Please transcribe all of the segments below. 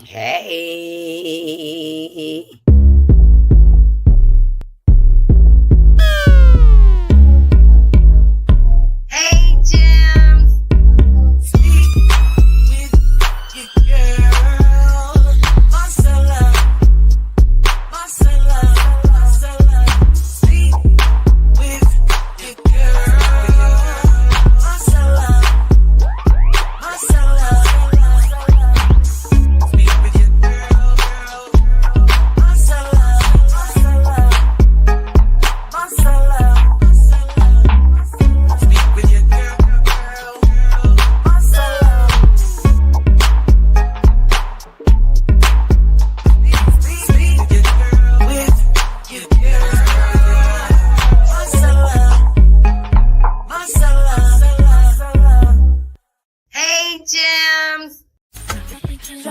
Hey. Hey, Gems. Speak with your girl, Marcella, Marcella, Marcella. Speak with your girl, Marcella, Marcella, Marcella. Speak with your girl, Marcella, Marcella, Marcella. Speak with your girl, Marcella. Speak with your girl, Marcella, Marcella, Marcella. Hey, Gems. Hey, Gems.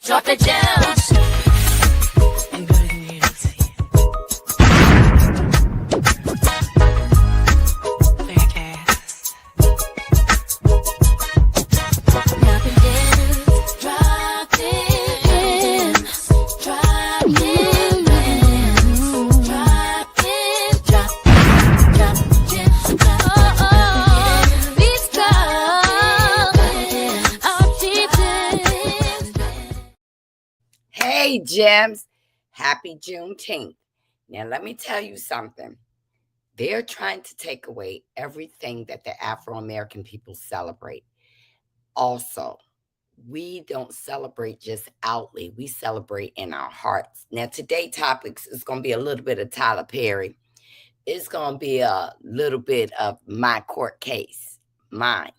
Drop the gems. I'm better than you, see. Play a cast. Hey, Gems. Happy Juneteenth. Now, let me tell you something. They're trying to take away everything that the Afro American people celebrate. Also, we don't celebrate just outly, we celebrate in our hearts. Now, today's topics is going to be a little bit of Tyler Perry. It's going to be a little bit of my court case, mine.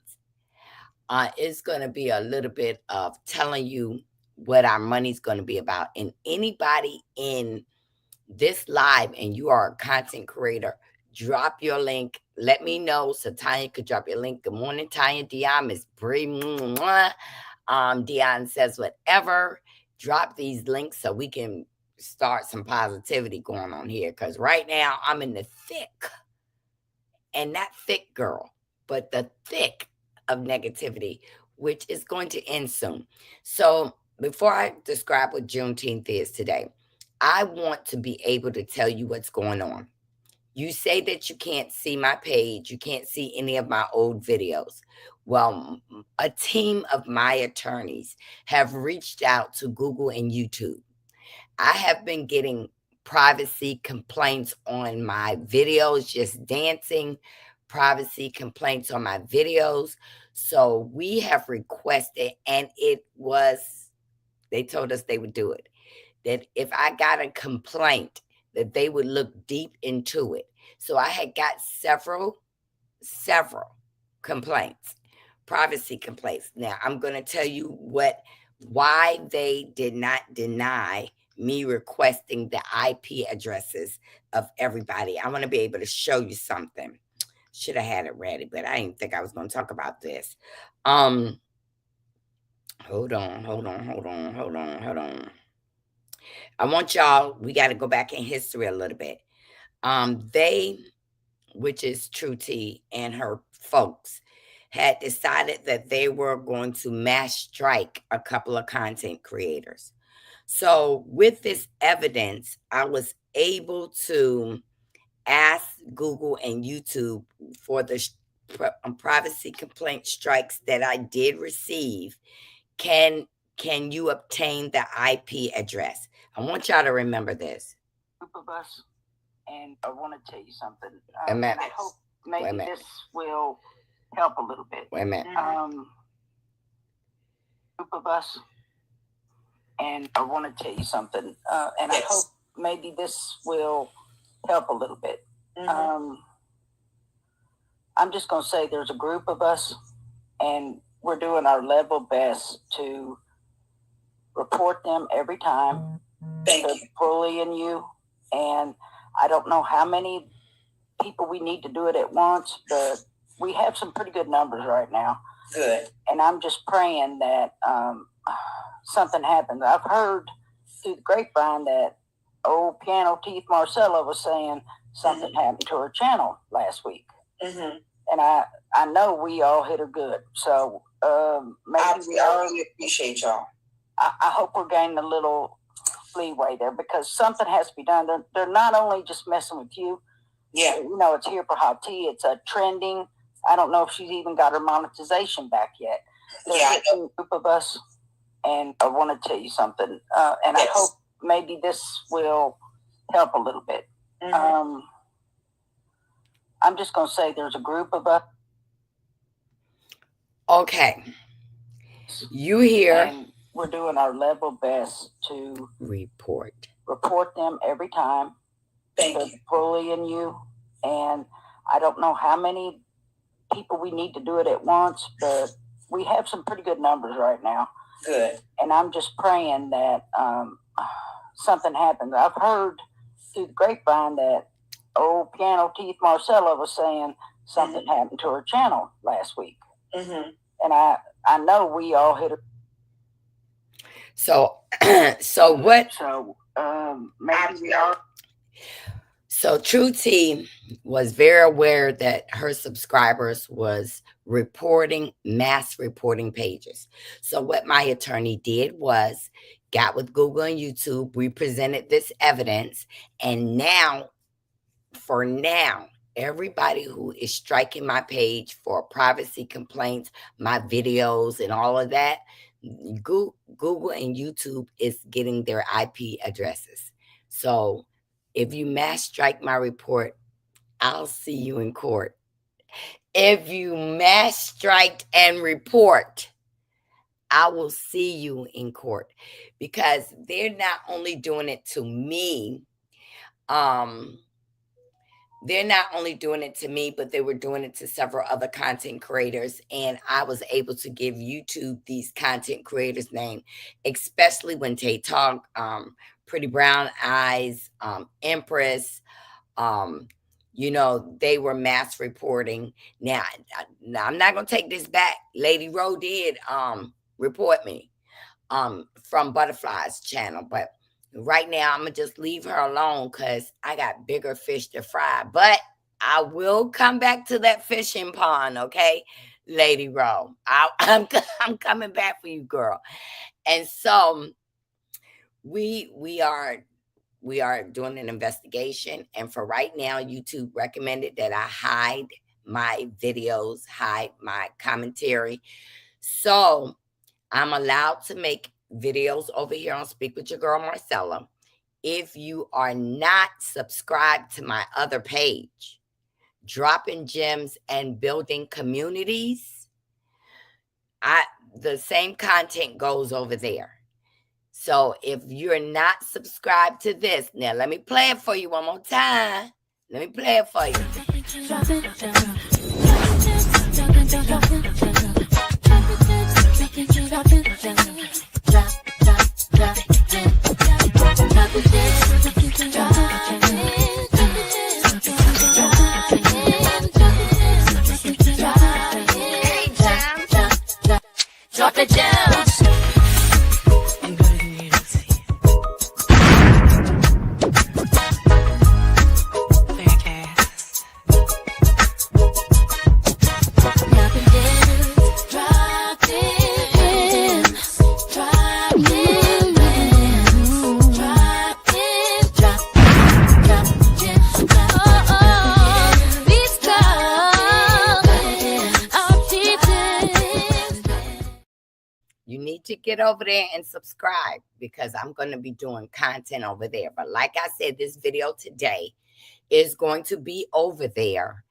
It's going to be a little bit of telling you what our money's going to be about. And anybody in this live and you are a content creator, drop your link. Let me know so Tanya could drop your link. Good morning, Tanya. Dion is Brie. Dion says whatever. Drop these links so we can start some positivity going on here. Because right now I'm in the thick, and not thick girl, but the thick of negativity, which is going to end soon. So before I describe what Juneteenth is today, I want to be able to tell you what's going on. You say that you can't see my page, you can't see any of my old videos. Well, a team of my attorneys have reached out to Google and YouTube. I have been getting privacy complaints on my videos, just dancing, privacy complaints on my videos. So we have requested, and they told us they would do it, that if I got a complaint, that they would look deep into it. So I had got several complaints, privacy complaints. Now I'm going to tell you why they did not deny me requesting the IP addresses of everybody. I want to be able to show you something. Should have had it ready, but I didn't think I was going to talk about this. Hold on. I want y'all, we got to go back in history a little bit. They, which is True T and her folks, had decided that they were going to mass strike a couple of content creators. So with this evidence, I was able to ask Google and YouTube for the privacy complaint strikes that I did receive. Can you obtain the IP address? I want y'all to remember this. Group of us, and I want to tell you something. Wait a minute. I hope maybe minute. this will help a little bit. Wait a minute. Group of us, and I want to tell you something. And I hope maybe this will help a little bit. I'm just going to say there's a group of us, and we're doing our level best to report them every time. They're bullying you, and I don't know how many people we need to do it at once, but we have some pretty good numbers right now. Good. And I'm just praying that something happens. I've heard through the grapevine that old Piano Teeth Marcella was saying something happened to her channel last week. Mm-hmm. And I know we all hit her good. So maybe I really appreciate y'all. I hope we're gaining a little leeway there, because something has to be done. They're not only just messing with you. Yeah. You know, it's here for hot tea. It's a trending. I don't know if she's even got her monetization back yet. There's a group of us, and I want to tell you something. And I hope maybe this will help a little bit. Mm-hmm. I'm just going to say there's a group of us. Okay. You hear. And we're doing our level best to report them every time. Thank They're you. bullying you. And I don't know how many people we need to do it at once, but we have some pretty good numbers right now. Good. And I'm just praying that something happens. I've heard through the grapevine that old Piano Teeth Marcella was saying something happened to her channel last week. Mm-hmm. And I know we all hit her. So what? So maybe we are. So True T was very aware that her subscribers was mass reporting pages. So what my attorney did was got with Google and YouTube. We presented this evidence, and for now, everybody who is striking my page for privacy complaints, my videos and all of that, Google and YouTube is getting their IP addresses. So if you mass strike my report, I'll see you in court. If you mass strike and report, I will see you in court, because they're not only doing it to me. They're not only doing it to me, but they were doing it to several other content creators. And I was able to give YouTube these content creators' name, especially when they talk, Pretty Brown Eyes, Empress, you know, they were mass reporting. Now I'm not going to take this back. Lady Rowe did report me from Butterfly's channel, but right now, I'm going to just leave her alone because I got bigger fish to fry. But I will come back to that fishing pond, okay, Lady Rowe? I'm coming back for you, girl. And so we are doing an investigation. And for right now, YouTube recommended that I hide my videos, hide my commentary. So I'm allowed to make videos over here on Speak With Your Girl Marcella. If you are not subscribed to my other page, Dropping Gems and Building Communities, the same content goes over there. So if you're not subscribed to this, now let me play it for you one more time. Let me play it for you. Drop the gems. You need to get over there and subscribe, because I'm going to be doing content over there. But like I said, this video today is going to be over there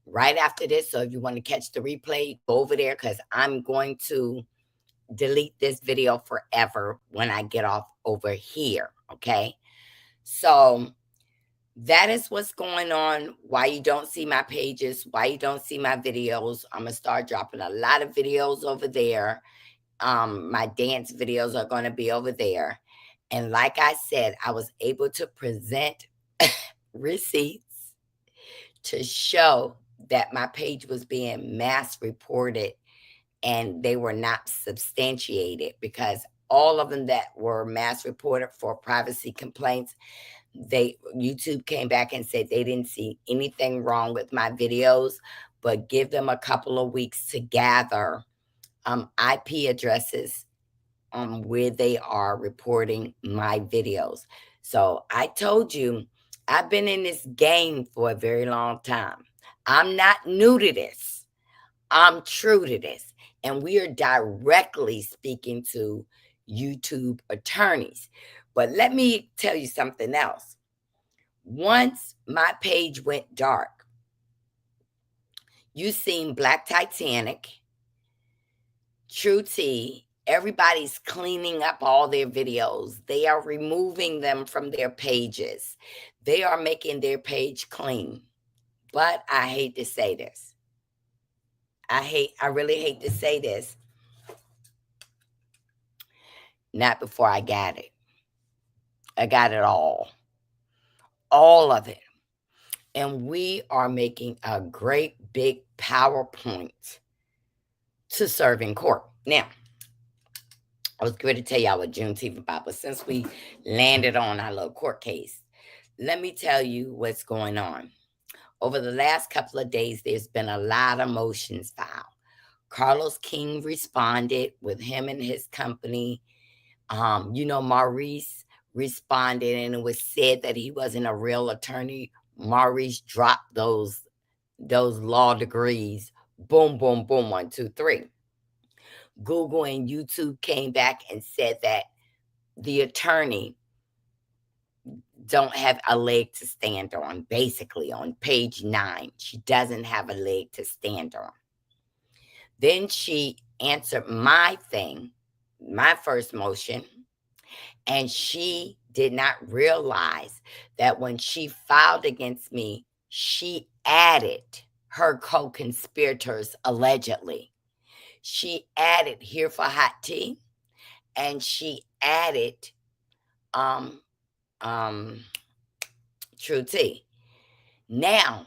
right after this. So if you want to catch the replay, go over there, because I'm going to delete this video forever when I get off over here. Okay. So that is what's going on. Why you don't see my pages, why you don't see my videos. I'm going to start dropping a lot of videos over there. My dance videos are going to be over there. And like I said, I was able to present receipts to show that my page was being mass reported and they were not substantiated, because all of them that were mass reported for privacy complaints, YouTube came back and said they didn't see anything wrong with my videos, but give them a couple of weeks to gather IP addresses where they are reporting my videos. So I told you, I've been in this game for a very long time. I'm not new to this. I'm true to this. And we are directly speaking to YouTube attorneys. But let me tell you something else. Once my page went dark, you seen Black Titanic, True T, everybody's cleaning up all their videos. They are removing them from their pages. They are making their page clean. But I hate to say this. I really hate to say this. Not before I got it. I got it all of it. And we are making a great big PowerPoint to serve in court. Now, I was going to tell y'all what Juneteenth about, but since we landed on our little court case, let me tell you what's going on. Over the last couple of days, there's been a lot of motions filed. Carlos King responded with him and his company. Maurice responded, and it was said that he wasn't a real attorney. Maurice dropped those law degrees. Boom, boom, boom, 1, 2, 3. Google and YouTube came back and said that the attorney don't have a leg to stand on. Basically, on page 9, she doesn't have a leg to stand on. Then she answered my first motion, and she did not realize that when she filed against me, she added her co-conspirators, allegedly. She added Here for Hot Tea, and she added True Tea. Now,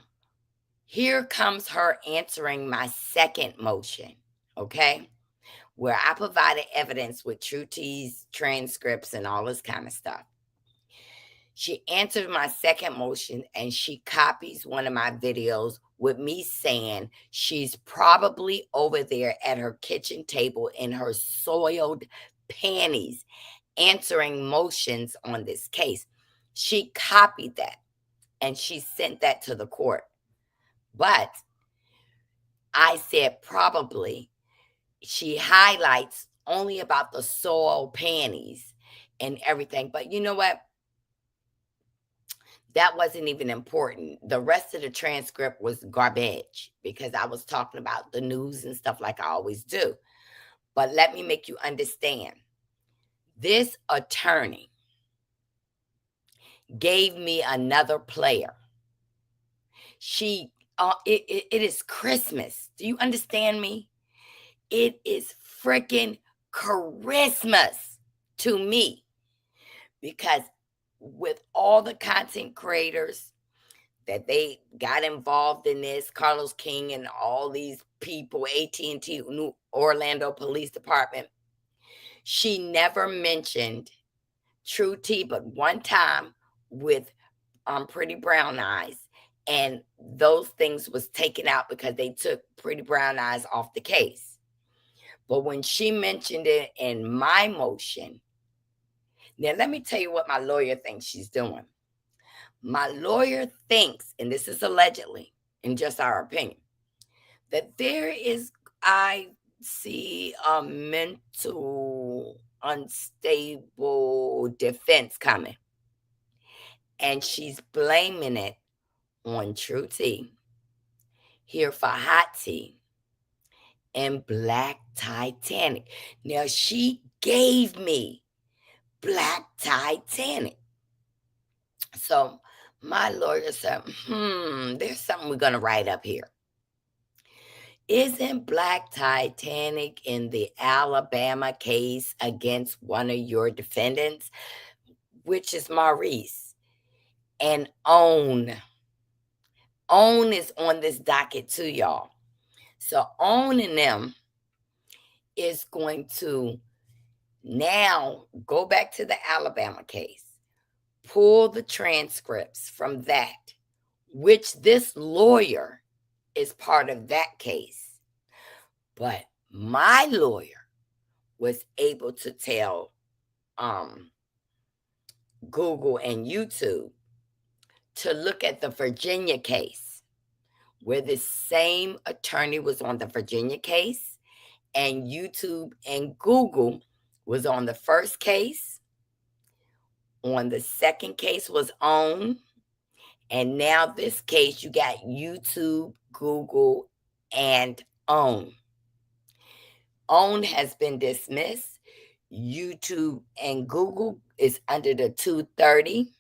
here comes her answering my second motion, okay, where I provided evidence with True Tea's transcripts and all this kind of stuff. She answered my second motion, and she copies one of my videos with me saying she's probably over there at her kitchen table in her soiled panties answering motions on this case. She copied that, and she sent that to the court. But I said probably. She highlights only about the soiled panties and everything. But you know what? That wasn't even important. The rest of the transcript was garbage because I was talking about the news and stuff like I always do. But let me make you understand. This attorney gave me another player. It is Christmas. Do you understand me? It is freaking Christmas to me, because with all the content creators that they got involved in this, Carlos King and all these people, AT&T, New Orlando Police Department, she never mentioned True Tea but one time with Pretty Brown Eyes, and those things was taken out because they took Pretty Brown Eyes off the case. But when she mentioned it in my motion, now let me tell you what my lawyer thinks she's doing. My lawyer thinks, and this is allegedly, in just our opinion, that I see a mental unstable defense coming. And she's blaming it on True Tea, Here for Hot Tea, and Black Titanic. Now, she gave me Black Titanic. So my lawyer said, there's something we're going to write up here. Isn't Black Titanic in the Alabama case against one of your defendants, which is Maurice, and OWN OWN is on this docket too, y'all. So OWN and them is going to now go back to the Alabama case, pull the transcripts from that, which this lawyer is part of that case. But my lawyer was able to tell Google and YouTube to look at the Virginia case, where the same attorney was on the Virginia case, and YouTube and Google was on the first case. On the second case was OWN. And now this case, you got YouTube, Google, and OWN. OWN has been dismissed. YouTube and Google is under the 230,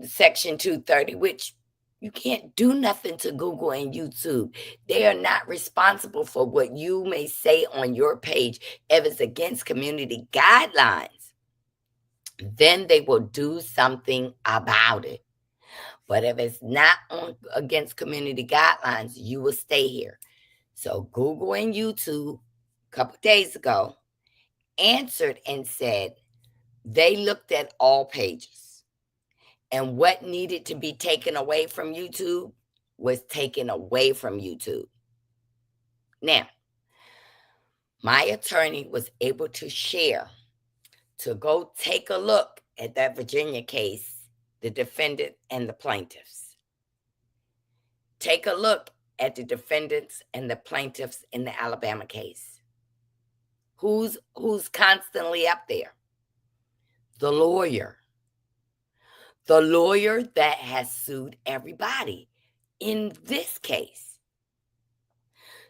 Section 230, which you can't do nothing to Google and YouTube. They are not responsible for what you may say on your page. If it's against community guidelines, then they will do something about it. But if it's not against community guidelines, you will stay here. So Google and YouTube, a couple days ago, answered and said they looked at all pages. And what needed to be taken away from YouTube was taken away from YouTube. Now, my attorney was able to share, to go take a look at that Virginia case, the defendant and the plaintiffs. Take a look at the defendants and the plaintiffs in the Alabama case. Who's constantly up there? The lawyer. The lawyer that has sued everybody in this case.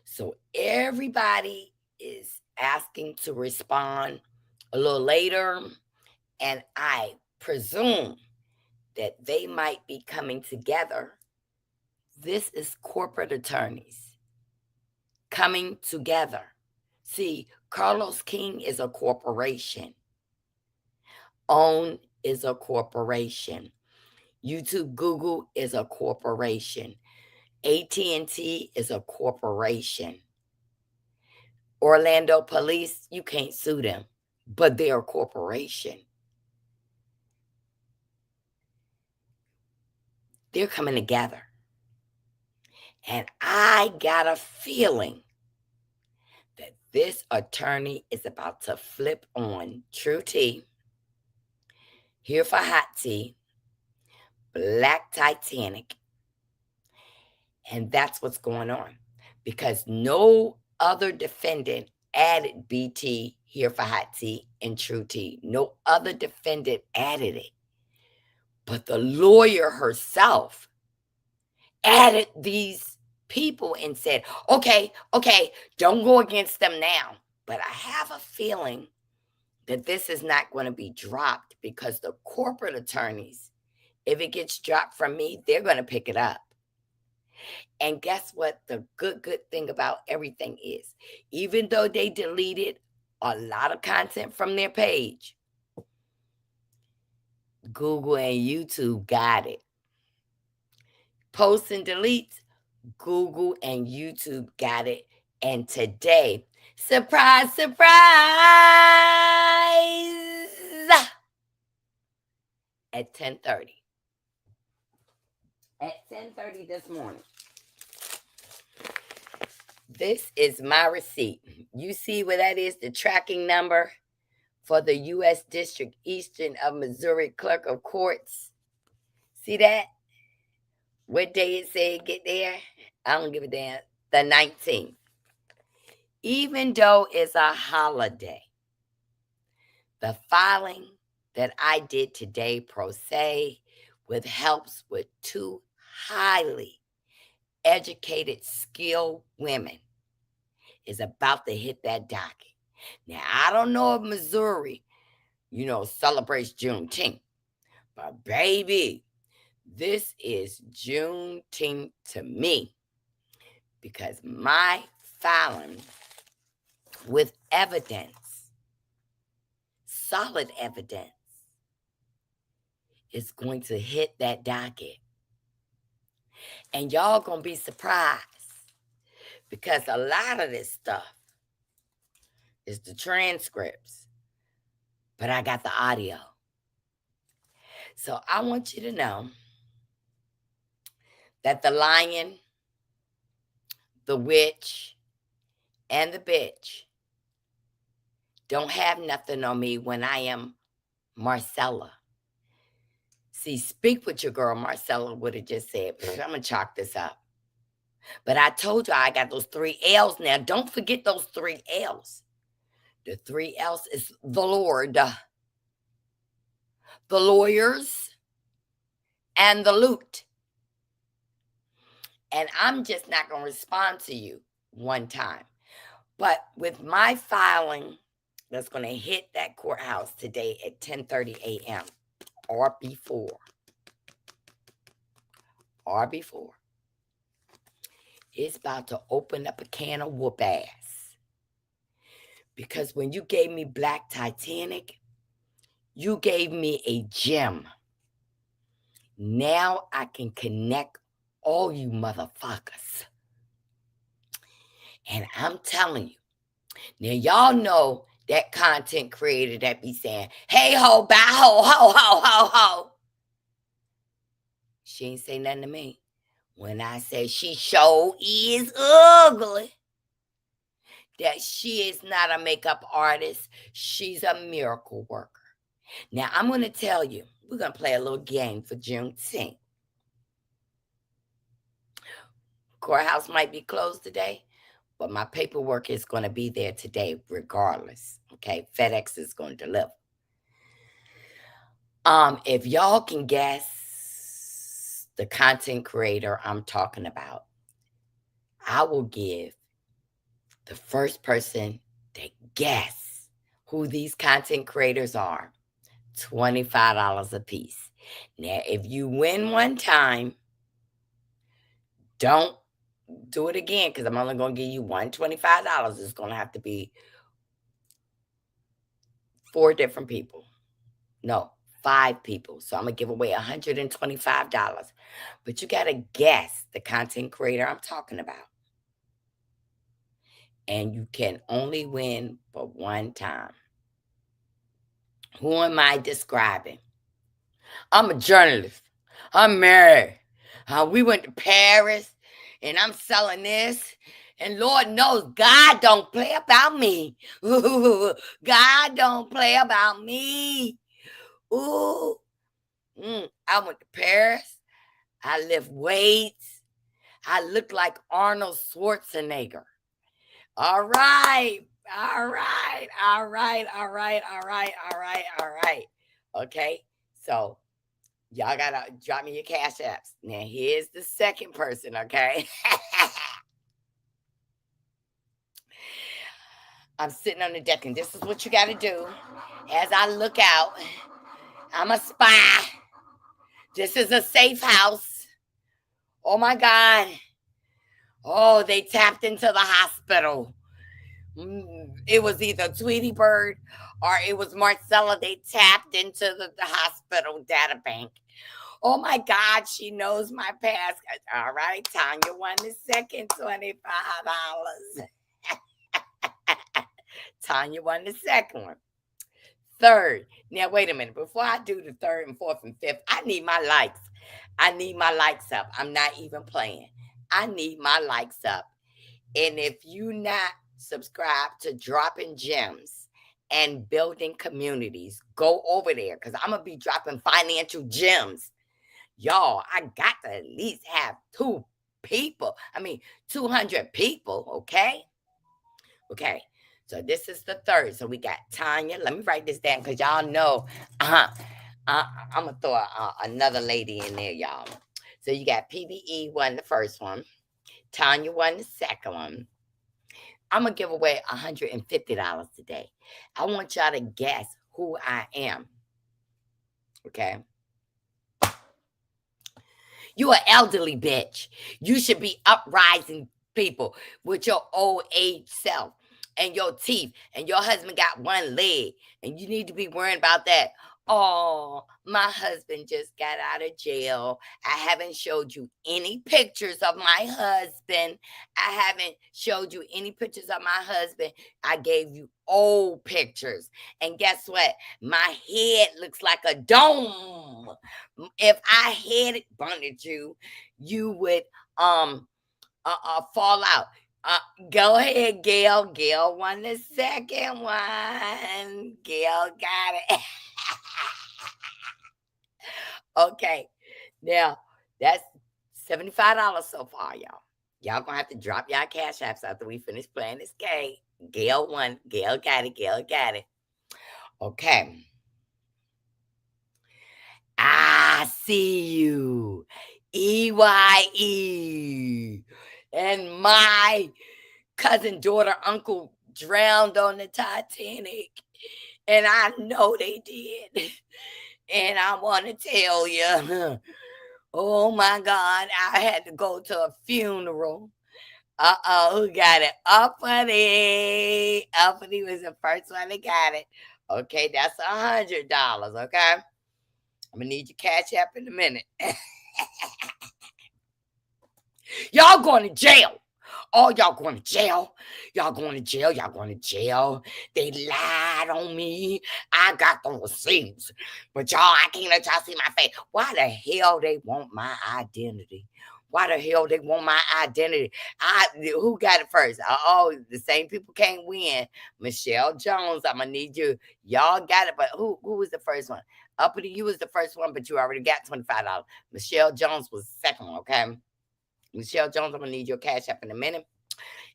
So everybody is asking to respond a little later, and I presume that they might be coming together. This is corporate attorneys coming together. See, Carlos King is a corporation. OWN is a corporation. YouTube, Google is a corporation. AT&T is a corporation. Orlando Police, you can't sue them, but they're a corporation. They're coming together. And I got a feeling that this attorney is about to flip on True Tea, Here for Hot Tea, Black Titanic. And that's what's going on. Because no other defendant added BT, Here for Hot Tea, and True Tea. No other defendant added it. But the lawyer herself added these people and said, okay, don't go against them now. But I have a feeling that this is not going to be dropped, because the corporate attorneys, if it gets dropped from me, they're going to pick it up. And guess what? The good thing about everything is, even though they deleted a lot of content from their page, Google and YouTube got it. Posts and deletes, Google and YouTube got it. And today, surprise, surprise, at 10:30. At 10:30 this morning. This is my receipt. You see where that is, the tracking number for the U.S. District Eastern of Missouri Clerk of Courts. See that? What day it said get there? I don't give a damn. The 19th. Even though it's a holiday, the filing that I did today, pro se, with helps with two highly educated, skilled women, is about to hit that docket. Now, I don't know if Missouri, celebrates Juneteenth, but baby, this is Juneteenth to me, because my filing with evidence, solid evidence, is going to hit that docket. And y'all gonna be surprised because a lot of this stuff is the transcripts, but I got the audio. So I want you to know that the lion, the witch, and the bitch don't have nothing on me when I am Marcella. See, speak with your girl, Marcella would have just said, I'm going to chalk this up. But I told you I got those 3 L's now. Don't forget those 3 L's. The 3 L's is the Lord, the lawyers, and the loot. And I'm just not going to respond to you one time. But with my filing that's going to hit that courthouse today at 10:30 a.m. or before, it's about to open up a can of whoop ass. Because when you gave me Black Titanic, you gave me a gem. Now I can connect all you motherfuckers. And I'm telling you, now y'all know that content creator that be saying, hey ho, bye ho, ho, ho, ho, ho. She ain't say nothing to me. When I say she sure is ugly, that she is not a makeup artist, she's a miracle worker. Now I'm going to tell you, we're going to play a little game for Juneteenth. Courthouse might be closed today, but my paperwork is going to be there today regardless. Okay, FedEx is going to deliver. If y'all can guess the content creator I'm talking about, I will give the first person to guess who these content creators are $25 a piece. Now, if you win one time, don't do it again because I'm only going to give you $125. It's going to have to be 4 different people. No, 5 people. So I'm going to give away $125. But you got to guess the content creator I'm talking about. And you can only win for one time. Who am I describing? I'm a journalist. I'm married. We went to Paris, and I'm selling this. And Lord knows God don't play about me. God don't play about me. Ooh. I went to Paris. I lift weights. I look like Arnold Schwarzenegger. All right. Okay. So y'all gotta drop me your cash apps. Now here's the second person, okay? I'm sitting on the deck, and this is what you gotta do. As I look out, I'm a spy. This is a safe house. Oh my God. Oh, they tapped into the hospital. It was either Tweety Bird or it was Marcella. They tapped into the hospital data bank. Oh my God, she knows my past. All right, Tanya won the second $25. Tanya won the second one. Third. Now, wait a minute. Before I do the third and fourth and fifth, I need my likes. I need my likes up. I'm not even playing. I need my likes up. And if you not subscribe to Dropping Gems and Building Communities, go over there because I'm going to be dropping financial gems. Y'all, I got to at least have 200 people, okay? Okay, so this is the third. So we got Tanya. Let me write this down because y'all know. I'm going to throw another lady in there, y'all. So you got PBE won the first one. Tanya won the second one. I'm going to give away $150 today. I want y'all to guess who I am. Okay? You an elderly bitch. You should be uprising people with your old age self and your teeth. And your husband got one leg. And you need to be worrying about that. Oh, my husband just got out of jail. I haven't showed you any pictures of my husband. I haven't showed you any pictures of my husband. I gave you old pictures. And guess what? My head looks like a dome. If I had it bonded you, you would fall out. Uh, Go ahead, Gail. Gail won the second one. Gail got it. Okay, now that's $75 so far, y'all. Y'all gonna have to drop y'all cash apps after we finish playing this game. Gail won. Gail got it. Gail got it. Okay. I see you. EYE. And my cousin, daughter, uncle drowned on the Titanic. And I know they did. And I want to tell you, oh my God, I had to go to a funeral. Who got it? Uppity. Uppity was the first one that got it. Okay, that's $100. Okay, I'm gonna need your cash app in a minute. Y'all going to jail. Oh, y'all going to jail. Y'all going to jail. Y'all going to jail. They lied on me. I got the receipts. But y'all, I can't let y'all see my face. Why the hell they want my identity? Why the hell they want my identity? Who got it first? Oh, the same people can't win. Michelle Jones, I'm going to need you. Y'all got it, but who was the first one? Uppity, you was the first one, but you already got $25. Michelle Jones was the second one, okay? Michelle Jones, I'm gonna need your cash app in a minute.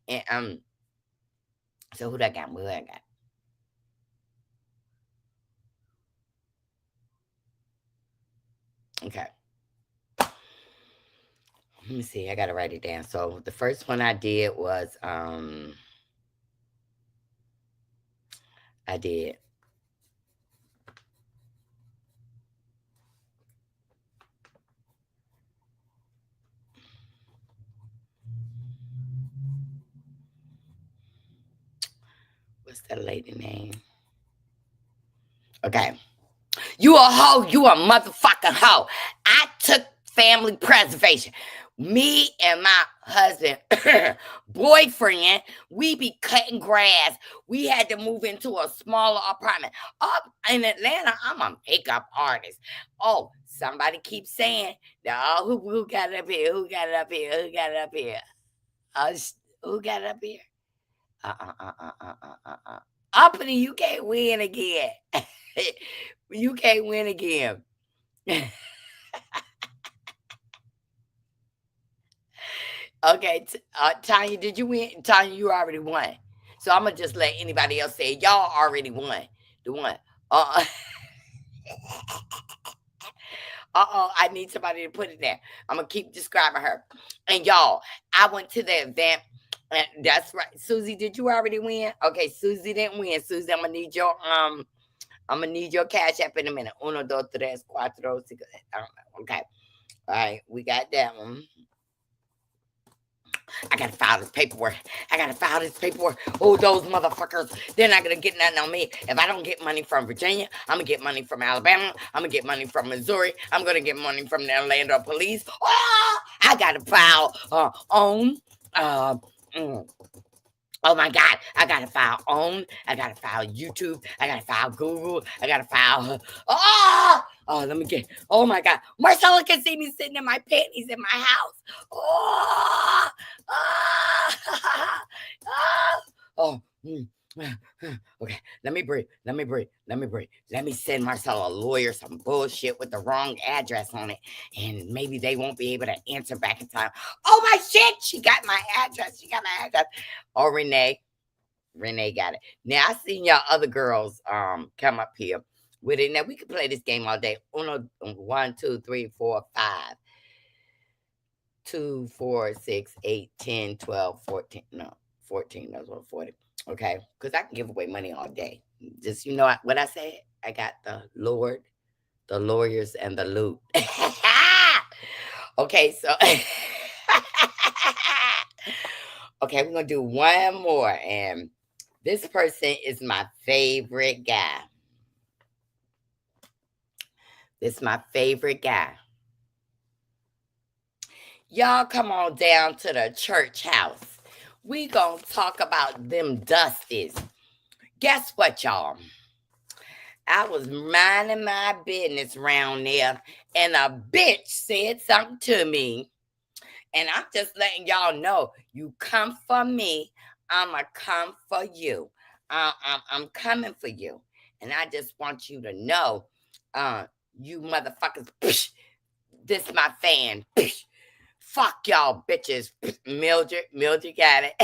And so who that got? Who that got? Okay. Let me see. I gotta write it down. So the first one I did was I did what's that lady name? Okay. You a hoe. You a motherfucking hoe. I took family preservation. Me and my husband, boyfriend, we be cutting grass. We had to move into a smaller apartment. Up in Atlanta, I'm a makeup artist. Oh, somebody keeps saying, oh, who got it up here? Who got it up here? Who got it up here? Who got it up here? Uppity, you can't win again. You can't win again. Okay, Tanya, did you win? Tanya, you already won. So I'm gonna just let anybody else say y'all already won. The one. I need somebody to put it there. I'm gonna keep describing her. And y'all, I went to the event. And that's right. Susie, did you already win? Okay, Susie didn't win. Susie, I'm gonna need your cash app in a minute. 1, 2, 3, 4, 5. I don't know. Okay. All right, we got that one. I gotta file this paperwork. Oh, those motherfuckers, they're not gonna get nothing on me. If I don't get money from Virginia, I'm gonna get money from Alabama. I'm gonna get money from Missouri. I'm gonna get money from the Orlando police. Oh, I gotta file on. Oh my God, I gotta file OWN. I gotta file YouTube. I gotta file Google. I gotta file. Let me get. Oh my God, Marcella can see me sitting in my panties in my house. Okay, let me breathe. Let me send Marcella a lawyer some bullshit with the wrong address on it, and maybe they won't be able to answer back in time. Oh my shit, she got my address. Oh, Renee got it. Now I seen y'all other girls come up here with it. Now we can play this game all day. 1, 2, 3, 4, 5. 2, 4, 6, 8, 10, 12, 14. No, 14. That's what 40. Okay, because I can give away money all day. Just what I said. I got the Lord, the lawyers, and the loot. Okay, so okay, we're gonna do one more, and this person is my favorite guy. This my favorite guy. Y'all come on down to the church house. We gonna talk about them dusties. Guess what, y'all? I was minding my business around there, and a bitch said something to me. And I'm just letting y'all know, you come for me, I'ma come for you. I'm coming for you. And I just want you to know, you motherfuckers, this my fan. Fuck y'all bitches. Mildred got it.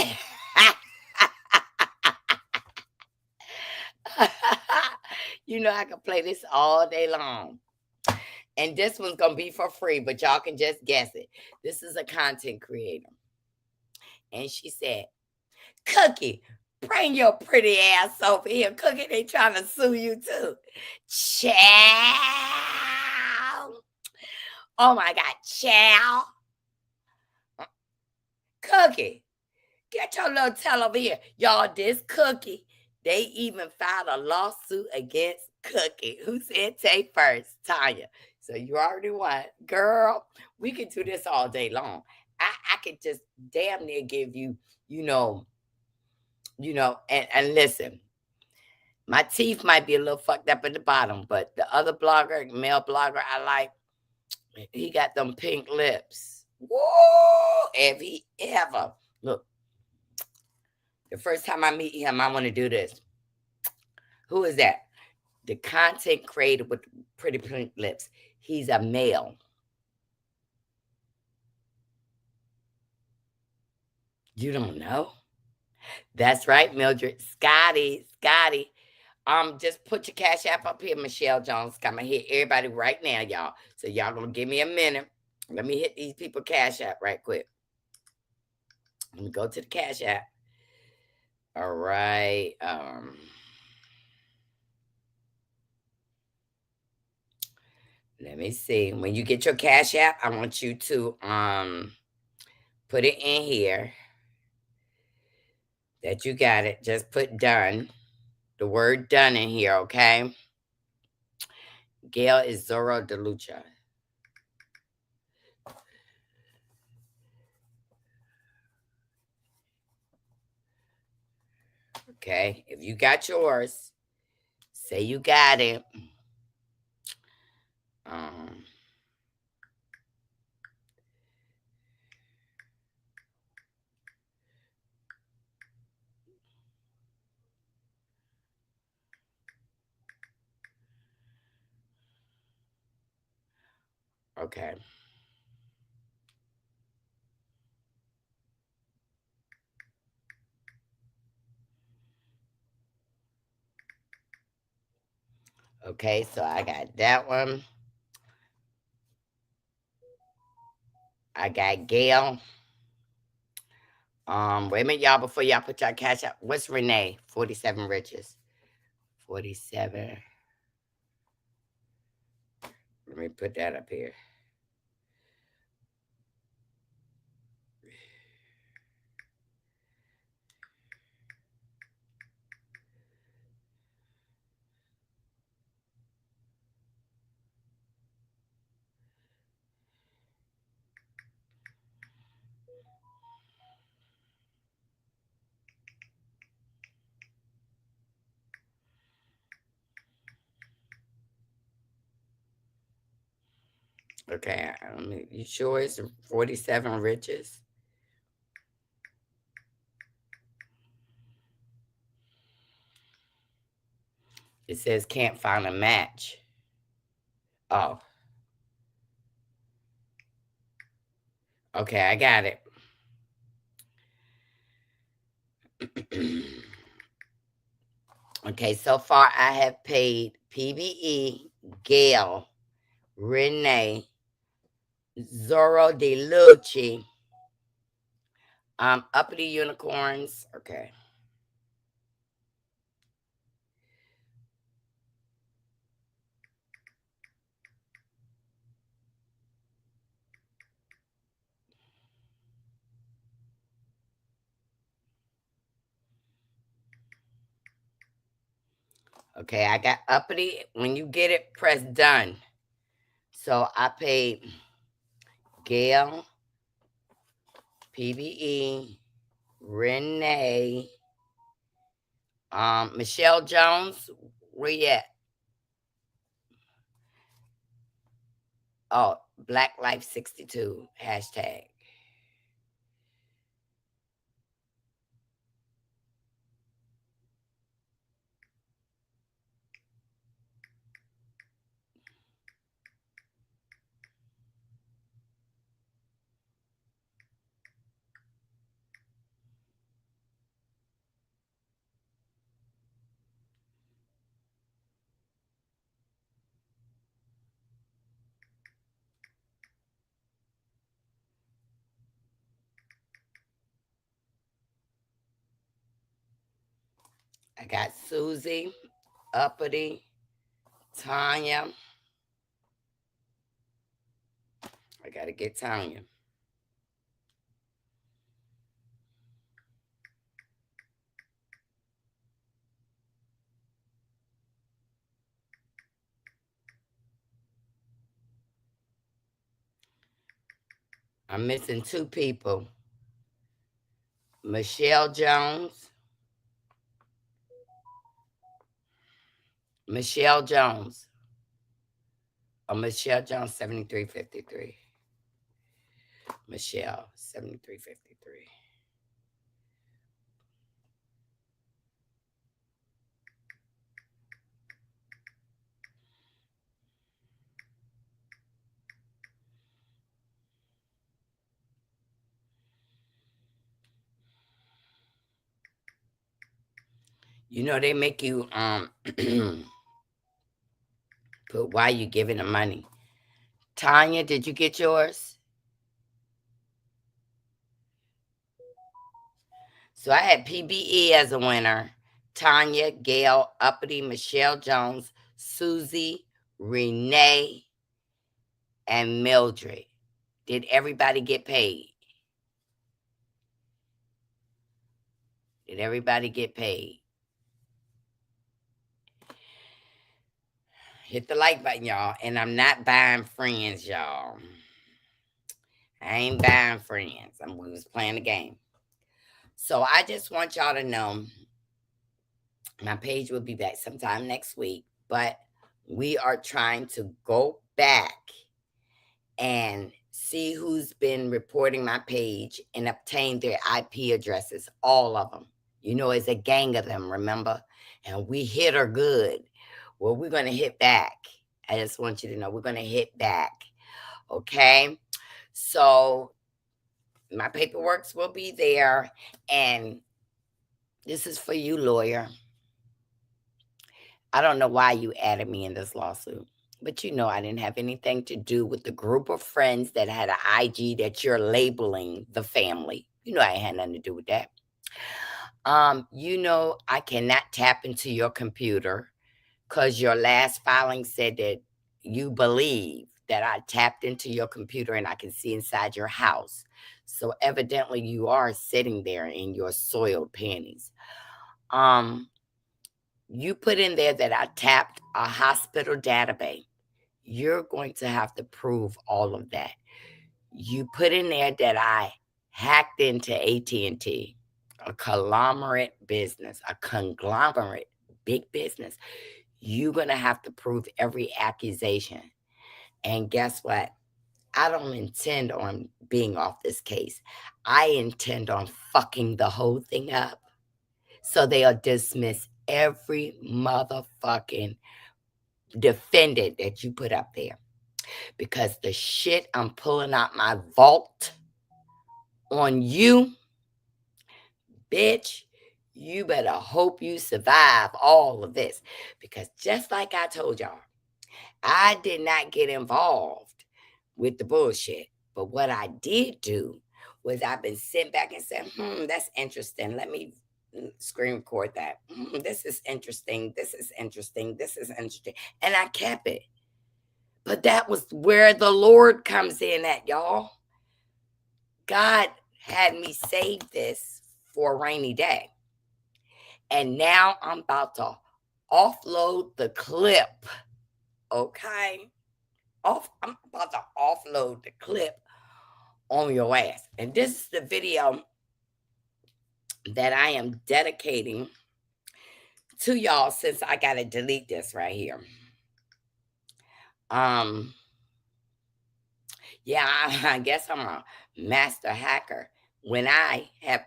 You know I can play this all day long. And this one's gonna be for free, but y'all can just guess it. This is a content creator. And she said, Cookie, bring your pretty ass over here. Cookie, they trying to sue you too. Chow. Oh my God, chow. Cookie, get your little tail over here. Y'all, this Cookie, they even filed a lawsuit against Cookie. Who said take first? Tanya. So you already won. Girl, we could do this all day long. I could just damn near give you, and listen, my teeth might be a little fucked up at the bottom, but the other blogger, male blogger I like, he got them pink lips. Whoa! If he ever, look, the first time I meet him, I want to do this. Who is that? The content creator with pretty pink lips. He's a male. You don't know? That's right, Mildred. Scotty. Just put your cash app up here, Michelle Jones. I'm gonna hit everybody right now, y'all. So y'all gonna give me a minute. Let me hit these people cash app right quick. Let me go to the cash app. All right. Let me see. When you get your cash app, I want you to put it in here that you got it. Just put done. The word done in here, okay? Gail is Zorro DeLucia. Okay, if you got yours, say you got it. Okay. Okay, so I got that one. I got Gail. Wait a minute, y'all, before y'all put y'all cash out. What's Renee? 47 Riches. 47. Let me put that up here. Okay, you sure it's 47 Riches? It says can't find a match. Oh. Okay, I got it. Okay, so far I have paid PBE, Gail, Renee, Zorro DeLucci, Uppity Unicorns. Okay. Okay, I got Uppity. When you get it, press done. So I paid Gail, PBE, Renee, Michelle Jones, where you at? Oh, Black Life 62 hashtag. I got Susie, Uppity, Tanya. I gotta get Tanya. I'm missing 2 people. Michelle Jones. Michelle Jones. Michelle Jones 7353. Michelle 7353. You know they make you put why you giving them money. Tanya, did you get yours? So I had PBE as a winner. Tanya, Gail, Uppity, Michelle Jones, Susie, Renee, and Mildred. Did everybody get paid? Did everybody get paid? Hit the like button, y'all. And I'm not buying friends, y'all. I ain't buying friends. We was playing the game. So I just want y'all to know my page will be back sometime next week, but we are trying to go back and see who's been reporting my page and obtain their IP addresses, all of them. You know, it's a gang of them, remember? And we hit her good. Well, we're going to hit back. I just want you to know we're going to hit back. Okay? So my paperwork will be there. And this is for you, lawyer. I don't know why you added me in this lawsuit, but you know I didn't have anything to do with the group of friends that had an IG that you're labeling the family. You know I had nothing to do with that. You know I cannot tap into your computer because your last filing said that you believe that I tapped into your computer and I can see inside your house. So evidently you are sitting there in your soiled panties. You put in there that I tapped a hospital database. You're going to have to prove all of that. You put in there that I hacked into AT&T, a conglomerate business, a conglomerate big business. You're going to have to prove every accusation. And guess what? I don't intend on being off this case. I intend on fucking the whole thing up. So they'll dismiss every motherfucking defendant that you put up there. Because the shit I'm pulling out my vault on you, bitch, you better hope you survive all of this. Because just like I told y'all, I did not get involved with the bullshit. But what I did do was I've been sitting back and saying, that's interesting. Let me screen record that. This is interesting. This is interesting. This is interesting. And I kept it. But that was where the Lord comes in at, y'all. God had me save this for a rainy day. And now I'm about to offload the clip. Okay? I'm about to offload the clip on your ass. And this is the video that I am dedicating to y'all, since I gotta delete this right here. Yeah, I guess I'm a master hacker when I have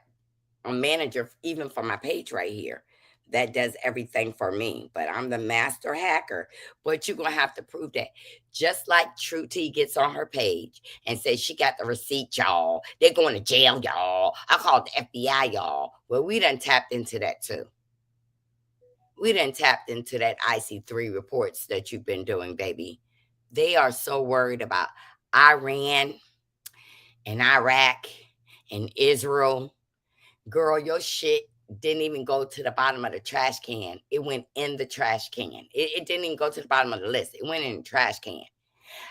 a manager, even for my page right here, that does everything for me. But I'm the master hacker. But you're going to have to prove that. Just like True T gets on her page and says she got the receipt, y'all. They're going to jail, y'all. I called the FBI, y'all. Well, we done tapped into that too. We done tapped into that IC3 reports that you've been doing, baby. They are so worried about Iran and Iraq and Israel. Girl, your shit didn't even go to the bottom of the trash can. It went in the trash can. It didn't even go to the bottom of the list. It went in the trash can.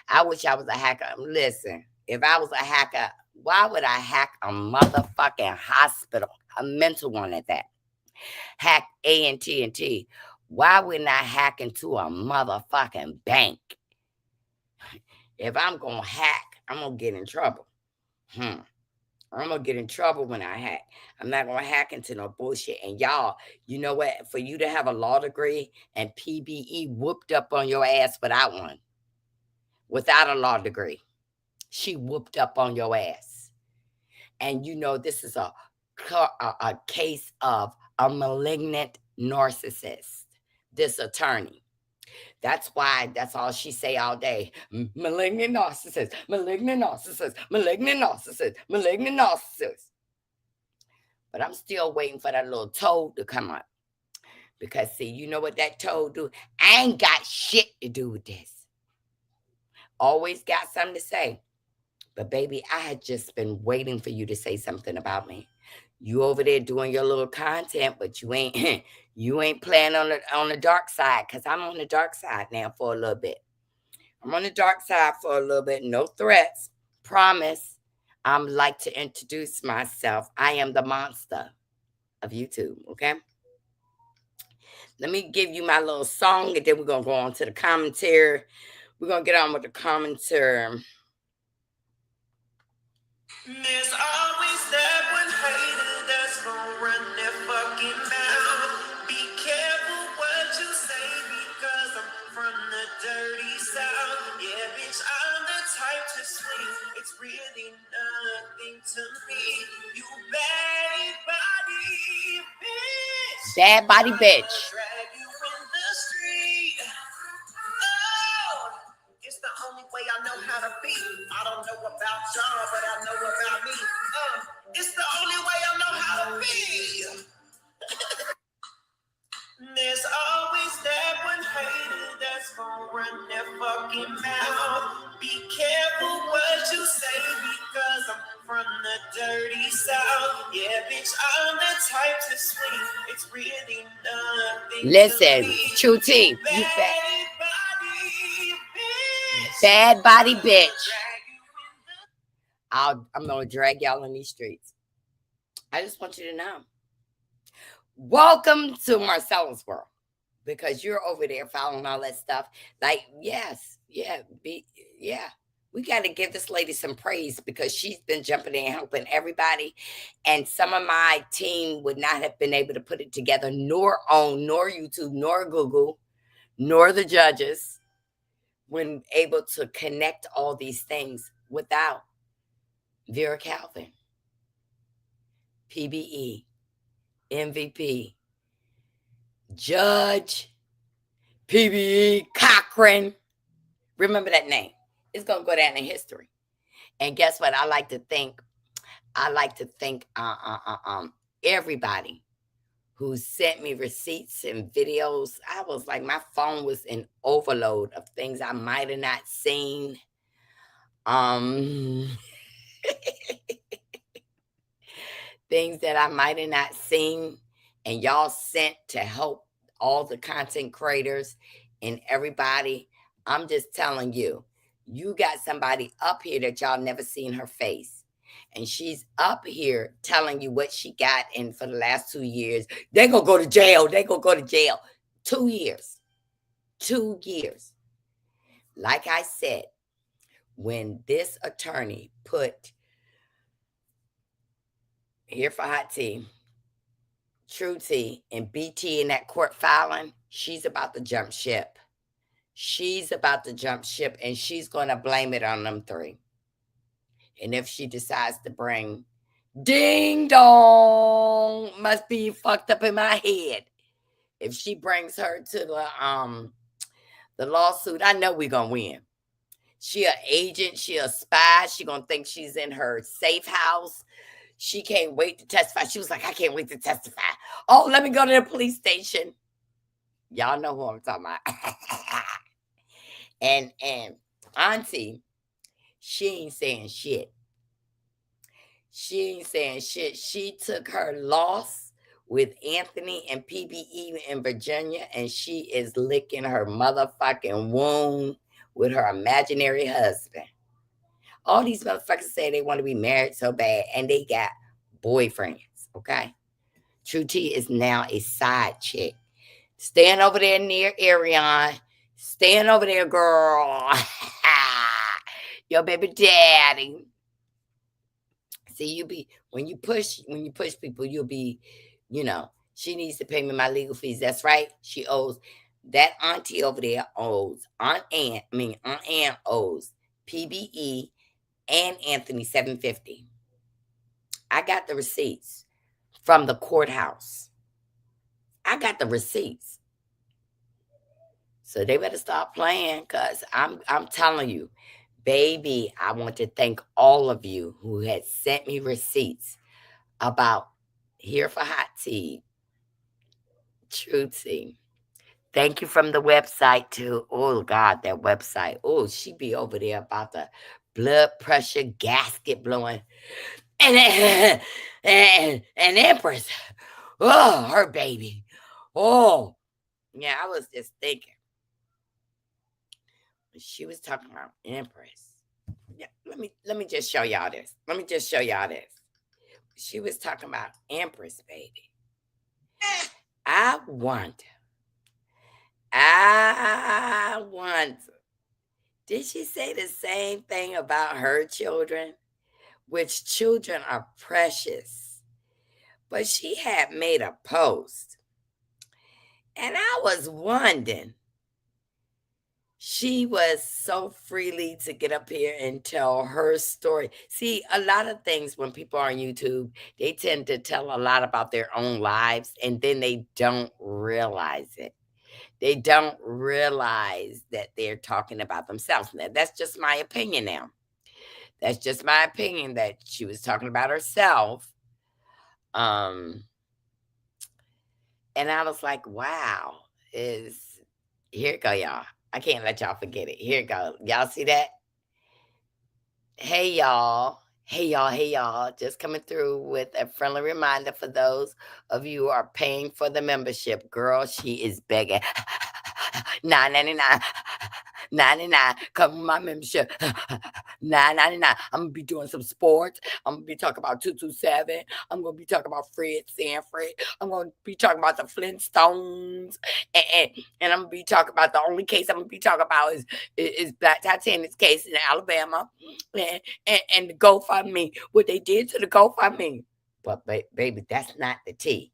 I wish I was a hacker. Listen, if I was a hacker, why would I hack a motherfucking hospital? A mental one at that. Hack AT&T. Why wouldn't I hack into a motherfucking bank? If I'm going to hack, I'm going to get in trouble. I'm going to get in trouble when I hack. I'm not going to hack into no bullshit. And y'all, you know what? For you to have a law degree and PBE whooped up on your ass without one, without a law degree, she whooped up on your ass. And you know, this is a case of a malignant narcissist, this attorney. That's why that's all she say all day. Malignant narcissist, malignant narcissist, malignant narcissist, malignant narcissist. But I'm still waiting for that little toad to come up. Because see, you know what that toad do? I ain't got shit to do with this. Always got something to say. But baby, I had just been waiting for you to say something about me. You over there doing your little content, but you ain't you ain't playing on the dark side, because I'm on the dark side now for a little bit. I'm on the dark side for a little bit. No threats. Promise. I'm like to introduce myself. I am the monster of YouTube, okay? Let me give you my little song, and then we're going to go on to the commentary. We're going to get on with the commentary. There's always that one hater that's gonna run their fucking mouth. Be careful what you say because I'm from the dirty south. Yeah, bitch, I'm the type to swing. It's really nothing to me. You bad body bitch. Bad body bitch. Drag you in the street. Oh, it's the only way I know how to be. I don't know about y'all, but I know about me. It's the only way I know how to be. There's always that one hater that's gonna run their fucking mouth. Be careful what you say because I'm from the dirty south. Yeah, bitch, I'm the type to swing. It's really nothing. Listen, True T, you bad body bitch. I'm gonna drag y'all in these streets. I just want you to know. Welcome to Marcella's world, because you're over there following all that stuff. Like, yes, yeah, we got to give this lady some praise because she's been jumping in and helping everybody. And some of my team would not have been able to put it together, nor YouTube, nor Google, nor the judges, when able to connect all these things without Vera Calvin, PBE, MVP, Judge, PBE, Cochran. Remember that name. It's going to go down in history. And guess what? I like to think everybody who sent me receipts and videos, I was like, my phone was in overload of things I might have not seen. Things that I might have not seen, and y'all sent to help all the content creators and everybody. I'm just telling you, you got somebody up here that y'all never seen her face. And she's up here telling you what she got in for the last 2 years. They gonna go to jail. They gonna go to jail. 2 years. 2 years. Like I said, when this attorney put Here for Hot Tea, True Tea, and BT in that court filing, she's about to jump ship. She's about to jump ship, and she's going to blame it on them three. And if she decides to bring ding dong, must be fucked up in my head. If she brings her to the lawsuit, I know we're gonna win. She an agent, she a spy, she gonna think she's in her safe house. She can't wait to testify. She was like, I can't wait to testify. Oh, let me go to the police station. Y'all know who I'm talking about. and Auntie, she ain't saying shit. She ain't saying shit. She took her loss with Anthony and PBE in Virginia, and she is licking her motherfucking wound with her imaginary husband. All these motherfuckers say they want to be married so bad, and they got boyfriends, okay? True T is now a side chick. Staying over there near Arion. Staying over there, girl. Your baby daddy. See, when you push people, you'll be, she needs to pay me my legal fees. That's right. She owes that auntie over there Aunt Ann owes PBE and Anthony $750. I got the receipts from the courthouse. I got the receipts. So they better stop playing, because I'm telling you, baby, I want to thank all of you who had sent me receipts about Here for Hot Tea, True Tea. Thank you from the website too. Oh God, that website. Oh, she be over there about the blood pressure gasket blowing. And Empress. Oh, her baby. Oh, yeah, I was just thinking. She was talking about Empress. Yeah, let me just show y'all this. She was talking about Empress, baby. I wonder. Did she say the same thing about her children? Which children are precious. But she had made a post. And I was wondering, she was so freely to get up here and tell her story. See, a lot of things when people are on YouTube, they tend to tell a lot about their own lives, and then they don't realize it. They don't realize that they're talking about themselves. Now, that's just my opinion now. That's just my opinion, that she was talking about herself. And I was like, wow, here it go, y'all. I can't let y'all forget it. Here it go. Y'all see that? Hey, y'all. Just coming through with a friendly reminder for those of you who are paying for the membership. Girl, she is begging. $9.99. $9.99. Come with my membership. $9.99. I'm going to be doing some sports. I'm going to be talking about 227. I'm going to be talking about Fred Sanford. I'm going to be talking about the Flintstones. And I'm going to be talking about, the only case I'm going to be talking about is Black Titanic's case in Alabama. And the GoFundMe, what they did to the GoFundMe. But baby, that's not the tea.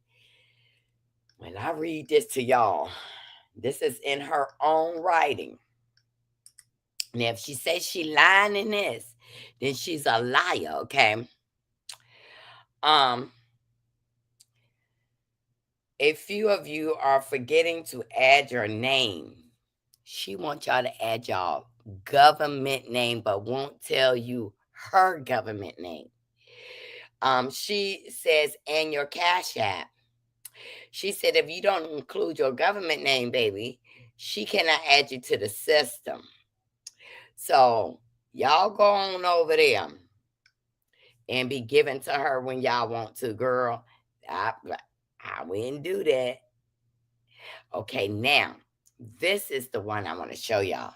When I read this to y'all, this is in her own writing. Now, if she says she lying in this, then she's a liar, okay? A few of you are forgetting to add your name. She wants y'all to add y'all government name, but won't tell you her government name. She says, and your Cash App. She said, if you don't include your government name, baby, she cannot add you to the system. So y'all go on over there and be given to her when y'all want to, girl. I wouldn't do that. Okay, now, this is the one I want to show y'all.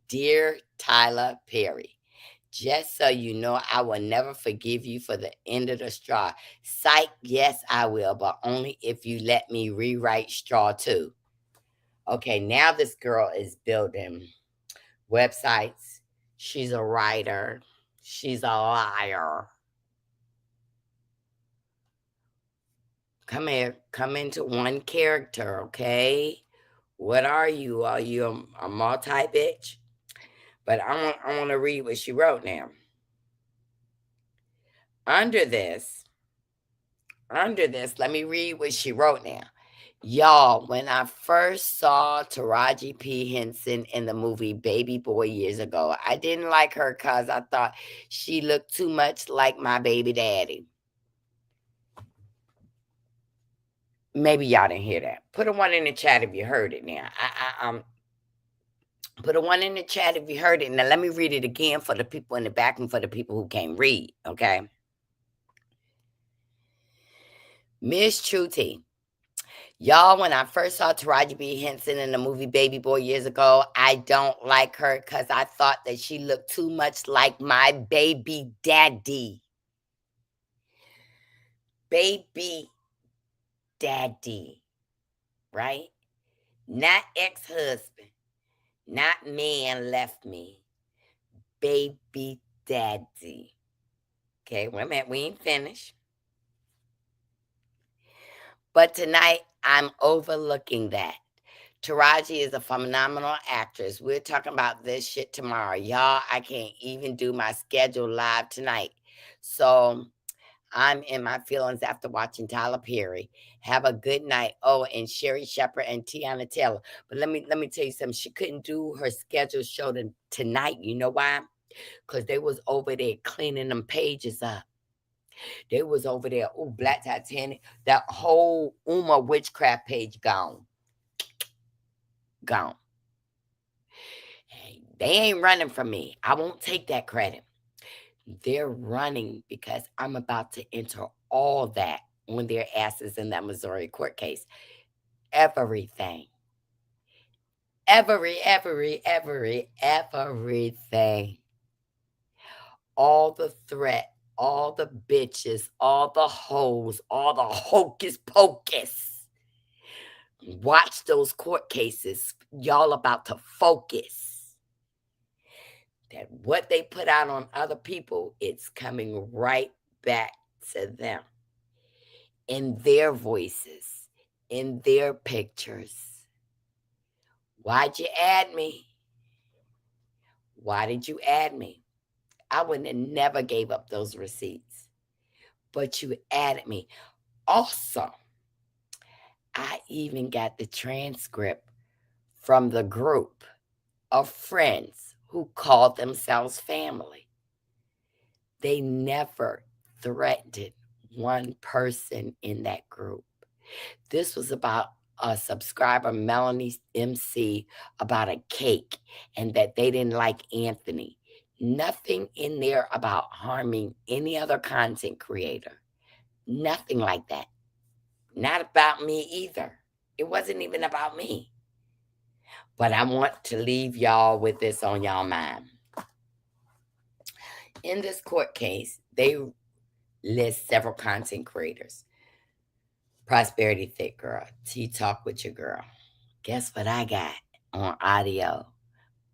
Dear Tyler Perry, just so you know, I will never forgive you for the end of the straw. Psych, yes, I will, but only if you let me rewrite Straw 2. Okay, now this girl is building websites. She's a writer. She's a liar. Come here. Come into one character, okay? What are you? Are you a multi-bitch? But I want to read what she wrote now. Under this, let me read what she wrote now. Y'all, when I first saw Taraji P. Henson in the movie Baby Boy years ago, I didn't like her because I thought she looked too much like my baby daddy. Maybe y'all didn't hear that. Put a one in the chat if you heard it now. Put a one in the chat if you heard it. Now let me read it again for the people in the back and for the people who can't read, okay? Miss Truty. Y'all, when I first saw Taraji B. Henson in the movie Baby Boy years ago, I don't like her because I thought that she looked too much like my baby daddy. Baby daddy, right? Not ex-husband, not man left me. Baby daddy. Okay, wait a minute, we ain't finished. But tonight, I'm overlooking that. Taraji is a phenomenal actress. We're talking about this shit tomorrow. Y'all, I can't even do my schedule live tonight. So I'm in my feelings after watching Tyler Perry. Have a good night. Oh, and Sherry Shepherd and Tiana Taylor. But let me tell you something. She couldn't do her schedule show tonight. You know why? Because they was over there cleaning them pages up. They was over there. Oh, Black Titanic. That whole Uma witchcraft page gone. Gone. Hey, they ain't running from me. I won't take that credit. They're running because I'm about to enter all that on their asses in that Missouri court case. Everything. Everything. All the threat, all the bitches, all the hoes, all the hocus pocus. Watch those court cases. Y'all about to focus. That what they put out on other people, it's coming right back to them. In their voices, in their pictures. Why'd you add me? Why did you add me? I wouldn't have never gave up those receipts. But you added me. Also, I even got the transcript from the group of friends who called themselves family. They never threatened one person in that group. This was about a subscriber, Melanie MC, about a cake and that they didn't like Anthony. Nothing in there about harming any other content creator. Nothing like that. Not about me either. It wasn't even about me. But I want to leave y'all with this on y'all mind. In this court case, they list several content creators. Prosperity Thick Girl, Tea Talk with Your Girl. Guess what I got on audio?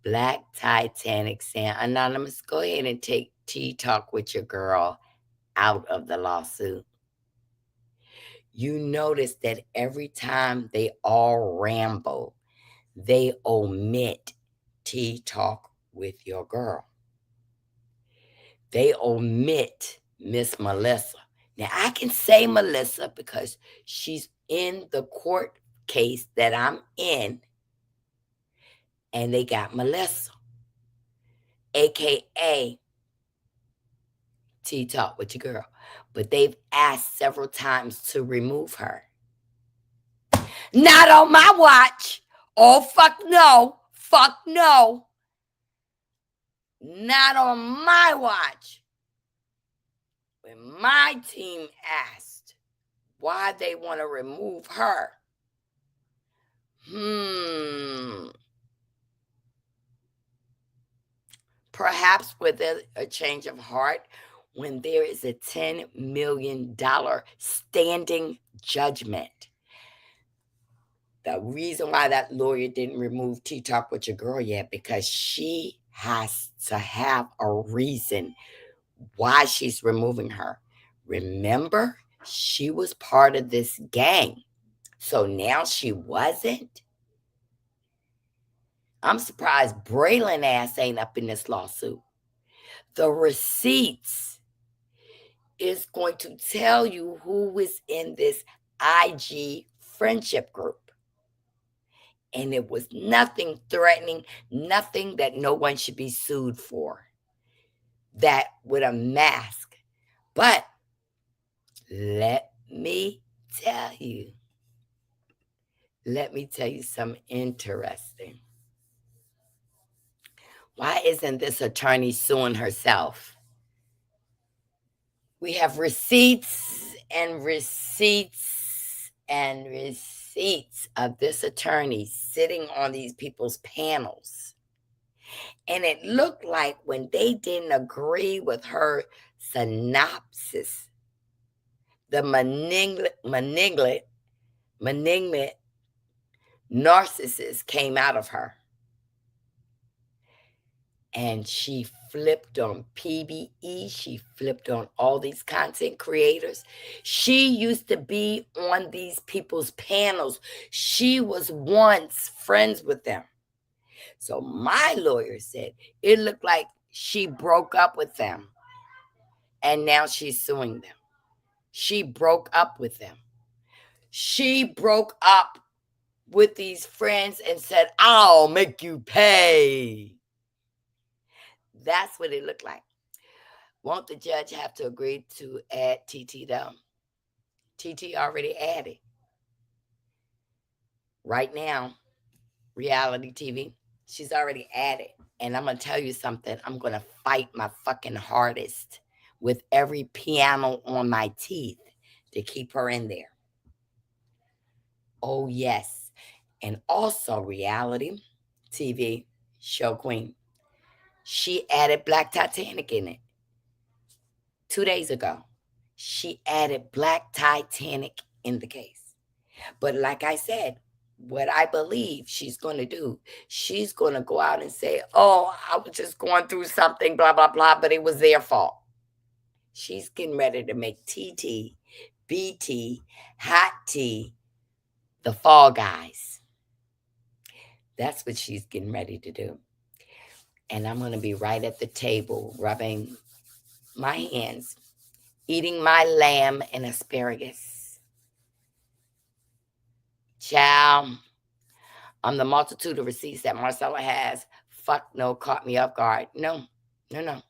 Black Titanic saying, Anonymous, go ahead and take Tea Talk with Your Girl out of the lawsuit. You notice that every time they all ramble, they omit Tea Talk with Your Girl. They omit Miss Melissa. Now, I can say Melissa because she's in the court case that I'm in, and they got Melissa, a.k.a. Tea Talk with Your Girl. But they've asked several times to remove her. Not on my watch. Oh, fuck no. Fuck no. Not on my watch. When my team asked why they want to remove her, perhaps with a change of heart, when there is a $10 million standing judgment. The reason why that lawyer didn't remove Tea Talk with Your Girl yet, because she has to have a reason why she's removing her. Remember, she was part of this gang. So now she wasn't. I'm surprised Braylon ass ain't up in this lawsuit. The receipts is going to tell you who was in this IG friendship group. And it was nothing threatening, nothing that no one should be sued for. That with a mask. But let me tell you something interesting. Why isn't this attorney suing herself? We have receipts and receipts and receipts of this attorney sitting on these people's panels. And it looked like when they didn't agree with her synopsis, the malignant narcissist came out of her. And she flipped on PBE. She flipped on all these content creators. She used to be on these people's panels. She was once friends with them. So my lawyer said it looked like she broke up with them. And now she's suing them. She broke up with them. She broke up with these friends and said, I'll make you pay. That's what it looked like. Won't the judge have to agree to add TT though? TT already added. Right now, reality TV, she's already added. And I'm going to tell you something. I'm going to fight my fucking hardest with every piano on my teeth to keep her in there. Oh, yes. And also reality TV show queen. She added Black Titanic in it. 2 days ago, she added Black Titanic in the case. But like I said, what I believe she's going to do, she's going to go out and say, oh, I was just going through something, blah, blah, blah, but it was their fault. She's getting ready to make TT, BT, Hot T, the Fall Guys. That's what she's getting ready to do. And I'm going to be right at the table, rubbing my hands, eating my lamb and asparagus. Child, on the multitude of receipts that Marcella has, fuck no, caught me off guard. No. I'm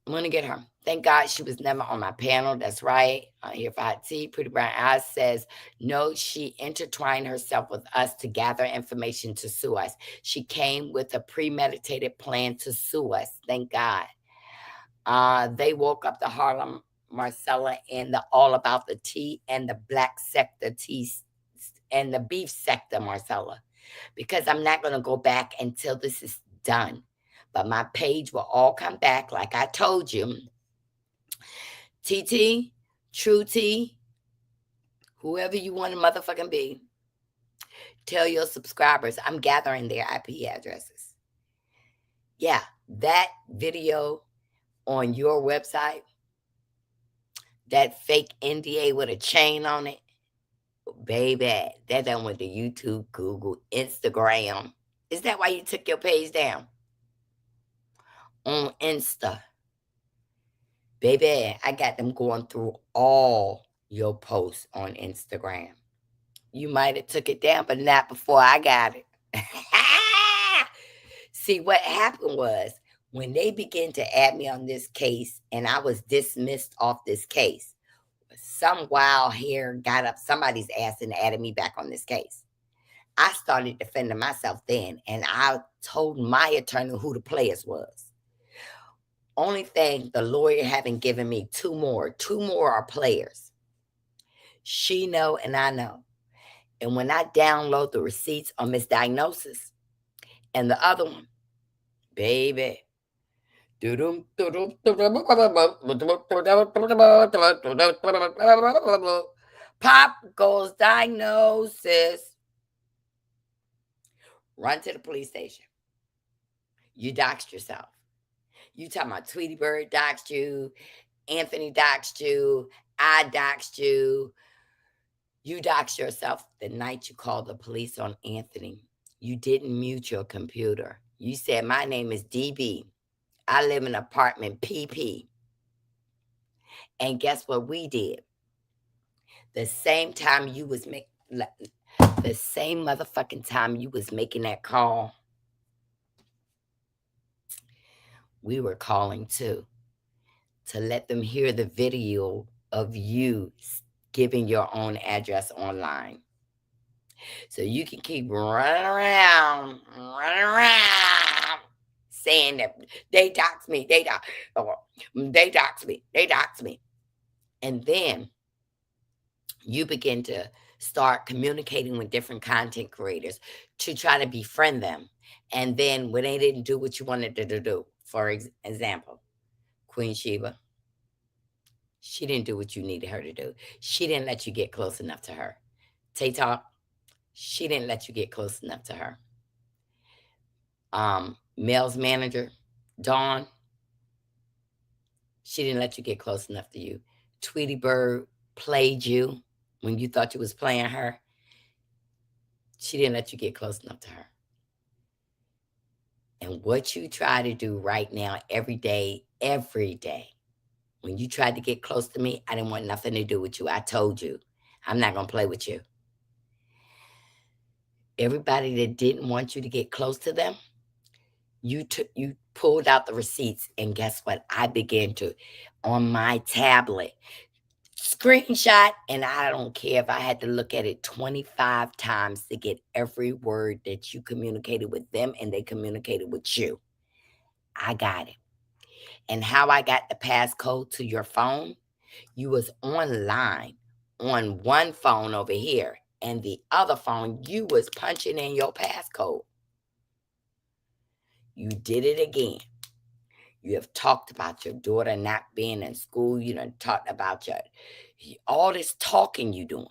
going to get her. Thank God she was never on my panel. That's right. Here for Hot Tea. Pretty Brown Eyes says, no, she intertwined herself with us to gather information to sue us. She came with a premeditated plan to sue us. Thank God. They woke up the Harlem Marcella in the All About the Tea and the Black Sector Tea and the Beef Sector Marcella. Because I'm not going to go back until this is done. But my page will all come back like I told you. TT, True T, whoever you want to motherfucking be, tell your subscribers I'm gathering their IP addresses. Yeah, that video on your website, that fake NDA with a chain on it, baby, that done went to YouTube, Google, Instagram. Is that why you took your page down? On Insta. Baby, I got them going through all your posts on Instagram. You might have took it down, but not before I got it. See, what happened was when they began to add me on this case and I was dismissed off this case, some wild hair got up somebody's ass and added me back on this case. I started defending myself then, and I told my attorney who the players was. Only thing, the lawyer haven't given me two more are players. She know and I know. And when I download the receipts on Misdiagnosis and the other one, baby, pop goes Diagnosis. Run to the police station. You doxed yourself. You talking about Tweety Bird doxed you, Anthony doxed you, I doxed you. You doxed yourself the night you called the police on Anthony. You didn't mute your computer. You said, my name is DB. I live in apartment PP. And guess what we did? The same time you was the same motherfucking time you was making that call, we were calling too, to let them hear the video of you giving your own address online. So you can keep running around, saying that they doxed me, they doxed me. And then you begin to start communicating with different content creators to try to befriend them. And then when they didn't do what you wanted to do, for example, Queen Sheba, she didn't do what you needed her to do. She didn't let you get close enough to her. Tay Talk, she didn't let you get close enough to her. Mel's manager, Dawn, she didn't let you get close enough to you. Tweety Bird played you when you thought you was playing her. She didn't let you get close enough to her. And what you try to do right now, every day, when you tried to get close to me, I didn't want nothing to do with you. I told you, I'm not going to play with you. Everybody that didn't want you to get close to them, you pulled out the receipts, and guess what? I began to, on my tablet, screenshot, and I don't care if I had to look at it 25 times to get every word that you communicated with them and they communicated with you. I got it. And how I got the passcode to your phone, you was online on one phone over here, and the other phone, you was punching in your passcode. You did it again. You have talked about your daughter not being in school. You done talked about all this talking you doing.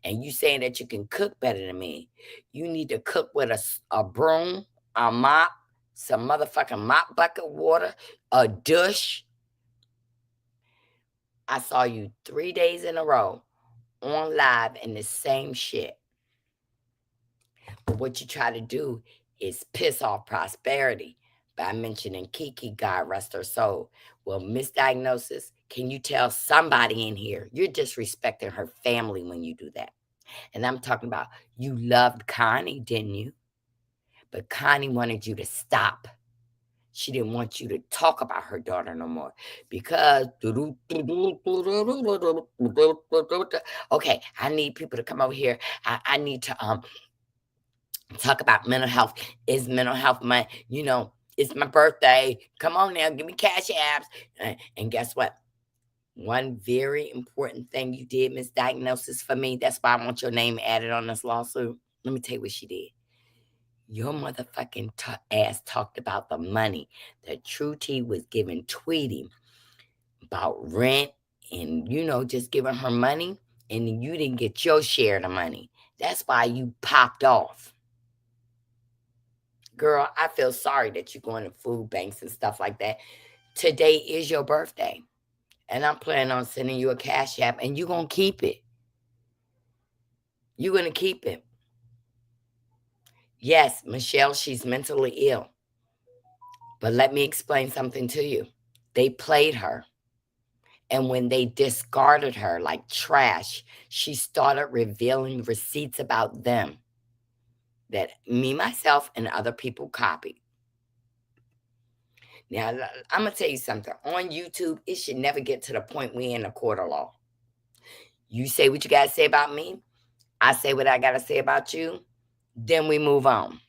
And you saying that you can cook better than me. You need to cook with a broom, a mop, some motherfucking mop bucket water, a douche. I saw you 3 days in a row on live in the same shit. But what you try to do is piss off Prosperity by mentioning Kiki, God rest her soul. Well, misdiagnosis, can you tell somebody in here you're disrespecting her family when you do that? And I'm talking about, you loved Connie, didn't you? But Connie wanted you to stop. She didn't want you to talk about her daughter no more because, okay, I need people to come over here. I need to talk about mental health. Is mental health month? It's my birthday. Come on now, give me cash apps. And guess what? One very important thing you did, misdiagnosis, for me. That's why I want your name added on this lawsuit. Let me tell you what she did. Your motherfucking ass talked about the money that True T was giving Tweety about rent and, just giving her money, and you didn't get your share of the money. That's why you popped off. Girl, I feel sorry that you're going to food banks and stuff like that. Today is your birthday, and I'm planning on sending you a cash app, and you're going to keep it. You're going to keep it. Yes, Michelle, she's mentally ill. But let me explain something to you. They played her. And when they discarded her like trash, she started revealing receipts about them that me, myself, and other people copied. Now, I'm going to tell you something. On YouTube, it should never get to the point we're in a court of law. You say what you got to say about me. I say what I got to say about you. Then we move on.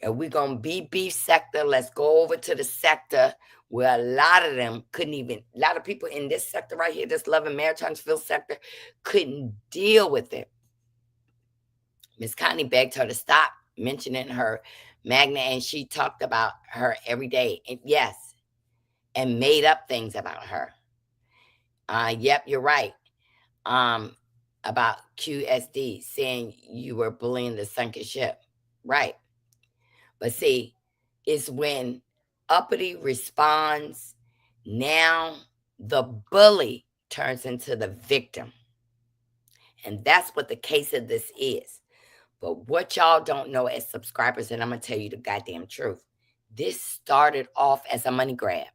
And we're going to be beef sector. Let's go over to the sector where a lot of them a lot of people in this sector right here, this Love and Maritinesville sector, couldn't deal with it. Miss Connie begged her to stop mentioning her Magna, and she talked about her every day. And yes, and made up things about her. Yep, you're right. About QSD saying you were bullying the sunken ship. Right. But see, it's when Uppity responds. Now the bully turns into the victim. And that's what the case of this is. But what y'all don't know as subscribers, and I'm going to tell you the goddamn truth, this started off as a money grab.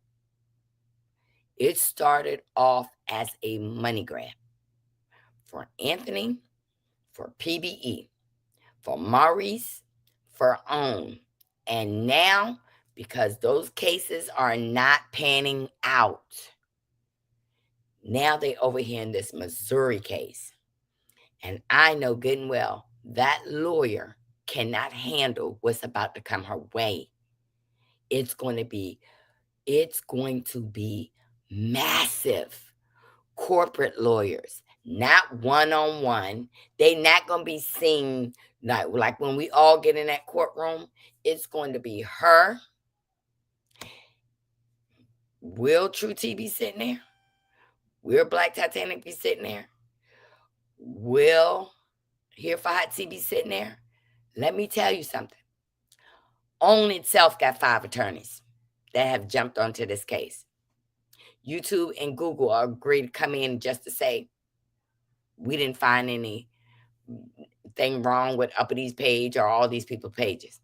It started off as a money grab for Anthony, for PBE, for Maurice, for OWN. And now, because those cases are not panning out, now they over here in this Missouri case. And I know good and well that lawyer cannot handle what's about to come her way. It's going to be massive. Corporate lawyers, not one-on-one. They not going to be seen like when we all get in that courtroom. It's going to be her. Will True T be sitting there? Will Black Titanic be sitting there? Will Here for Hot T be sitting there? Let me tell you something. OWN itself got 5 attorneys that have jumped onto this case. YouTube and Google agreed to come in just to say, we didn't find anything wrong with Uppity's page or all these people's pages.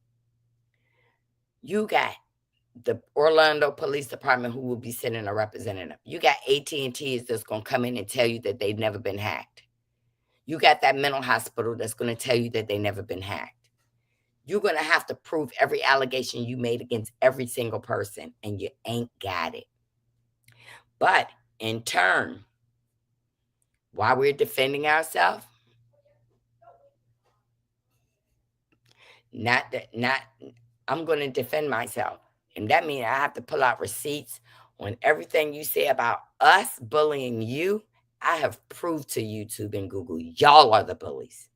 You got the Orlando Police Department who will be sending a representative. You got AT&T that's going to come in and tell you that they've never been hacked. You got that mental hospital that's going to tell you that they've never been hacked. You're going to have to prove every allegation you made against every single person, and you ain't got it. But in turn, while we're defending ourselves, I'm going to defend myself. And that means I have to pull out receipts on everything you say about us bullying you. I have proved to YouTube and Google, y'all are the bullies.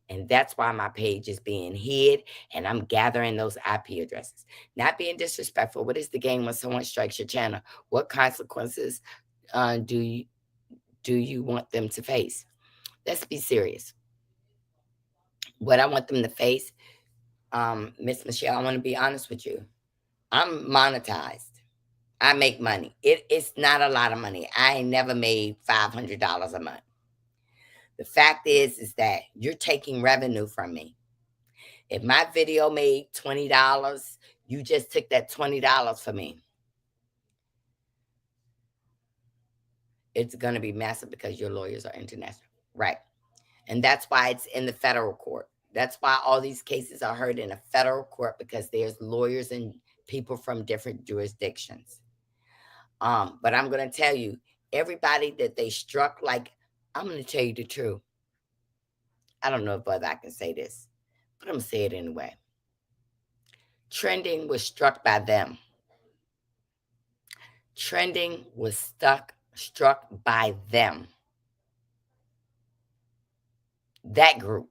And that's why my page is being hid, and I'm gathering those IP addresses. Not being disrespectful. What is the game when someone strikes your channel? What consequences do you want them to face? Let's be serious. What I want them to face, Miss Michelle, I want to be honest with you. I'm monetized. I make money. It's not a lot of money. I ain't never made $500 a month. The fact is that you're taking revenue from me. If my video made $20, you just took that $20 from me. It's going to be massive because your lawyers are international. Right. And that's why it's in the federal court. That's why all these cases are heard in a federal court, because there's lawyers and people from different jurisdictions. But I'm going to tell you, everybody that they struck, like, I'm going to tell you the truth. I don't know if I can say this, but I'm going to say it anyway. Trending was struck by them. Trending was struck by them. That group.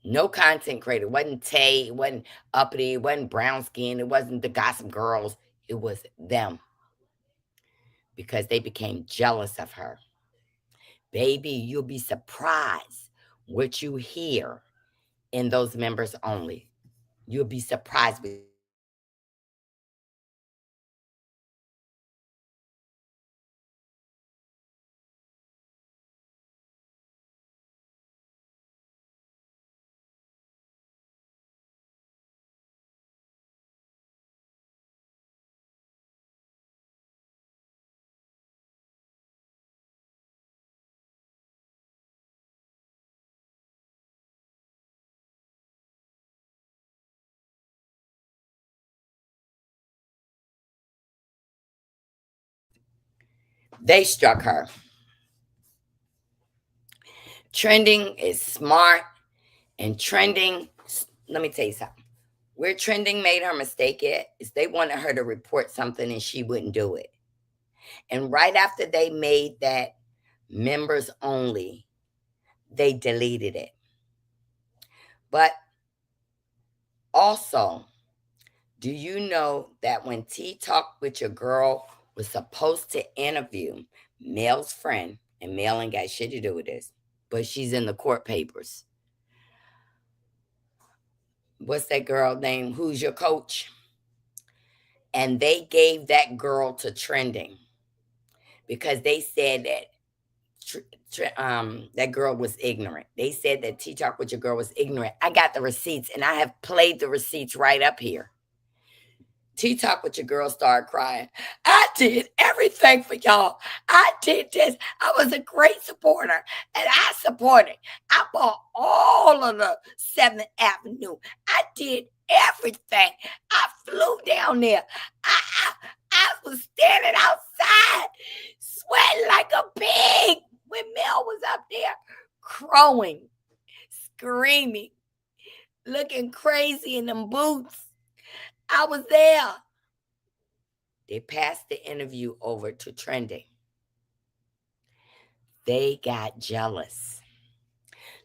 No content creator. It wasn't Tay, it wasn't Uppity, it wasn't Brown Skin, it wasn't the Gossip Girls. It was them. Because they became jealous of her. Baby, you'll be surprised what you hear in those members only. You'll be surprised with they struck her. Trending is smart, and Trending, let me tell you something. Where Trending made her mistake is they wanted her to report something and she wouldn't do it. And right after they made that members only, they deleted it. But also, do you know that when T Talk with Your Girl was supposed to interview Mel's friend, and Mel ain't got shit to do with this, but she's in the court papers. What's that girl name? Who's Your Coach? And they gave that girl to trending because they said that that girl was ignorant. They said that Tea Talk with Your Girl was ignorant. I got the receipts, and I have played the receipts right up here. Tea Talk with Your Girl started crying. I did everything for y'all. I did this. I was a great supporter, and I supported. I bought all of the 7th Avenue. I did everything. I flew down there. I was standing outside, sweating like a pig when Mel was up there, crowing, screaming, looking crazy in them boots. I was there. They passed the interview over to trending. They got jealous.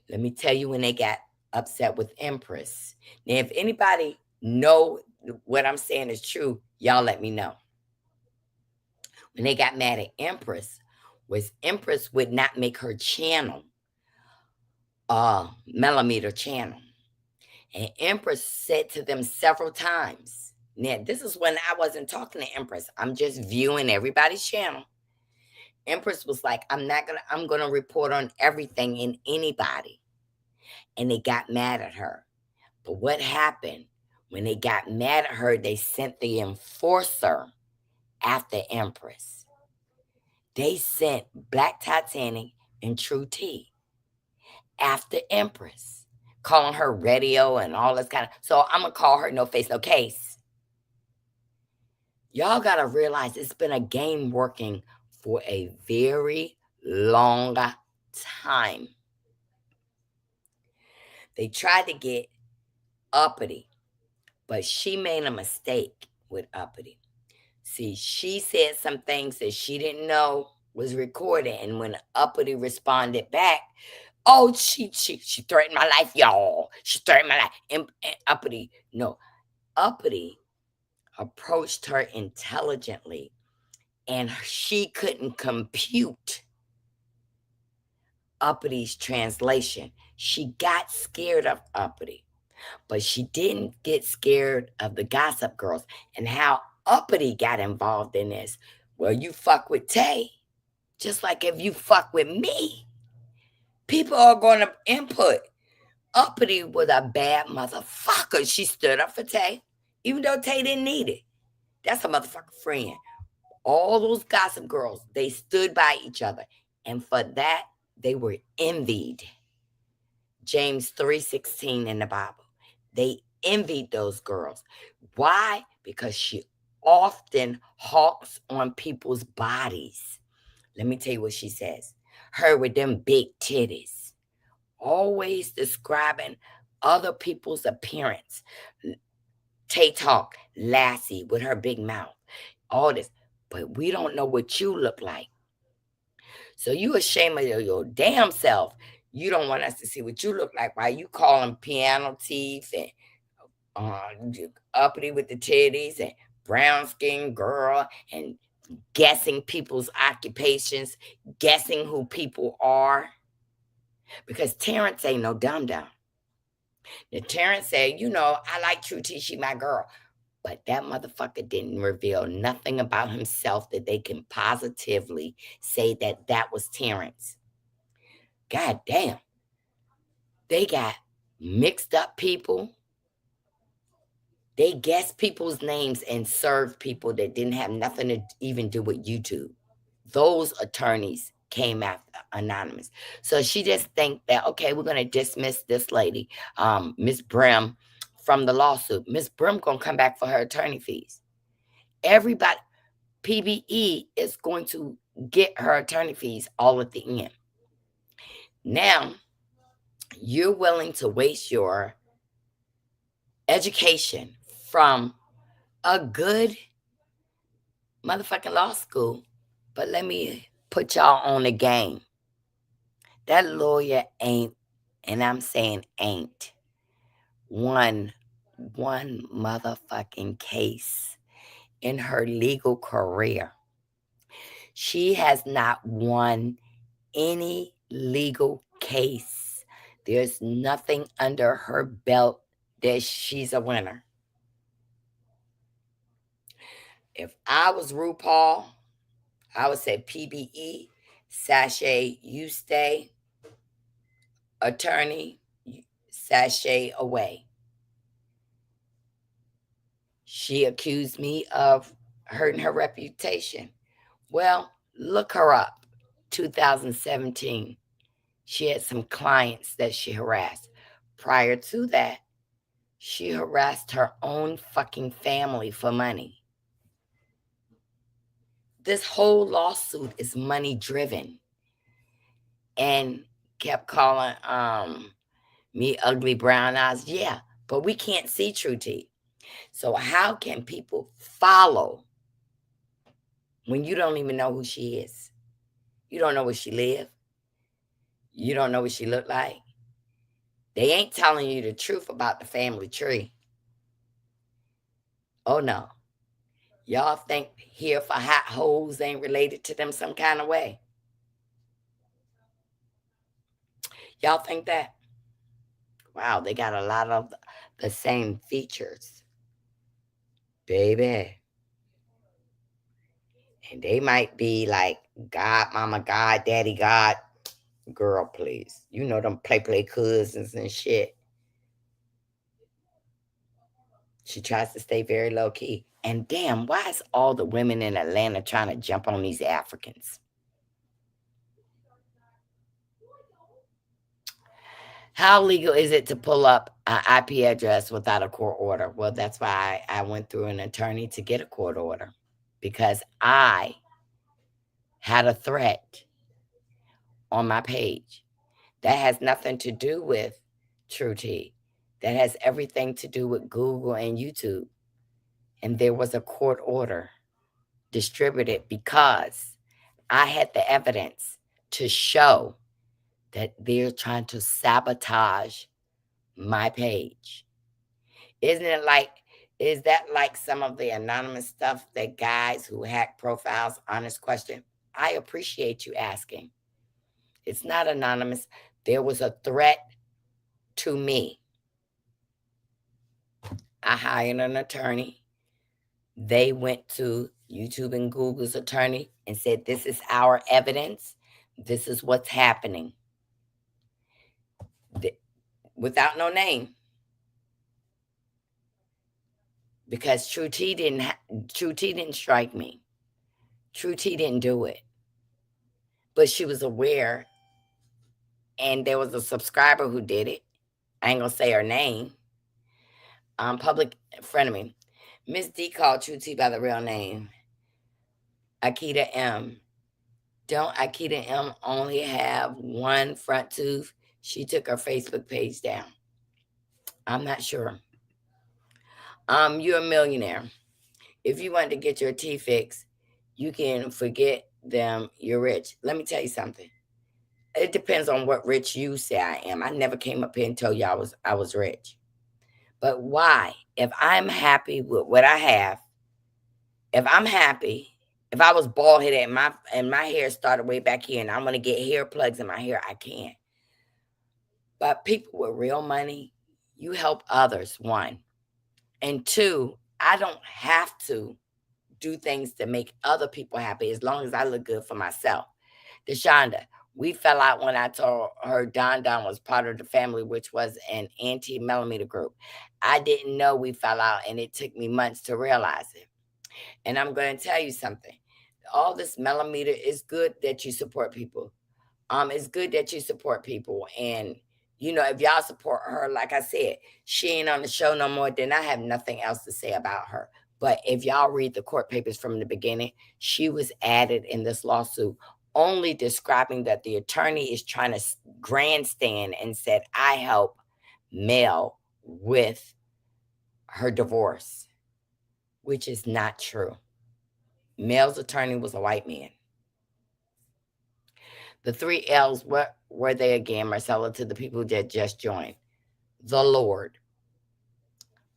Let me tell you when they got upset with Empress. Now, if anybody know what I'm saying is true, y'all let me know. When they got mad at Empress, was Empress would not make her channel a millimeter channel. And Empress said to them several times, now this is when I wasn't talking to Empress, I'm just viewing everybody's channel. Empress was like, I'm gonna report on everything and anybody. And they got mad at her. But what happened? When they got mad at her, they sent the enforcer after Empress. They sent Black Titanic and True T after Empress, calling her radio and all this kind of. So I'm gonna call her No Face, No Case. Y'all gotta realize it's been a game working for a very long time. They tried to get Uppity, but she made a mistake with Uppity. See, she said some things that she didn't know was recorded, and when Uppity responded back, oh, she threatened my life, y'all. She threatened my life. And Uppity approached her intelligently, and she couldn't compute Uppity's translation. She got scared of Uppity, but she didn't get scared of the Gossip Girls and how Uppity got involved in this. Well, you fuck with Tay, just like if you fuck with me, people are going to input. Uppity was a bad motherfucker. She stood up for Tay, even though Tay didn't need it. That's a motherfucking friend. All those Gossip Girls, they stood by each other. And for that, they were envied. James 3:16 in the Bible. They envied those girls. Why? Because she often hawks on people's bodies. Let me tell you what she says. Her with them big titties. Always describing other people's appearance. Tay Talk, Lassie with her big mouth. All this. But we don't know what you look like. So you ashamed of your damn self. You don't want us to see what you look like. Why you call them piano teeth and uppity with the titties and brown skin girl and guessing people's occupations, guessing who people are. Because Terrence ain't no dum-dum. Now, Terrence said, I like True T, she my girl. But that motherfucker didn't reveal nothing about himself that they can positively say that was Terrence. God damn. They got mixed up people. They guessed people's names and served people that didn't have nothing to even do with YouTube. Those attorneys came after anonymous. So she just think that, okay, we're going to dismiss this lady, Miss Brim, from the lawsuit. Miss Brim going to come back for her attorney fees. Everybody, PBE is going to get her attorney fees all at the end. Now, you're willing to waste your education from a good motherfucking law school, but let me put y'all on the game. That lawyer ain't, and I'm saying ain't, won one motherfucking case in her legal career. She has not won any legal case. There's nothing under her belt that she's a winner. If I was RuPaul, I would say PBE, sashay, you stay, attorney, sashay away. She accused me of hurting her reputation. Well, look her up. 2017. She had some clients that she harassed. Prior to that, she harassed her own fucking family for money. This whole lawsuit is money driven. And kept calling me ugly brown eyes. Yeah, but we can't see True T. So how can people follow when you don't even know who she is? You don't know where she live. You don't know what she look like. They ain't telling you the truth about the family tree. Oh no. Y'all think here for hot hoes ain't related to them some kind of way? Y'all think that? Wow, they got a lot of the same features. Baby. And they might be like God, mama, God, daddy, God. Girl, please. You know them play cousins and shit. She tries to stay very low key. And damn, why is all the women in Atlanta trying to jump on these Africans? How legal is it to pull up an IP address without a court order? Well, that's why I went through an attorney to get a court order, because I had a threat on my page. That has nothing to do with True T. That has everything to do with Google and YouTube. And there was a court order distributed because I had the evidence to show that they're trying to sabotage my page. Isn't it like, is that like some of the anonymous stuff that guys who hack profiles? Honest question. I appreciate you asking. It's not anonymous. There was a threat to me. I hired an attorney. They went to YouTube and Google's attorney and said, this is our evidence. This is what's happening. Without no name. Because True T didn't strike me. True T didn't do it. But she was aware. And there was a subscriber who did it. I ain't gonna say her name. Public friend of me. Miss D called True T by the real name. Akita M. Don't Akita M only have one front tooth? She took her Facebook page down. I'm not sure. You're a millionaire. If you want to get your teeth fixed, you can forget them. You're rich. Let me tell you something. It depends on what rich you say I am. I never came up here and told you I was rich. But why? If I'm happy with what I have, if I'm happy, if I was bald headed and my hair started way back here and I want to get hair plugs in my hair, I can. But people with real money, you help others, one. And two, I don't have to do things to make other people happy as long as I look good for myself. Deshonda, we fell out when I told her Don Don was part of the family, which was an anti-millimeter group. I didn't know we fell out, and it took me months to realize it. And I'm going to tell you something. All this millimeter is good that you support people. It's good that you support people. And, you know, if y'all support her, like I said, she ain't on the show no more, then I have nothing else to say about her. But if y'all read the court papers from the beginning, she was added in this lawsuit, only describing that the attorney is trying to grandstand and said, I help Mel with her divorce, which is not true. Mel's attorney was a white man. The three L's, what were they again, Marcella, to the people that just joined? The Lord,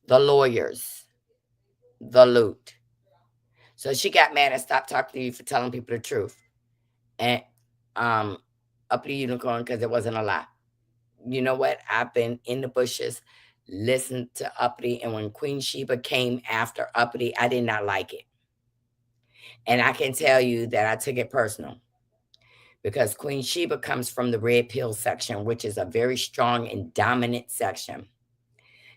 the lawyers, the loot. So she got mad and stopped talking to you for telling people the truth. And up the unicorn, because it wasn't a lie. You know what? I've been in the bushes, listened to Uppity, and when Queen Sheba came after Uppity, I did not like it. And I can tell you that I took it personal because Queen Sheba comes from the red pill section, which is a very strong and dominant section.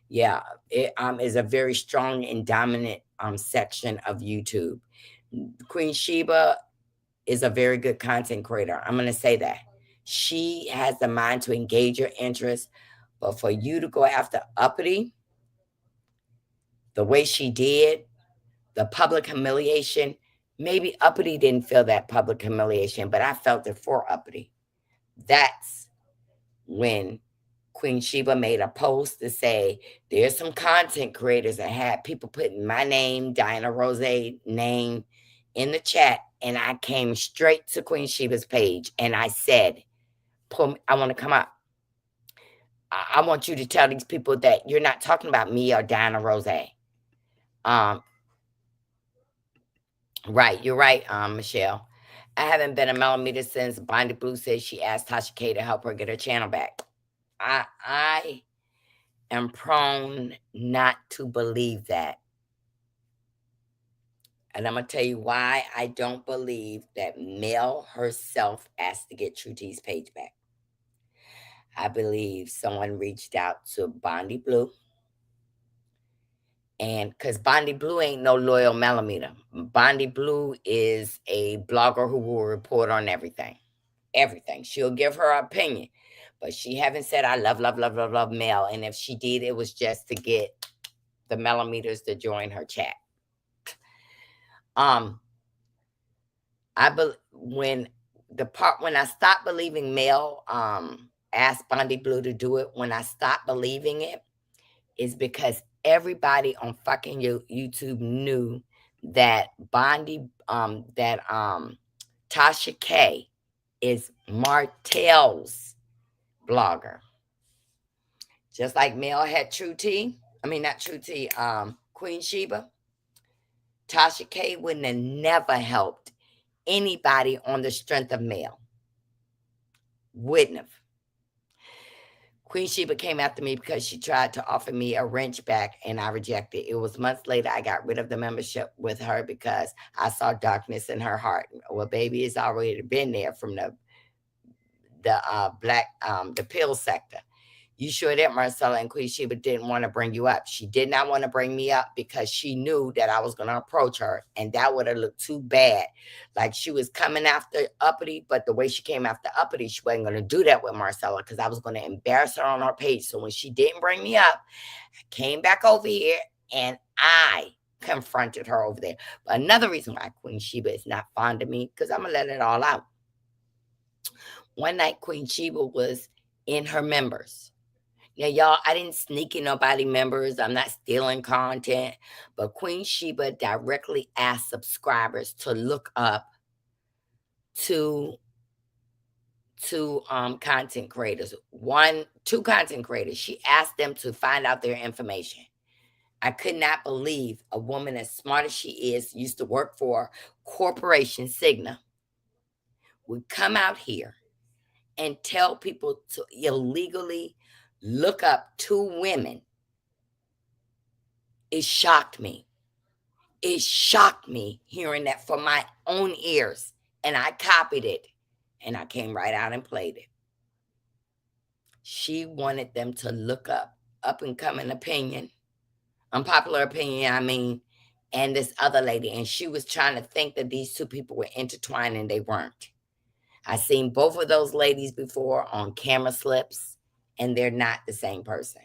Yeah, it is a very strong and dominant section of YouTube. Queen Sheba is a very good content creator. I'm going to say that. She has the mind to engage your interest, but for you to go after uppity the way she did, the public humiliation, maybe uppity didn't feel that public humiliation, but I felt it for uppity. That's when Queen Sheba made a post to say there's some content creators that had people putting my name, Diana Rose name in the chat, and I came straight to Queen Sheba's page and I said, I want to come up. I want you to tell these people that you're not talking about me or Diana Rose. Right, you're right, Michelle. I haven't been a millimeter since Bondy Blue said she asked Tasha K to help her get her channel back. I am prone not to believe that. And I'm going to tell you why I don't believe that Mel herself asked to get True T's page back. I believe someone reached out to Bondy Blue. And because Bondy Blue ain't no loyal millimeter. Bondy Blue is a blogger who will report on everything. Everything. She'll give her opinion. But she haven't said, I love Mel. And if she did, it was just to get the millimeters to join her chat. When I stopped believing Mel asked Bondy Blue to do it, when I stopped believing it, is because everybody on fucking YouTube knew that Tasha K is Martell's blogger. Just like Mel had True T, not True T, Queen Sheba, Tasha K wouldn't have never helped anybody on the strength of Mel. Wouldn't have. Queen Sheba came after me because she tried to offer me a wrench back and I rejected. It was months later I got rid of the membership with her because I saw darkness in her heart. Well, baby, it's already been there from the pill sector. You sure that Marcella and Queen Sheba didn't want to bring you up. She did not want to bring me up because she knew that I was going to approach her, and that would have looked too bad. Like she was coming after uppity, but the way she came after uppity, she wasn't going to do that with Marcella because I was going to embarrass her on her page. So when she didn't bring me up, I came back over here and I confronted her over there. But another reason why Queen Sheba is not fond of me, because I'm going to let it all out. One night, Queen Sheba was in her members. Now, y'all, I didn't sneak in nobody members. I'm not stealing content. But Queen Sheba directly asked subscribers to look up two content creators. Two content creators. She asked them to find out their information. I could not believe a woman as smart as she is, used to work for Corporation Cigna, would come out here and tell people to illegally look up two women. It shocked me. It shocked me hearing that from my own ears. And I copied it. And I came right out and played it. She wanted them to look up and coming opinion. Unpopular opinion, and this other lady. And she was trying to think that these two people were intertwined and they weren't. I've seen both of those ladies before on camera slips, and they're not the same person.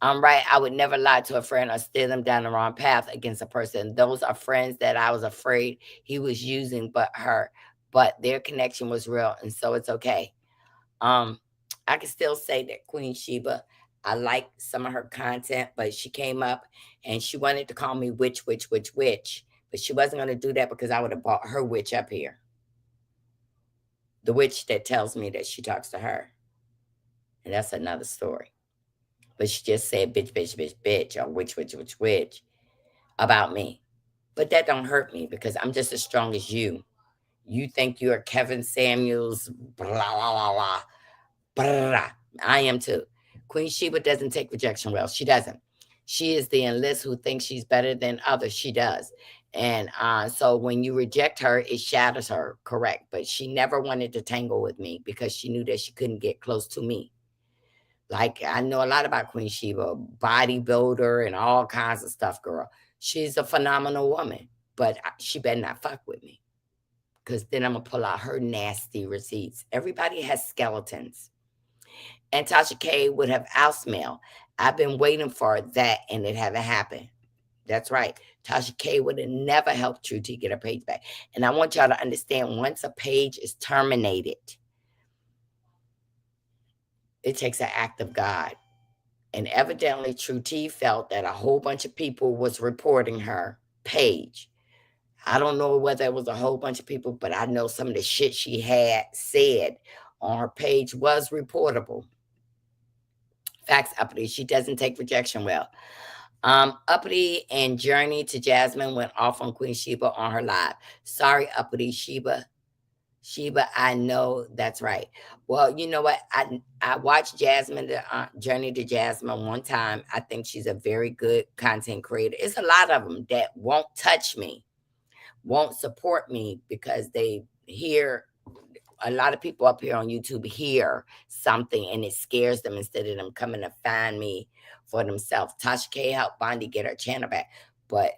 I'm right. I would never lie to a friend or steer them down the wrong path against a person. Those are friends that I was afraid he was using, but their connection was real, and so it's okay. I can still say that Queen Sheba, I like some of her content, but she came up and she wanted to call me witch, but she wasn't going to do that because I would have brought her witch up here. The witch that tells me that she talks to her. And that's another story. But she just said bitch, or witch about me. But that don't hurt me because I'm just as strong as you. You think you're Kevin Samuels, blah, blah, blah, blah, blah. I am too. Queen Sheba doesn't take rejection well. She doesn't. She is the enlist who thinks she's better than others. She does. And so when you reject her, it shatters her, correct. But she never wanted to tangle with me because she knew that she couldn't get close to me. Like, I know a lot about Queen Sheba, bodybuilder and all kinds of stuff, girl. She's a phenomenal woman, but she better not fuck with me because then I'm going to pull out her nasty receipts. Everybody has skeletons. And Tasha K would have Mel. I've been waiting for that, and it haven't happened. That's right. Tasha K would have never helped True T get her page back. And I want y'all to understand, once a page is terminated, it takes an act of God. And evidently, True T felt that a whole bunch of people was reporting her page. I don't know whether it was a whole bunch of people, but I know some of the shit she had said on her page was reportable. Facts, Uppity. She doesn't take rejection well. Uppity and Journey to Jasmine went off on Queen Sheba on her live. Sorry, Uppity. Sheba, I know that's right. Well, you know what? I watched Jasmine, Journey to Jasmine one time. I think she's a very good content creator. It's a lot of them that won't touch me, won't support me because they hear, a lot of people up here on YouTube hear something and it scares them instead of them coming to find me for themselves. Tasha K helped Bondi get her channel back. But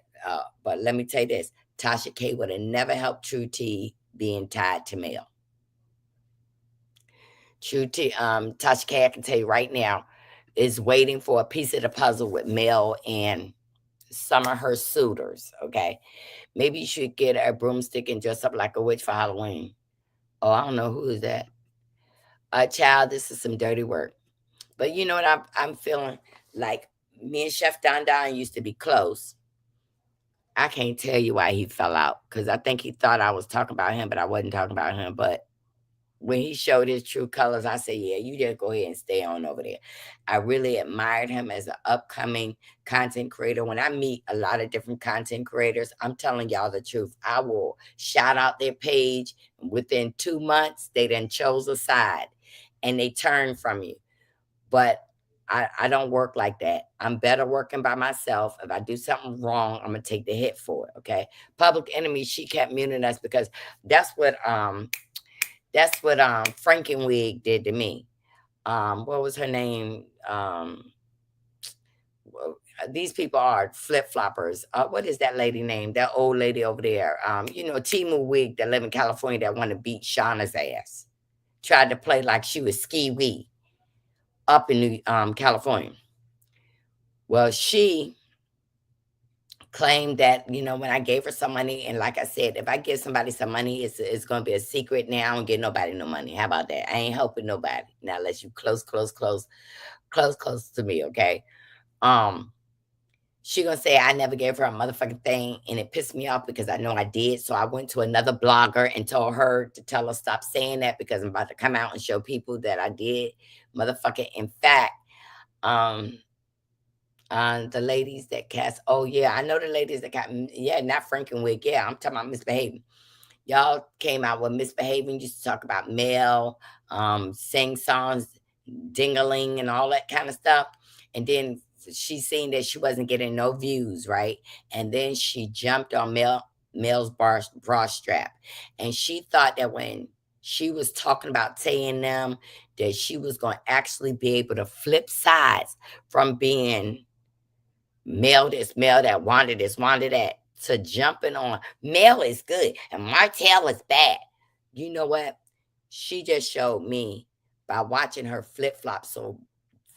let me tell you this, Tasha K would have never helped True T being tied to Mel. True T, Tasha K, I can tell you right now, is waiting for a piece of the puzzle with Mel and some of her suitors, okay? Maybe you should get a broomstick and dress up like a witch for Halloween. Oh, I don't know who is that. Child, this is some dirty work. But you know what? I'm feeling like me and Chef Don Don used to be close. I can't tell you why he fell out because I think he thought I was talking about him, but I wasn't talking about him. But when he showed his true colors, I said, yeah, you just go ahead and stay on over there. I really admired him as an upcoming content creator. When I meet a lot of different content creators, I'm telling y'all the truth. I will shout out their page. Within 2 months, they then chose a side and they turn from you. But I don't work like that. I'm better working by myself. If I do something wrong, I'm going to take the hit for it, okay? Public Enemy, she kept muting us because that's what Frankenwig did to me. What was her name? These people are flip-floppers. What is that lady name? That old lady over there. Timu Wig that live in California that wanted to beat Shauna's ass. Tried to play like she was Ski Wee up in California. Well, she claimed that, when I gave her some money, and like I said, if I give somebody some money, it's going to be a secret now. I don't give nobody no money. How about that? I ain't helping nobody. Now, unless you close to me, okay? She going to say I never gave her a motherfucking thing, and it pissed me off because I know I did. So I went to another blogger and told her to tell her stop saying that because I'm about to come out and show people that I did. Motherfucking, in fact, the ladies that cast, oh yeah, I know the ladies that got, yeah, not Frankenwig, yeah, I'm talking about Misbehaving. Y'all came out with Misbehaving, used to talk about Mel, sing songs, ding-a-ling and all that kind of stuff. And then she seen that she wasn't getting no views, right? And then she jumped on Mel's bra strap. And she thought that when she was talking about saying them, that she was going to actually be able to flip sides from being Mel this, Mel that, wanted this, wanted that, to jumping on Mel is good and Martell is bad. You know what? She just showed me by watching her flip-flop so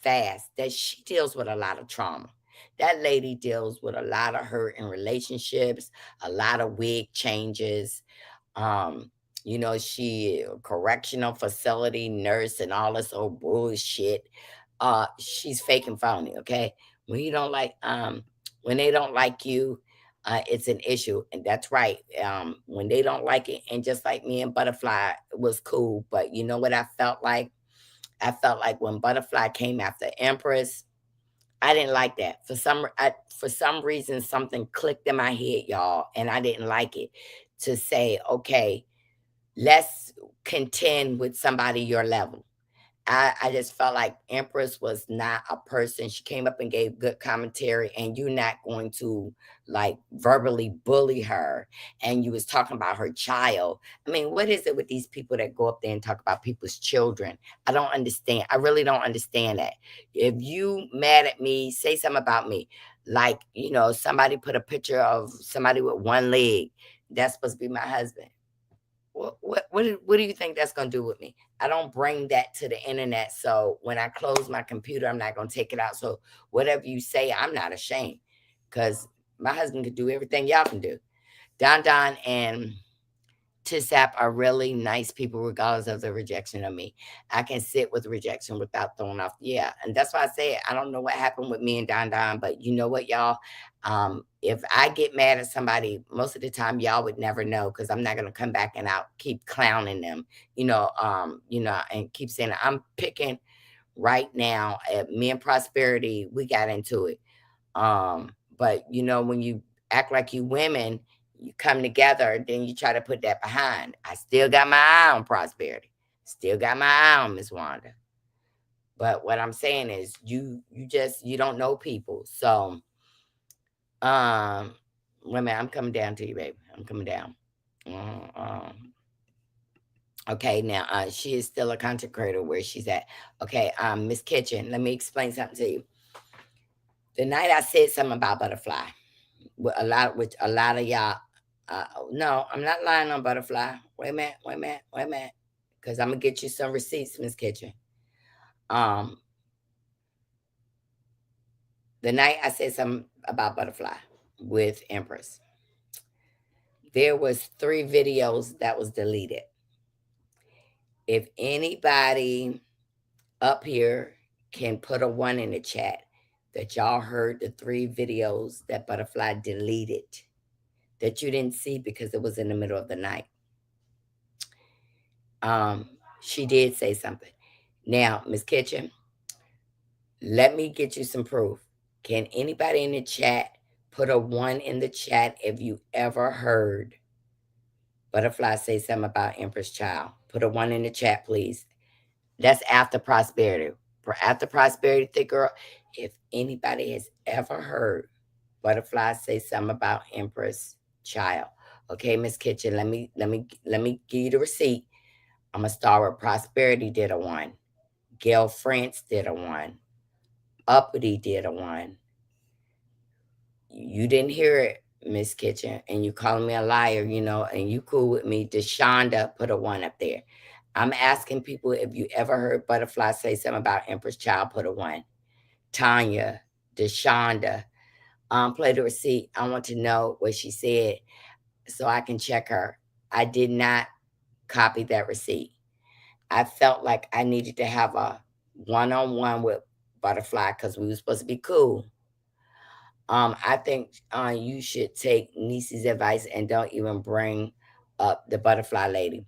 fast that she deals with a lot of trauma. That lady deals with a lot of hurt in relationships, a lot of wig changes. She correctional facility nurse and all this old bullshit. She's fake and phony, okay? When you don't like, when they don't like you, it's an issue, and that's right. When they don't like it, and just like me and Butterfly, it was cool. But you know what I felt like? I felt like when Butterfly came after Empress, I didn't like that. For some reason, something clicked in my head, y'all, and I didn't like it. To say, okay, let's contend with somebody your level. I just felt like Empress was not a person. She came up and gave good commentary, and you're not going to like verbally bully her. And you was talking about her child. I mean, what is it with these people that go up there and talk about people's children? I don't understand. I really don't understand that. If you mad at me, say something about me. Like, somebody put a picture of somebody with one leg. That's supposed to be my husband. What do you think that's gonna do with me? I don't bring that to the internet. So when I close my computer, I'm not gonna take it out. So whatever you say, I'm not ashamed, because my husband could do everything y'all can do. Don and Tisap are really nice people, regardless of the rejection of me. I can sit with rejection without throwing off. Yeah, and that's why I say I don't know what happened with me and Don, but you know what, y'all? If I get mad at somebody, most of the time y'all would never know, because I'm not gonna come back and I'll keep clowning them, and keep saying I'm picking right now. At me and Prosperity, we got into it. But when you act like you women, you come together, then you try to put that behind. I still got my eye on Prosperity. Still got my eye on Miss Wanda. But what I'm saying is you don't know people. So wait a minute, I'm coming down to you, baby. I'm coming down. Okay, now she is still a content creator where she's at. Okay, Miss Kitchen, let me explain something to you. The night I said something about Butterfly, which a lot of y'all, no, I'm not lying on Butterfly. Wait a minute, because I'm gonna get you some receipts, Miss Kitchen. The night I said something about Butterfly with Empress, there was 3 videos that was deleted. If anybody up here can put a 1 in the chat that y'all heard the 3 videos that Butterfly deleted, that you didn't see because it was in the middle of the night. She did say something. Now, Miss Kitchen, let me get you some proof. Can anybody in the chat put a 1 in the chat if you ever heard Butterfly say something about Empress Child? Put a 1 in the chat, please. That's after Prosperity. After Prosperity, thick girl. If anybody has ever heard Butterfly say something about Empress Child, okay, Miss Kitchen, let me give you the receipt. I'm gonna start with Prosperity did a 1. Gail France did a 1. Uppity did a 1. You didn't hear it, Miss Kitchen, and you calling me a liar, and you cool with me. Deshonda put a 1 up there. I'm asking people if you ever heard Butterfly say something about Empress Child, put a 1. Tanya, Deshonda, play the receipt. I want to know what she said so I can check her. I did not copy that receipt. I felt like I needed to have a one-on-one with Butterfly because we were supposed to be cool. I think you should take Niecy's advice and don't even bring up the Butterfly lady.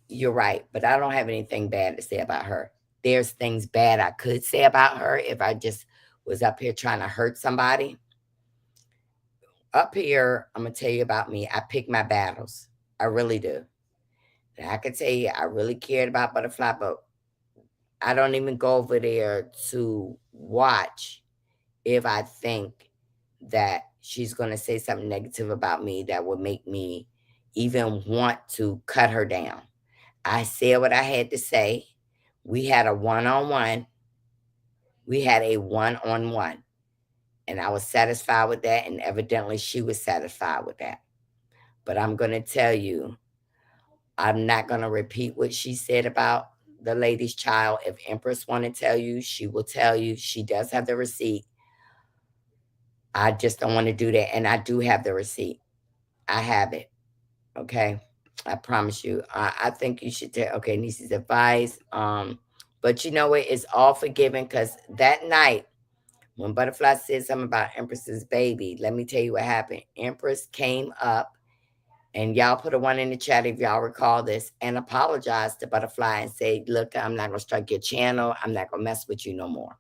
You're right, but I don't have anything bad to say about her. There's things bad I could say about her if I just was up here trying to hurt somebody. Up here, I'm going to tell you about me. I pick my battles. I really do. And I can tell you, I really cared about Butterfly, but I don't even go over there to watch if I think that she's going to say something negative about me that would make me even want to cut her down. I said what I had to say. We had a one-on-one. We had a one-on-one. And I was satisfied with that. And evidently she was satisfied with that. But I'm going to tell you, I'm not going to repeat what she said about the lady's child. If Empress want to tell you, she will tell you. She does have the receipt. I just don't want to do that. And I do have the receipt. I have it. Okay. I promise you. I think you should take, okay, Niecy's advice. But you know what? It's all forgiven because that night when Butterfly said something about Empress's baby, let me tell you what happened. Empress came up, and y'all put a 1 in the chat if y'all recall this, and apologized to Butterfly and said, look, I'm not going to strike your channel. I'm not going to mess with you no more.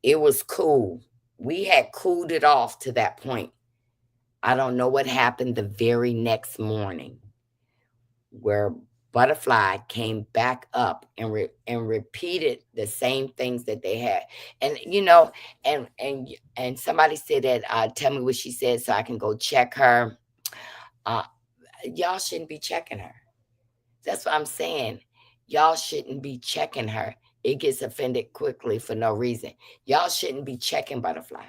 It was cool. We had cooled it off to that point. I don't know what happened the very next morning where Butterfly came back up and repeated the same things that they had. And and somebody said that, tell me what she said so I can go check her. Uh, y'all shouldn't be checking her. That's what I'm saying. Y'all shouldn't be checking her. It gets offended quickly for no reason. Y'all shouldn't be checking Butterfly.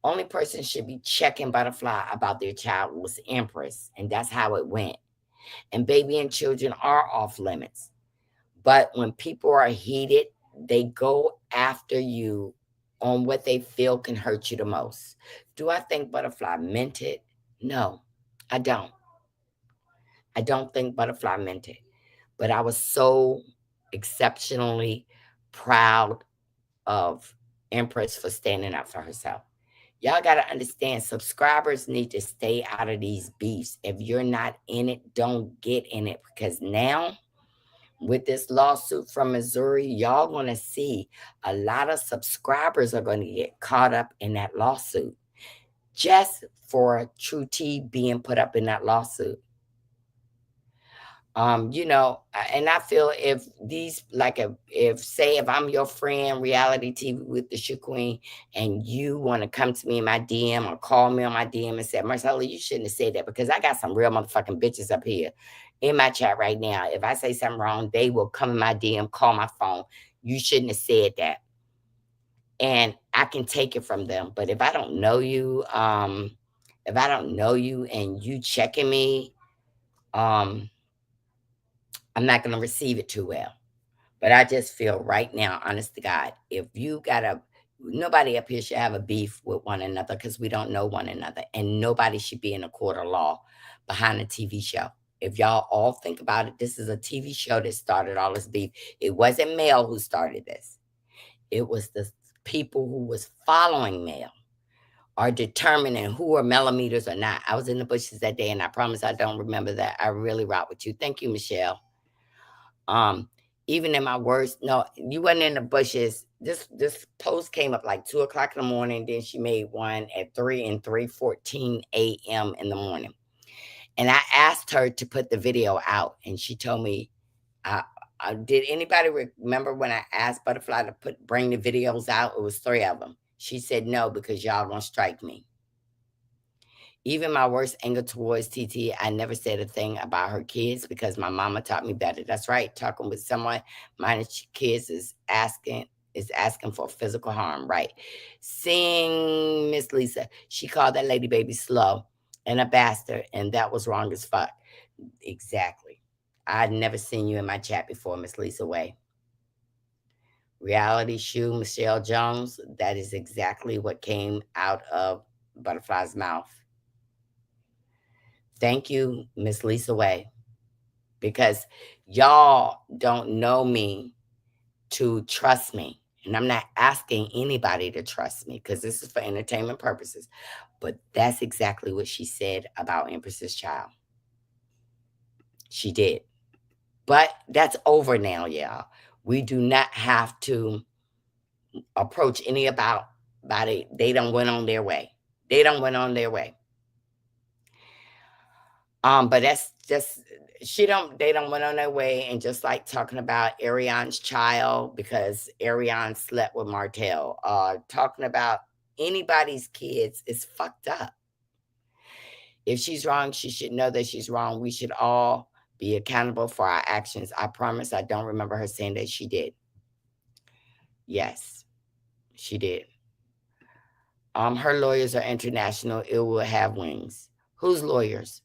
Only person should be checking Butterfly about their child was Empress, and that's how it went. And baby and children are off limits. But when people are heated, they go after you on what they feel can hurt you the most. Do I think Butterfly meant it? No, I don't. I don't think Butterfly meant it. But I was so exceptionally proud of Empress for standing up for herself. Y'all got to understand, subscribers need to stay out of these beefs. If you're not in it, don't get in it, because now with this lawsuit from Missouri, y'all going to see a lot of subscribers are going to get caught up in that lawsuit just for True T being put up in that lawsuit. And I feel if these, like, if I'm your friend, reality TV with the Shoe Queen, and you want to come to me in my DM or call me on my DM and say, Marcella, you shouldn't have said that, because I got some real motherfucking bitches up here in my chat right now. If I say something wrong, they will come in my DM, call my phone. You shouldn't have said that. And I can take it from them. But if I don't know you, and you checking me, I'm not going to receive it too well. But I just feel right now, honest to God, if you nobody up here should have a beef with one another, because we don't know one another. And nobody should be in a court of law behind a TV show. If y'all all think about it, this is a TV show that started all this beef. It wasn't Mel who started this. It was the people who was following Mel are determining who are millimeters or not. I was in the bushes that day, and I promise I don't remember that. I really rock with you. Thank you, Michelle. Even in my worst, no, you wasn't in the bushes. This post came up like 2:00 in the morning. Then she made one at 3:14 a.m. in the morning. And I asked her to put the video out, and she told me, did anybody remember when I asked Butterfly to bring the videos out? It was 3 of them. She said no, because y'all gonna strike me. Even my worst anger towards TT, I never said a thing about her kids, because my mama taught me better. That's right. Talking with someone minus kids is asking for physical harm, right? Seeing Miss Lisa, she called that lady baby slow and a bastard, and that was wrong as fuck. Exactly. I'd never seen you in my chat before, Miss Lisa Way. Reality Shoe, Michelle Jones, that is exactly what came out of Butterfly's mouth. Thank you, Miss Lisa Way, because y'all don't know me to trust me. And I'm not asking anybody to trust me, because this is for entertainment purposes. But that's exactly what she said about Empress's child. She did. But that's over now, y'all. We do not have to approach any about it. They done went on their way. They done went on their way. But that's just, they don't went on their way. And just like talking about Ariane's child, because Ariane slept with Martell, talking about anybody's kids is fucked up. If she's wrong, she should know that she's wrong. We should all be accountable for our actions. I promise I don't remember her saying that she did. Yes, she did. Her lawyers are international. It will have wings. Whose lawyers?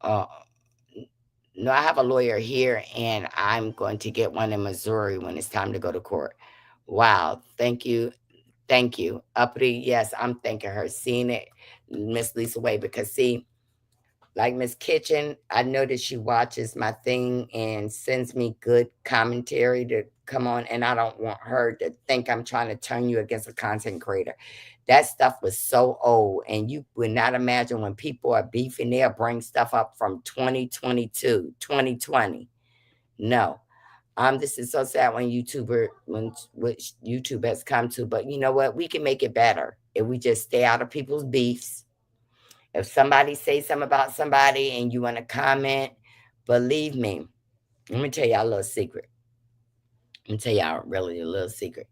No, I have a lawyer here, and I'm going to get one in Missouri when it's time to go to court. Wow. Thank you. Thank you. Uppity. Yes, I'm thanking her. Seeing it, Miss Lisa Way, because see, like Miss Kitchen, I know that she watches my thing and sends me good commentary to come on, and I don't want her to think I'm trying to turn you against a content creator. That stuff was so old, and you would not imagine when people are beefing, they'll bring stuff up from 2022, 2020. No. This is so sad when which YouTube has come to, but you know what? We can make it better if we just stay out of people's beefs. If somebody says something about somebody and you want to comment, Believe me, let me tell y'all a little secret. Let me tell y'all really a little secret.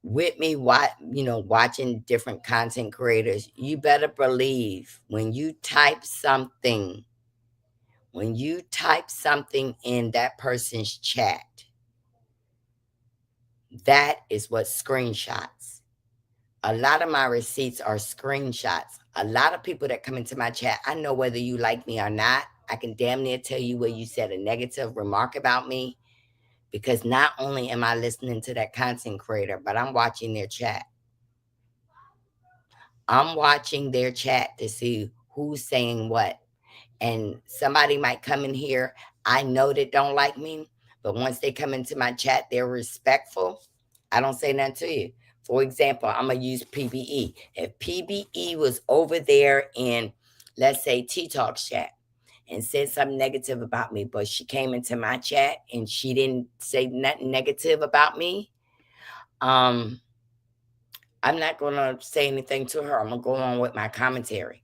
With me, watching different content creators, you better believe when you type something in that person's chat, that is what screenshots. A lot of my receipts are screenshots. A lot of people that come into my chat, I know whether you like me or not. I can damn near tell you where you said a negative remark about me, because not only am I listening to that content creator, but I'm watching their chat. I'm watching their chat to see who's saying what. And somebody might come in here, I know they don't like me, but once they come into my chat, they're respectful. I don't say nothing to you. For example, I'm going to use PBE. If PBE was over there in, let's say, T-Talk's chat and said something negative about me, but she came into my chat and she didn't say nothing negative about me, I'm not going to say anything to her. I'm going to go on with my commentary.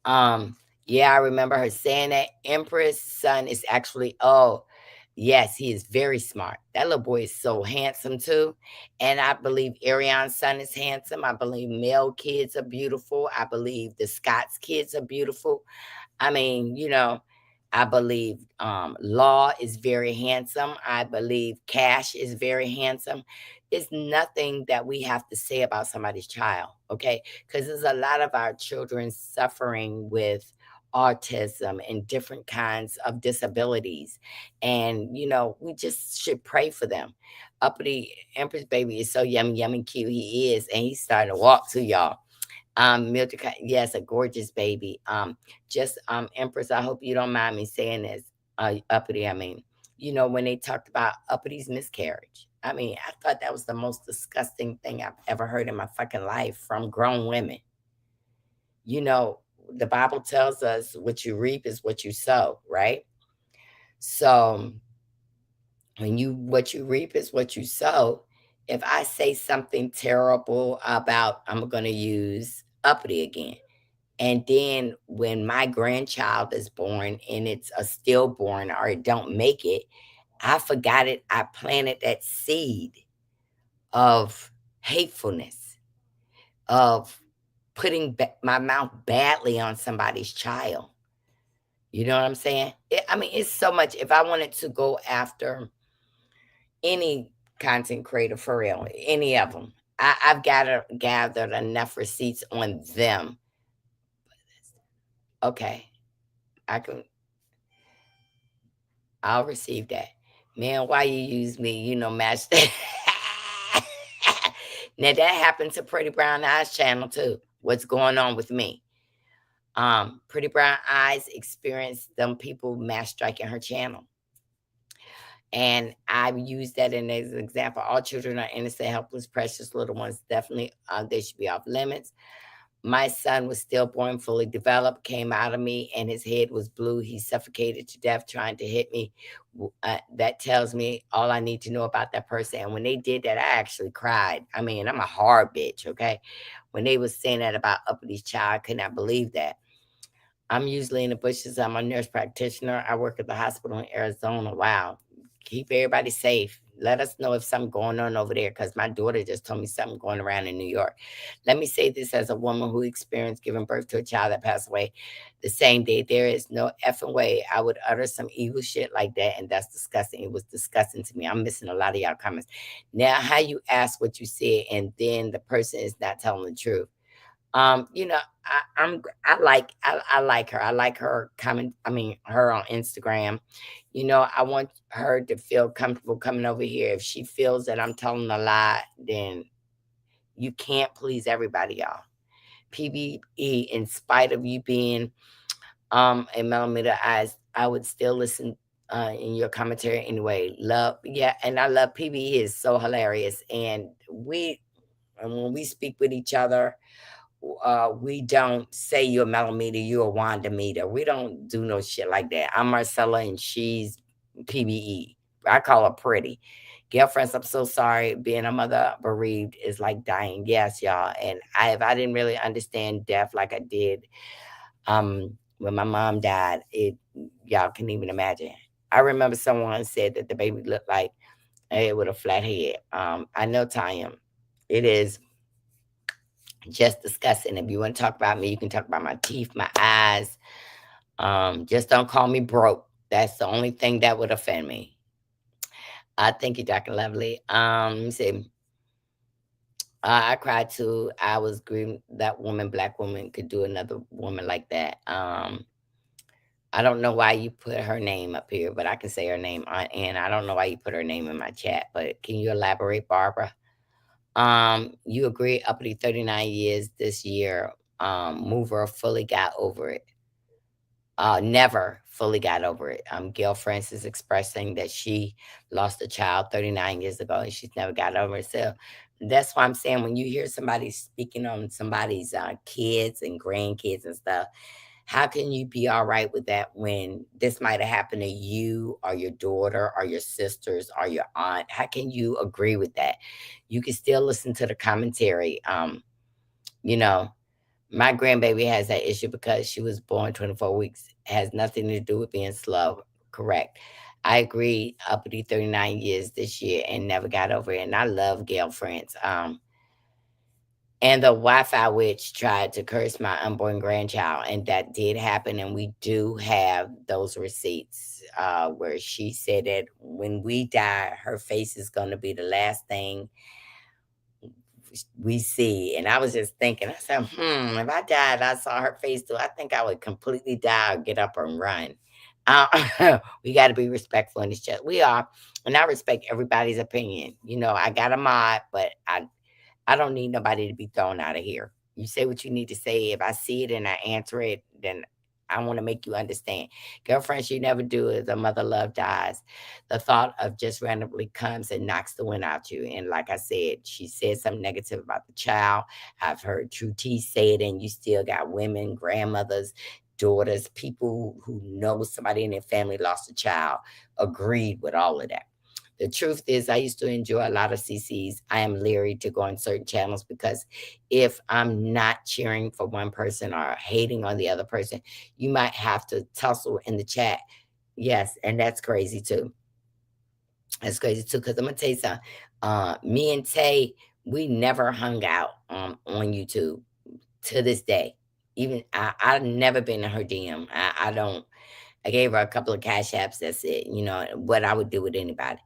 Yeah, I remember her saying that. Empress' son is actually, oh, yes, he is very smart. That little boy is so handsome too. And I believe Ariane's son is handsome. I believe male kids are beautiful. I believe the Scott's kids are beautiful. I mean, I believe Law is very handsome. I believe Cash is very handsome. It's nothing that we have to say about somebody's child, okay? Because there's a lot of our children suffering with autism and different kinds of disabilities. And, we just should pray for them. Uppity Empress baby is so yummy, yummy cute he is. And he's starting to walk too, y'all. Mildred, yes, a gorgeous baby. Empress, I hope you don't mind me saying this. Uppity, I mean, when they talked about Uppity's miscarriage, I mean, I thought that was the most disgusting thing I've ever heard in my fucking life from grown women. The Bible tells us what you reap is what you sow, right? So what you reap is what you sow. If I say something terrible about, I'm going to use Uppity again. And then when my grandchild is born and it's a stillborn or it don't make it, I forgot it. I planted that seed of hatefulness, of putting my mouth badly on somebody's child. You know what I'm saying? It's so much. If I wanted to go after any content creator for real, any of them, I've gathered enough receipts on them. Okay, I'll receive that. Man, why you use me? Match that. Now that happened to Pretty Brown Eyes channel too. What's going on with me? Pretty Brown Eyes experienced them people mass striking her channel. And I use that as an example. All children are innocent, helpless, precious little ones. Definitely, they should be off limits. My son was stillborn, fully developed, came out of me, and his head was blue. He suffocated to death trying to hit me. That tells me all I need to know about that person. And when they did that, I actually cried. I'm a hard bitch, okay? When they was saying that about Uppity child, I could not believe that. I'm usually in the bushes. I'm a nurse practitioner. I work at the hospital in Arizona. Wow. Keep everybody safe. Let us know if something going on over there, because my daughter just told me something going around in New York. Let me say this as a woman who experienced giving birth to a child that passed away the same day. There is no effing way I would utter some evil shit like that, and that's disgusting. It was disgusting to me. I'm missing a lot of y'all comments. Now, how you ask what you said, and then the person is not telling the truth. I like her. I like her comment. Her on Instagram. I want her to feel comfortable coming over here. If she feels that I'm telling a lie, then you can't please everybody, y'all. PBE, in spite of you being a millimeter eyes, I would still listen in your commentary anyway. Love, yeah, and I love PBE is so hilarious. And when we speak with each other, we don't say you're a millimeter, you're a Wanda meter. We don't do no shit like that. I'm Marcella and she's PBE. I call her pretty. Girlfriends, I'm so sorry. Being a mother bereaved is like dying. Yes, y'all. And if I didn't really understand death like I did when my mom died, it y'all can even imagine. I remember someone said that the baby looked like a with a flat head. I know, Tanya, it is just disgusting. If you want to talk about me, you can talk about my teeth, my eyes. Just don't call me broke. That's the only thing that would offend me. I thank you, Dr. Lovely. Let me see. I cried too. I was grieving that woman, black woman, could do another woman like that. I don't know why you put her name up here, but I can say her name. And I don't know why you put her name in my chat, but can you elaborate, Barbara? You agree, uppity 39 years this year. Mover fully got over it. Never fully got over it. Gail Francis expressing that she lost a child 39 years ago and she's never got over it. So that's why I'm saying when you hear somebody speaking on somebody's kids and grandkids and stuff, how can you be all right with that when this might have happened to you or your daughter or your sisters or your aunt? How can you agree with that? You can still listen to the commentary. You know, my grandbaby has that issue because she was born 24 weeks. It has nothing to do with being slow. Correct. I agree, uppity 39 years this year and never got over it. And I love Gail France. And the Wi-Fi witch tried to curse my unborn grandchild, and that did happen. And we do have those receipts where she said that when we die, her face is going to be the last thing we see. And I was just thinking, I said, if I died, I saw her face too, I think I would completely die or get up and run. We got to be respectful in this chat. We are. And I respect everybody's opinion. You know, I got a mod, but I don't need nobody to be thrown out of here. You say what you need to say. If I see it and I answer it, then I want to make you understand. Girlfriends, you never do it. The mother love dies. The thought of just randomly comes and knocks the wind out you. And like I said, she said something negative about the child. I've heard True T say it, and you still got women, grandmothers, daughters, people who know somebody in their family lost a child, agreed with all of that. The truth is, I used to enjoy a lot of CCs. I am leery to go on certain channels because if I'm not cheering for one person or hating on the other person, you might have to tussle in the chat. Yes, and that's crazy too. That's crazy too, because I'm going to tell you something. Me and Tay, we never hung out on YouTube to this day. Even I've never been in her DM. I don't. I gave her a couple of cash apps. That's it. You know what I would do with anybody.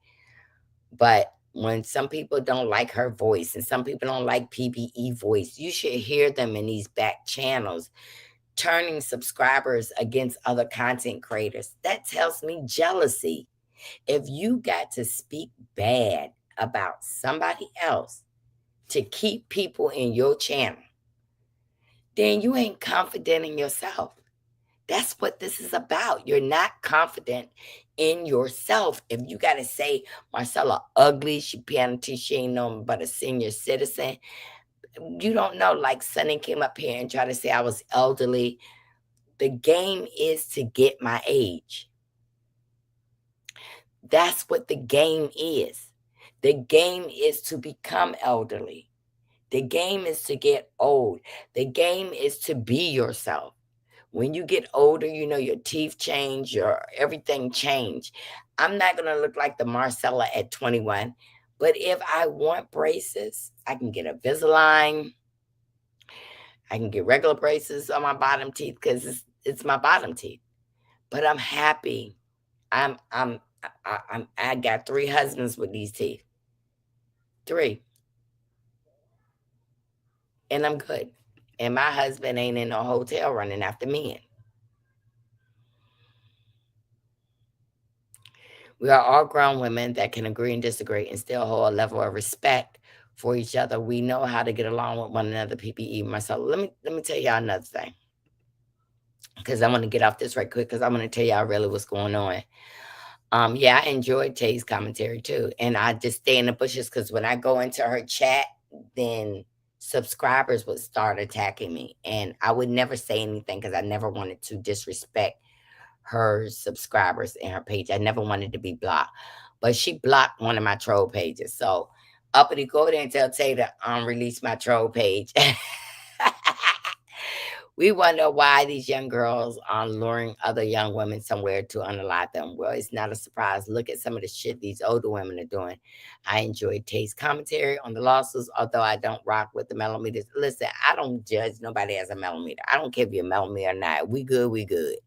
But when some people don't like her voice and some people don't like PBE voice, you should hear them in these back channels turning subscribers against other content creators. That tells me jealousy. If you got to speak bad about somebody else to keep people in your channel, then you ain't confident in yourself. That's what this is about. You're not confident in yourself. If you got to say Marcella ugly, she pianity, she ain't no but a senior citizen. You don't know, like Sonny came up here and tried to say I was elderly. The game is to get my age. That's what the game is. The game is to become elderly. The game is to get old. The game is to be yourself. When you get older, you know, your teeth change, your everything change. I'm not going to look like the Marcella at 21, but if I want braces, I can get a Invisalign. I can get regular braces on my bottom teeth because it's my bottom teeth. But I'm happy. I got 3 husbands with these teeth. 3. And I'm good. And my husband ain't in a hotel running after men. We are all grown women that can agree and disagree and still hold a level of respect for each other. We know how to get along with one another, PPE. Myself, let me tell y'all another thing, because I want to get off this right quick, because I'm going to tell y'all really what's going on. Yeah, I enjoyed Tay's commentary too, and I just stay in the bushes because when I go into her chat, then subscribers would start attacking me, and I would never say anything because I never wanted to disrespect her subscribers in her page. I never wanted to be blocked, but she blocked one of my troll pages. So uppity, go there and tell Tay to release my troll page. We wonder why these young girls are luring other young women somewhere to unalive them. Well, it's not a surprise. Look at some of the shit these older women are doing. I enjoy Tay's commentary on the lawsuits, although I don't rock with the millimeters. Listen, I don't judge nobody as a millimeter. I don't care if you're a millimeter or not. We good, we good.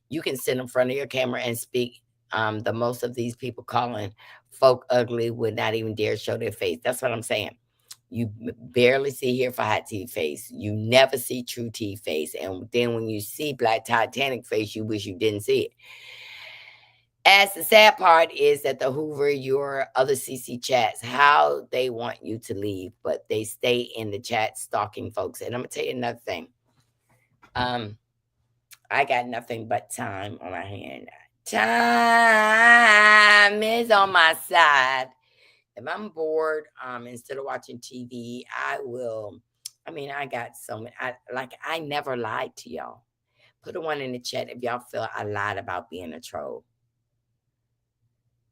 You can sit in front of your camera and speak. The most of these people calling folk ugly would not even dare show their face. That's what I'm saying. You barely see here for hot tea face. You never see true tea face. And then when you see black Titanic face, you wish you didn't see it. As the sad part is that the Hoover, your other CC chats, how they want you to leave, but they stay in the chat stalking folks. And I'm gonna tell you another thing. I got nothing but time on my hand. Time is on my side. If I'm bored, instead of watching TV, I will. I mean, I got so many. I never lied to y'all. Put a one in the chat if y'all feel I lied about being a troll.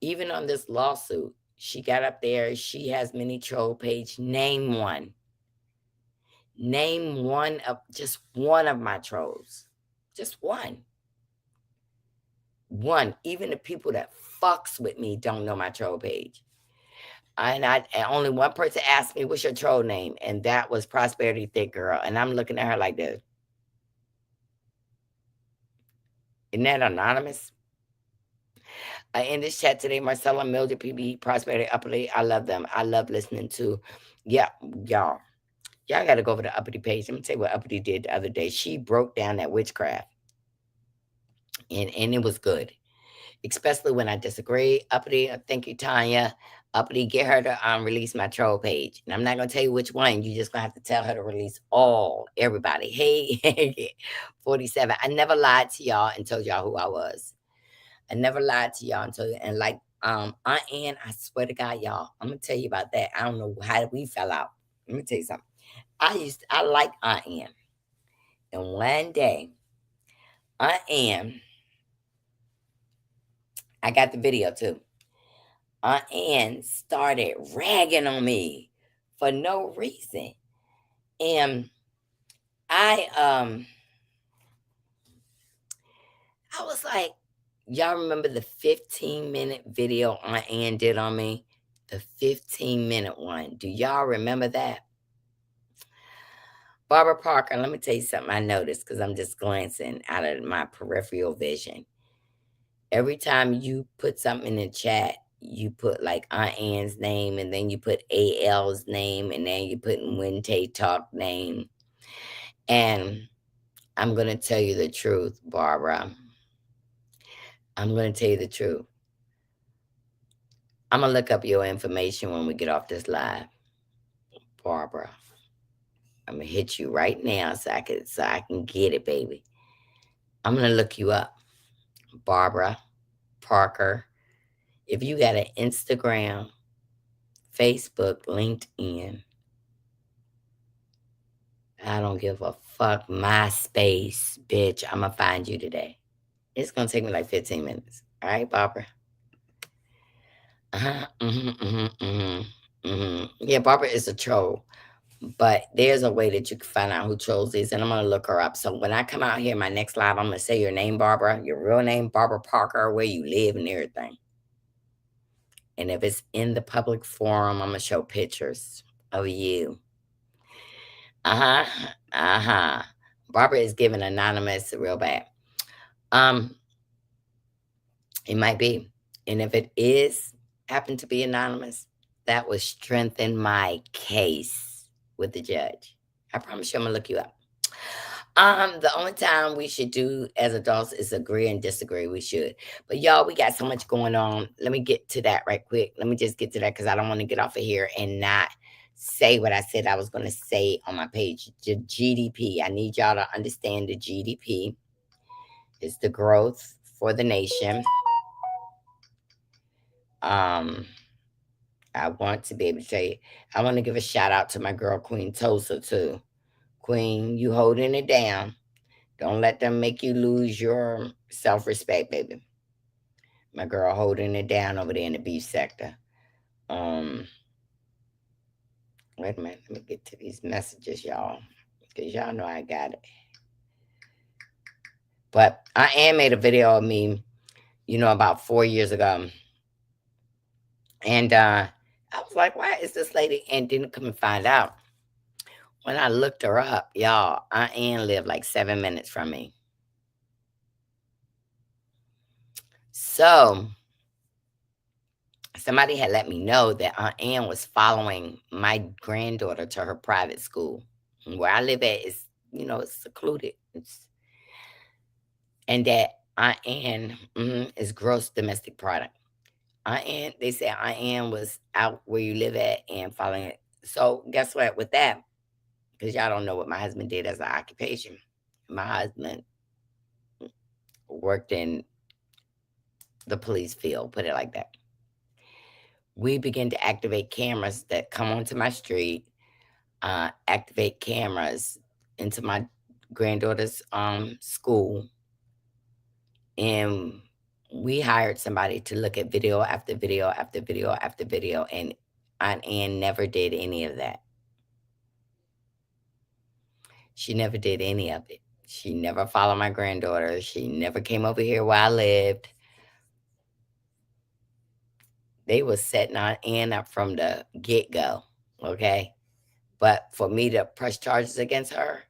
Even on this lawsuit, she got up there. She has many troll page. Name one. Name just one of my trolls. Just one. One. Even the people that fucks with me don't know my troll page. And only one person asked me, what's your troll name? And that was Prosperity Thick Girl. And I'm looking at her like this. Isn't that anonymous? In this chat today, Marcella, Mildred, PB, Prosperity, Uppity, I love them. I love listening to, yeah, y'all got to go over the Uppity page. Let me tell you what Uppity did the other day. She broke down that witchcraft. And it was good. Especially when I disagree. Uppity, thank you, Tanya. Uppity, get her to release my troll page. And I'm not going to tell you which one. You just going to have to tell her to release everybody. Hey, 47. I never lied to y'all and told y'all who I was. I never lied to y'all and like Aunt Ann, I swear to God, y'all, I'm going to tell you about that. I don't know how we fell out. Let me tell you something. I like Aunt Ann. And one day, Aunt Ann, I got the video too. Aunt Ann started ragging on me for no reason. And I was like, y'all remember the 15-minute video Aunt Ann did on me? The 15-minute one. Do y'all remember that? Barbara Parker, let me tell you something I noticed because I'm just glancing out of my peripheral vision. Every time you put something in the chat, you put like Aunt Ann's name, and then you put AL's name, and then you put Wente Talk name. And I'm going to tell you the truth, Barbara. I'm going to tell you the truth. I'm going to look up your information when we get off this live, Barbara. I'm going to hit you right now so I can get it, baby. I'm going to look you up, Barbara Parker. If you got an Instagram, Facebook, LinkedIn, I don't give a fuck, MySpace, bitch, I'm going to find you today. It's going to take me like 15 minutes. All right, Barbara? Yeah, Barbara is a troll. But there's a way that you can find out who trolls is, and I'm going to look her up. So when I come out here, my next live, I'm going to say your name, Barbara, your real name, Barbara Parker, where you live and everything. And if it's in the public forum, I'm going to show pictures of you. Barbara is giving anonymous real bad. It might be. And if it is happen to be anonymous, that would strengthen my case with the judge. I promise you I'm going to look you up. The only time we should do as adults is agree and disagree. We should. But y'all, we got so much going on. Let me get to that right quick. Let me just get to that because I don't want to get off of here and not say what I said I was going to say on my page. The GDP. I need y'all to understand the GDP is the growth for the nation. I want to be able to tell you, I want to give a shout out to my girl, Queen Tosa, too. Queen, you holding it down. Don't let them make you lose your self-respect, baby. My girl holding it down over there in the beef sector. Wait a minute. Let me get to these messages, y'all. because y'all know I got it. But I made a video of me, about 4 years ago. And I was like, why is this lady? And didn't come and find out. When I looked her up, y'all, Aunt Ann lived like 7 minutes from me. So somebody had let me know that Aunt Ann was following my granddaughter to her private school. Where I live at is, it's secluded. And that Aunt Ann is gross domestic product. Aunt Ann, they said Aunt Ann was out where you live at and following it. So guess what? With that, because y'all don't know what my husband did as an occupation. My husband worked in the police field, put it like that. We begin to activate cameras that come onto my street, activate cameras into my granddaughter's school, and we hired somebody to look at video after video after video after video, and Aunt Ann never did any of that. She never did any of it. She never followed my granddaughter. She never came over here where I lived. They was setting Aunt Ann up from the get-go, okay? But for me to press charges against her,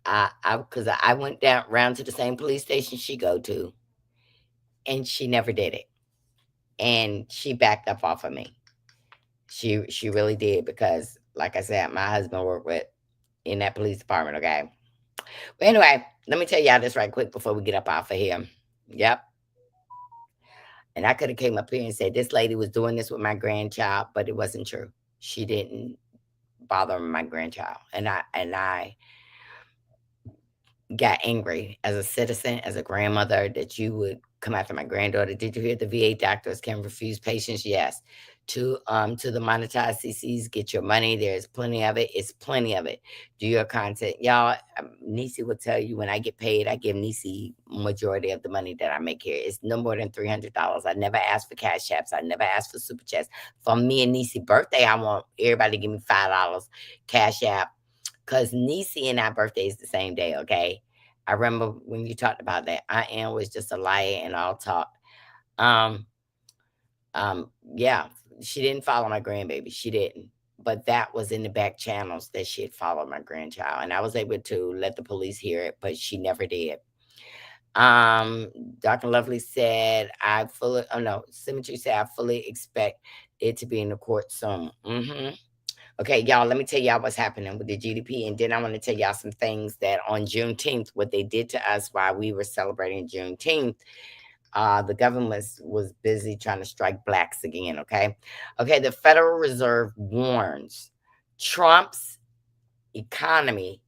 because I went down round to the same police station she go to, and she never did it. And she backed up off of me. She really did, because like I said, my husband worked in that police department, okay? But anyway, let me tell y'all this right quick before we get up off of here. Yep. And I could have came up here and said this lady was doing this with my grandchild, but it wasn't true. She didn't bother my grandchild. And I got angry as a citizen, as a grandmother, that you would come after my granddaughter. Did you hear the VA doctors can refuse patients? Yes. To the monetized CCs, get your money. There's plenty of it. It's plenty of it. Do your content. Y'all, Nisi will tell you when I get paid, I give Nisi majority of the money that I make here. It's no more than $300. I never ask for cash apps. I never ask for super chats. For me and Nisi birthday, I want everybody to give me $5 cash app, because Nisi and our birthday is the same day, okay? I remember when you talked about that. I Am was just a liar and all talk. Yeah, she didn't follow my grandbaby. She didn't. But that was in the back channels that she had followed my grandchild. And I was able to let the police hear it, but she never did. Dr. Lovely said, Symmetry said, I fully expect it to be in the court soon. Okay, y'all, let me tell y'all what's happening with the GDP. And then I want to tell y'all some things that on Juneteenth, what they did to us while we were celebrating Juneteenth. The government was busy trying to strike blacks again, okay? Okay, the Federal Reserve warns Trump's economy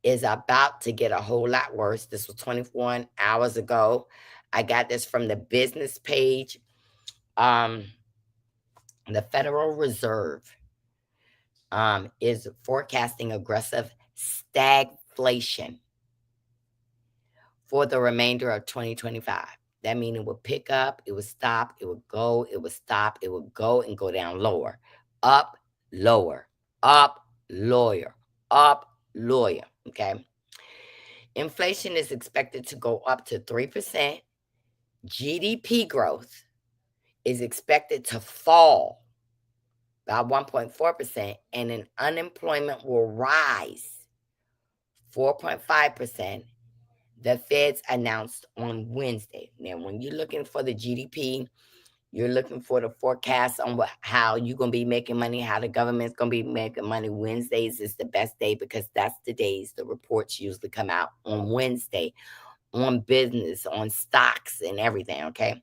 is about to get a whole lot worse. This was 21 hours ago. I got this from the business page. The Federal Reserve is forecasting aggressive stagflation for the remainder of 2025. That means it would pick up, it would stop, it would go, it would stop, it would go and go down lower. Up, lower, up, lower, up, lower, okay? Inflation is expected to go up to 3%. GDP growth is expected to fall by 1.4%, and then unemployment will rise 4.5%. The Feds announced on Wednesday. Now, when you're looking for the GDP, you're looking for the forecast on how you're going to be making money, how the government's going to be making money. Wednesdays is the best day, because that's the days the reports usually come out on Wednesday, on business, on stocks and everything, okay?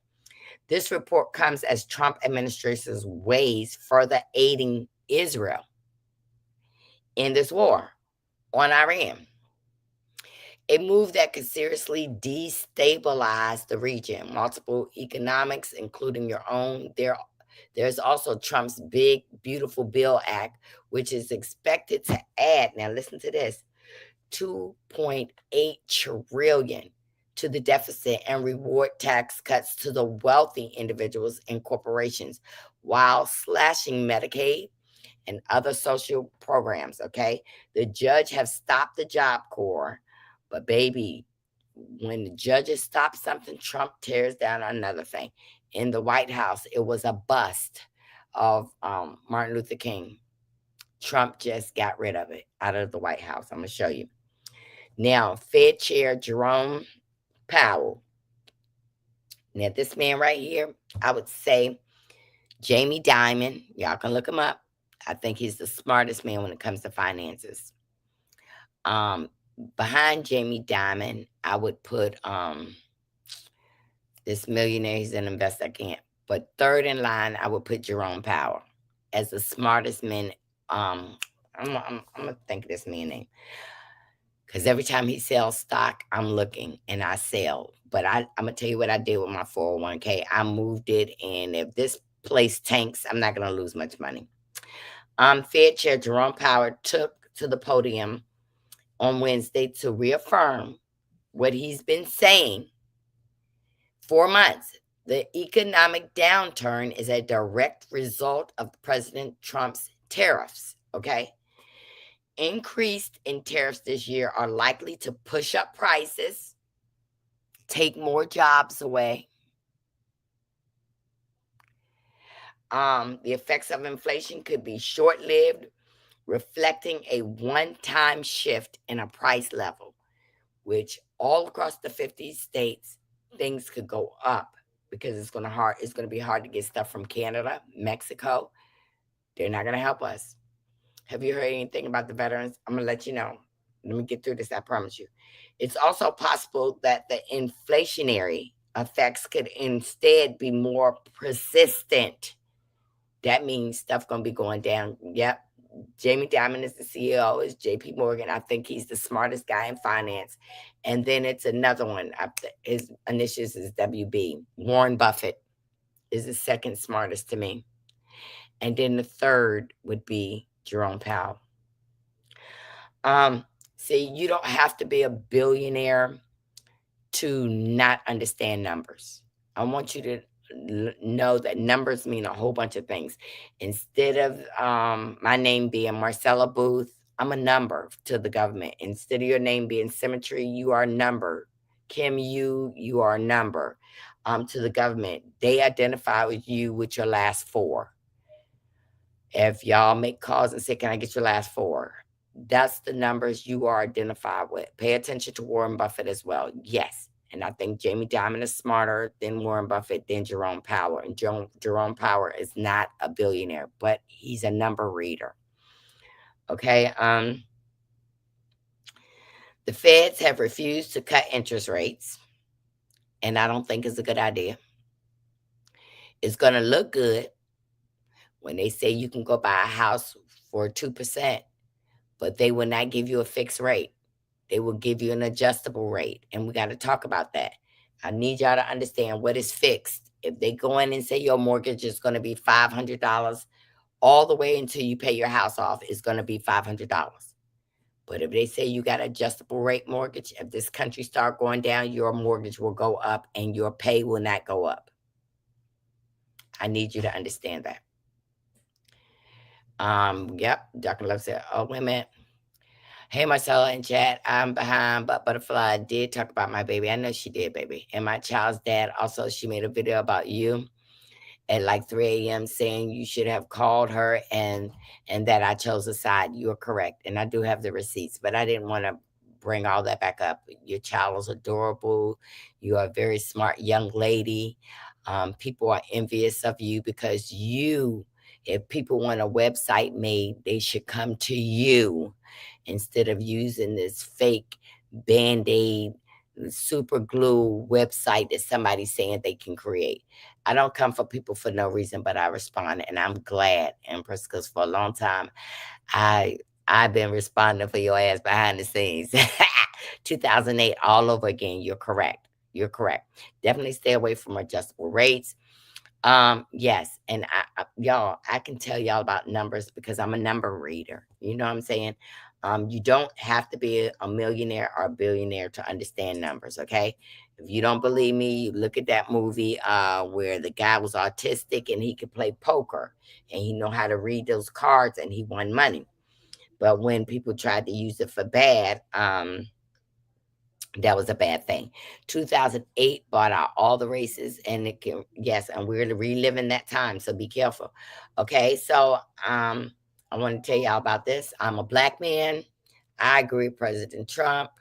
This report comes as Trump administration's ways further aiding Israel in this war on Iran. A move that could seriously destabilize the region. Multiple economics, including your own. There's also Trump's Big Beautiful Bill Act, which is expected to add, now listen to this, $2.8 trillion to the deficit and reward tax cuts to the wealthy individuals and corporations, while slashing Medicaid and other social programs, okay? The judge have stopped the Job Corps, but baby, when the judges stop something, Trump tears down another thing. In the White House, it was a bust of Martin Luther King. Trump just got rid of it out of the White House. I'm going to show you. Now, Fed Chair Jerome Powell. Now, this man right here, I would say Jamie Dimon. Y'all can look him up. I think he's the smartest man when it comes to finances. Behind Jamie Dimon, I would put this millionaire. He's an investor. I can't. But third in line, I would put Jerome Powell as the smartest man. I'm gonna think of this man's name, because every time he sells stock, I'm looking and I sell. But I'm gonna tell you what I did with my 401k. I moved it, and if this place tanks, I'm not gonna lose much money. Fed Chair Jerome Powell took to the podium on Wednesday to reaffirm what he's been saying for months. The economic downturn is a direct result of President Trump's tariffs, okay? Increased in tariffs this year are likely to push up prices, take more jobs away. The effects of inflation could be short-lived, reflecting a one-time shift in a price level, which all across the 50 states, things could go up because it's going to be hard to get stuff from Canada, Mexico. They're not going to help us. Have you heard anything about the veterans? I'm going to let you know. Let me get through this, I promise you. It's also possible that the inflationary effects could instead be more persistent. That means stuff going to be going down. Yep. Jamie Dimon is the CEO, is JP Morgan. I think he's the smartest guy in finance. And then it's another one. His initials is WB. Warren Buffett is the second smartest to me. And then the third would be Jerome Powell. See, you don't have to be a billionaire to not understand numbers. I want you to know that numbers mean a whole bunch of things. Instead of my name being Marcella Booth, I'm a number to the government. Instead of your name being Symmetry, you are a number. Kim, you are a number to the government. They identify with you with your last four. If y'all make calls and say, can I get your last four? That's the numbers you are identified with. Pay attention to Warren Buffett as well. Yes. And I think Jamie Dimon is smarter than Warren Buffett, than Jerome Powell. And Jerome Powell is not a billionaire, but he's a number reader. Okay. The feds have refused to cut interest rates, and I don't think it's a good idea. It's going to look good when they say you can go buy a house for 2%, but they will not give you a fixed rate. They will give you an adjustable rate, and we got to talk about that. I need y'all to understand what is fixed. If they go in and say your mortgage is going to be $500 all the way until you pay your house off, it's going to be $500. But if they say you got adjustable rate mortgage, if this country start going down, your mortgage will go up and your pay will not go up. I need you to understand that. Yep, Dr. Love said, oh, wait a minute. Hey, Marcella in chat, I'm behind, but Butterfly did talk about my baby. I know she did, baby. And my child's dad also, she made a video about you at like 3 a.m. saying you should have called her and that I chose a side. You're correct. And I do have the receipts, but I didn't want to bring all that back up. Your child is adorable. You are a very smart young lady. People are envious of you because if people want a website made, they should come to you instead of using this fake Band-Aid super glue website that somebody's saying they can create. I don't come for people for no reason, but I respond, and I'm glad, Empress, because for a long time, I've been responding for your ass behind the scenes. 2008 all over again. You're correct. You're correct. Definitely stay away from adjustable rates. Yes, and y'all, I can tell y'all about numbers because I'm a number reader. You know what I'm saying? You don't have to be a millionaire or a billionaire to understand numbers, okay? If you don't believe me, you look at that movie where the guy was autistic and he could play poker and he know how to read those cards and he won money. But when people tried to use it for bad, that was a bad thing. 2008 bought out all the races, and it can, yes, and we're reliving that time, so be careful. Okay, so I want to tell y'all about this. I'm a black man. I agree with President Trump.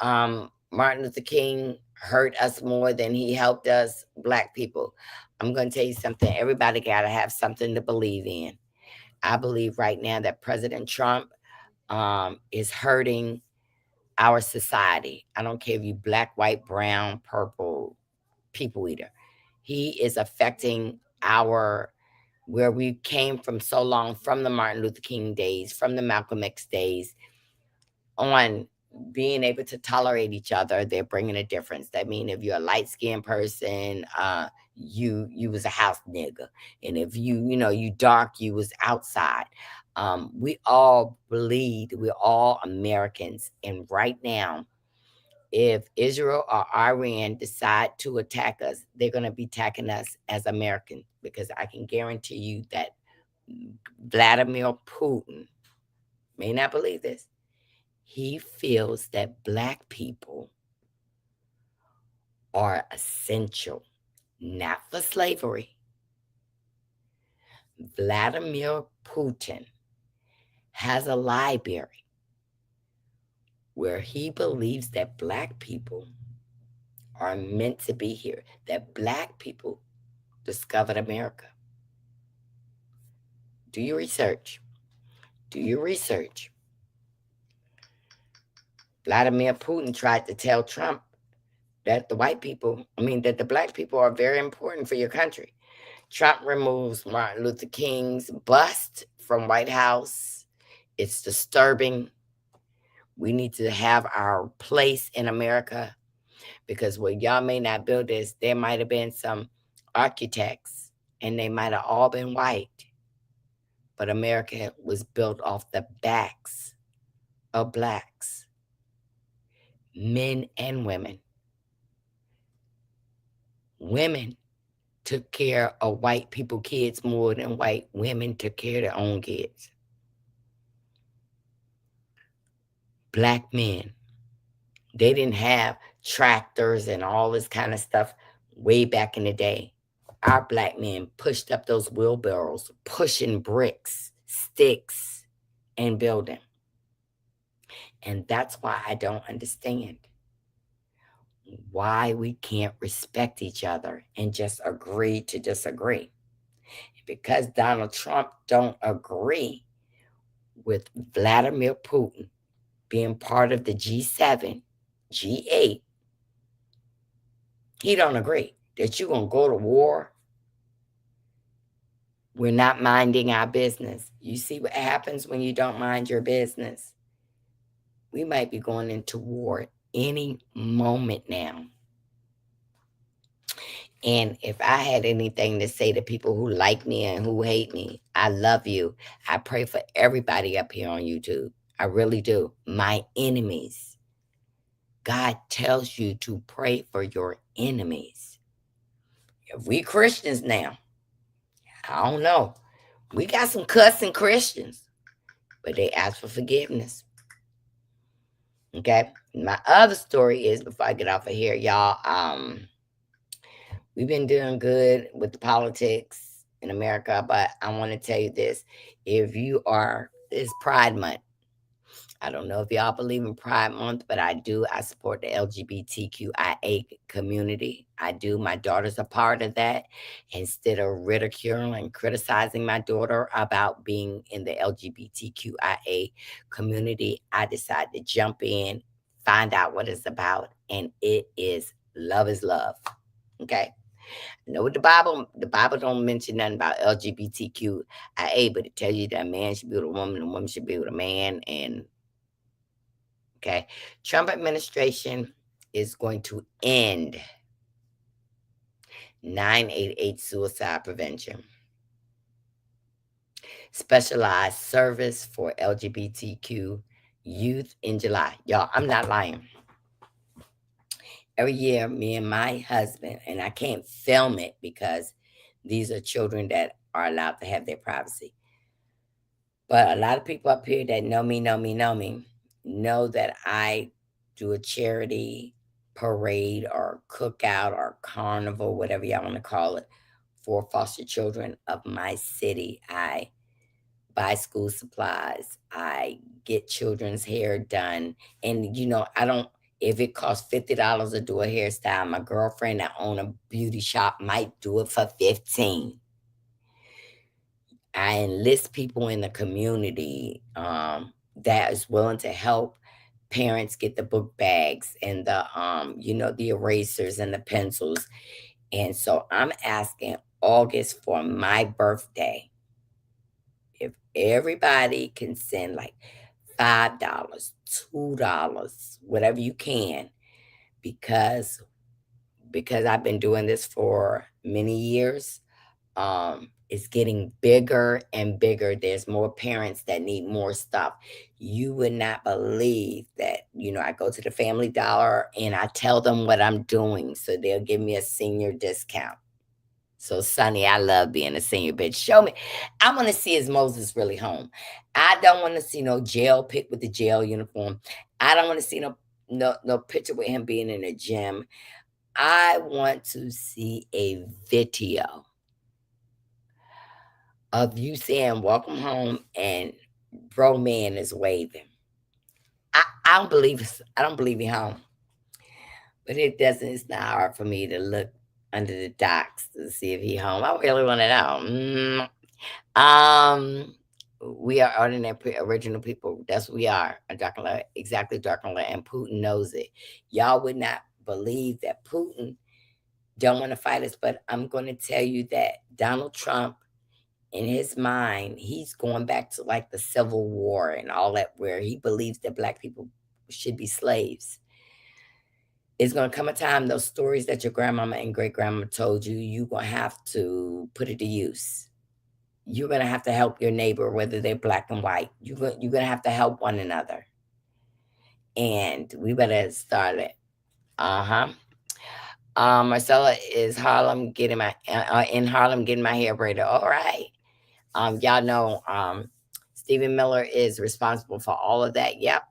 Martin Luther King hurt us more than he helped us, black people. I'm going to tell you something. Everybody got to have something to believe in. I believe right now that President Trump is hurting our society. I don't care if you black, white, brown, purple, people eater. He is affecting our where we came from so long, from the Martin Luther King days, from the Malcolm X days, on being able to tolerate each other. They're bringing a difference. That means if you're a light skinned person, you was a house nigga, and if you dark, you was outside. We all bleed. We're all Americans, and right now, if Israel or Iran decide to attack us, they're going to be attacking us as Americans, because I can guarantee you that Vladimir Putin may not believe this. He feels that black people are essential, not for slavery. Vladimir Putin has a library where he believes that black people are meant to be here, that black people discovered America. Do your research. Do your research. Vladimir Putin tried to tell Trump that that the black people are very important for your country. Trump removes Martin Luther King's bust from White House. It's disturbing. We need to have our place in America, because what y'all may not build is there might have been some architects and they might have all been white, but America was built off the backs of blacks, men and women. Women took care of white people kids more than white women took care of their own kids. Black men, they didn't have tractors and all this kind of stuff way back in the day. Our black men pushed up those wheelbarrows, pushing bricks, sticks, and building. And that's why I don't understand why we can't respect each other and just agree to disagree. Because Donald Trump don't agree with Vladimir Putin being part of the G7, G8, he don't agree that you're going to go to war. We're not minding our business. You see what happens when you don't mind your business? We might be going into war any moment now. And if I had anything to say to people who like me and who hate me, I love you. I pray for everybody up here on YouTube. I really do. My enemies. God tells you to pray for your enemies. If we Christians now, I don't know. We got some cussing Christians, but they ask for forgiveness. Okay. My other story is, before I get off of here, y'all, we've been doing good with the politics in America, but I want to tell you this. It's Pride Month. I don't know if y'all believe in Pride Month, but I do. I support the LGBTQIA community. I do. My daughter's a part of that. Instead of ridiculing and criticizing my daughter about being in the LGBTQIA community, I decided to jump in, find out what it's about, and it is love is love. Okay? Know what the Bible don't mention nothing about LGBTQIA, but it tells you that a man should be with a woman, a woman should be with a man, and okay. Trump administration is going to end 988 suicide prevention. Specialized service for LGBTQ youth in July. Y'all, I'm not lying. Every year, me and my husband, and I can't film it because these are children that are allowed to have their privacy. But a lot of people up here that know me, know that I do a charity parade or cookout or carnival, whatever y'all want to call it, for foster children of my city. I buy school supplies. I get children's hair done. And, I don't, if it costs $50 to do a hairstyle, my girlfriend that own a beauty shop might do it for 15. I enlist people in the community that is willing to help parents get the book bags and the erasers and the pencils. And so I'm asking August for my birthday. If everybody can send like $5, $2, whatever you can, because I've been doing this for many years. It's getting bigger and bigger. There's more parents that need more stuff. You would not believe that, I go to the Family Dollar and I tell them what I'm doing, so they'll give me a senior discount. So, Sonny, I love being a senior, bitch. Show me. I want to see, is Moses really home? I don't want to see no jail pic with the jail uniform. I don't want to see no picture with him being in the gym. I want to see a video of you saying welcome home and bro man is waving. I don't believe he's home. But it's not hard for me to look under the docks to see if he's home. I really want to know. We are ordinary original people. That's what we are. Exactly, Dracula, and Putin knows it. Y'all would not believe that Putin don't want to fight us, but I'm going to tell you that Donald Trump, in his mind, he's going back to like the Civil War and all that, where he believes that Black people should be slaves. It's going to come a time, those stories that your grandmama and great grandma told you, you're going to have to put it to use. You're going to have to help your neighbor, whether they're Black and white. You're going to have to help one another. And we better start it. Marcella is in Harlem getting my hair braided. All right. Y'all know Stephen Miller is responsible for all of that. Yep.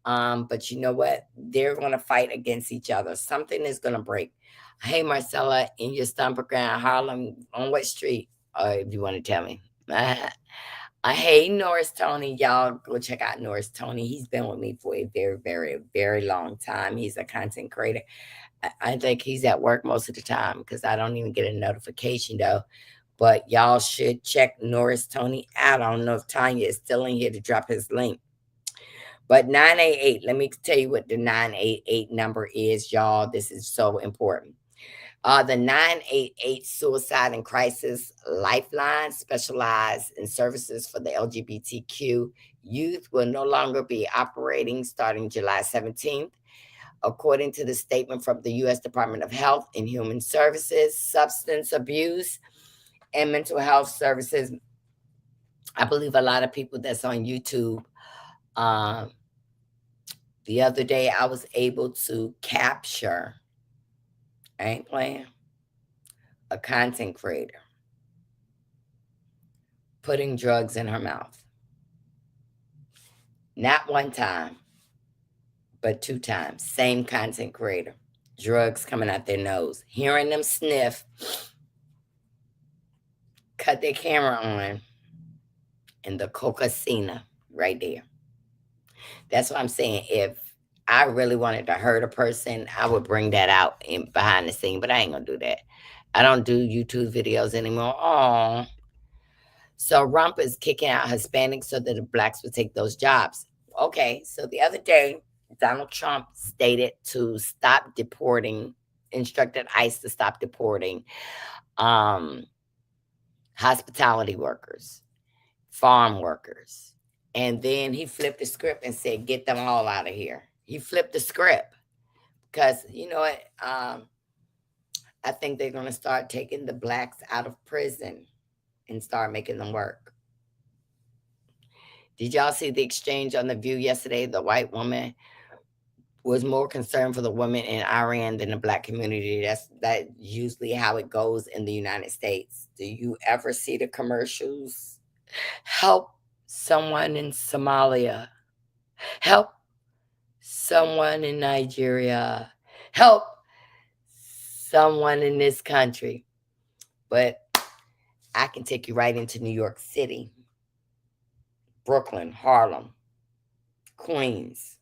But you know what? They're going to fight against each other. Something is going to break. Hey, Marcella, in your stomper ground, Harlem, on what street? If you want to tell me. Hey, Norris Tony. Y'all go check out Norris Tony. He's been with me for a very, very, very long time. He's a content creator. I think he's at work most of the time because I don't even get a notification, though. But y'all should check Norris Tony out. I don't know if Tanya is still in here to drop his link. But 988, let me tell you what the 988 number is, y'all. This is so important. The 988 Suicide and Crisis Lifeline, specialized in services for the LGBTQ youth, will no longer be operating starting July 17th. According to the statement from the U.S. Department of Health and Human Services, substance abuse and mental health services. I believe a lot of people that's on YouTube, the other day I was able to capture, I ain't playing, a content creator putting drugs in her mouth. Not one time, but 2 times. Same content creator. Drugs coming out their nose. Hearing them sniff, cut their camera on, and the cocaine right there. That's what I'm saying. If I really wanted to hurt a person, I would bring that out in behind the scene, but I ain't gonna do that. I don't do YouTube videos anymore. Oh, so Rump is kicking out Hispanics so that the Blacks would take those jobs. Okay, so the other day, Donald Trump stated to stop deporting, instructed ICE to stop deporting hospitality workers, farm workers. And then he flipped the script and said, get them all out of here. He flipped the script because, you know what? I think they're going to start taking the blacks out of prison and start making them work. Did y'all see the exchange on The View yesterday? The white woman was more concerned for the women in Iran than the black community. That usually how it goes in the United States. Do you ever see the commercials? Help someone in Somalia. Help someone in Nigeria. Help someone in this country. But I can take you right into New York City, Brooklyn, Harlem, Queens,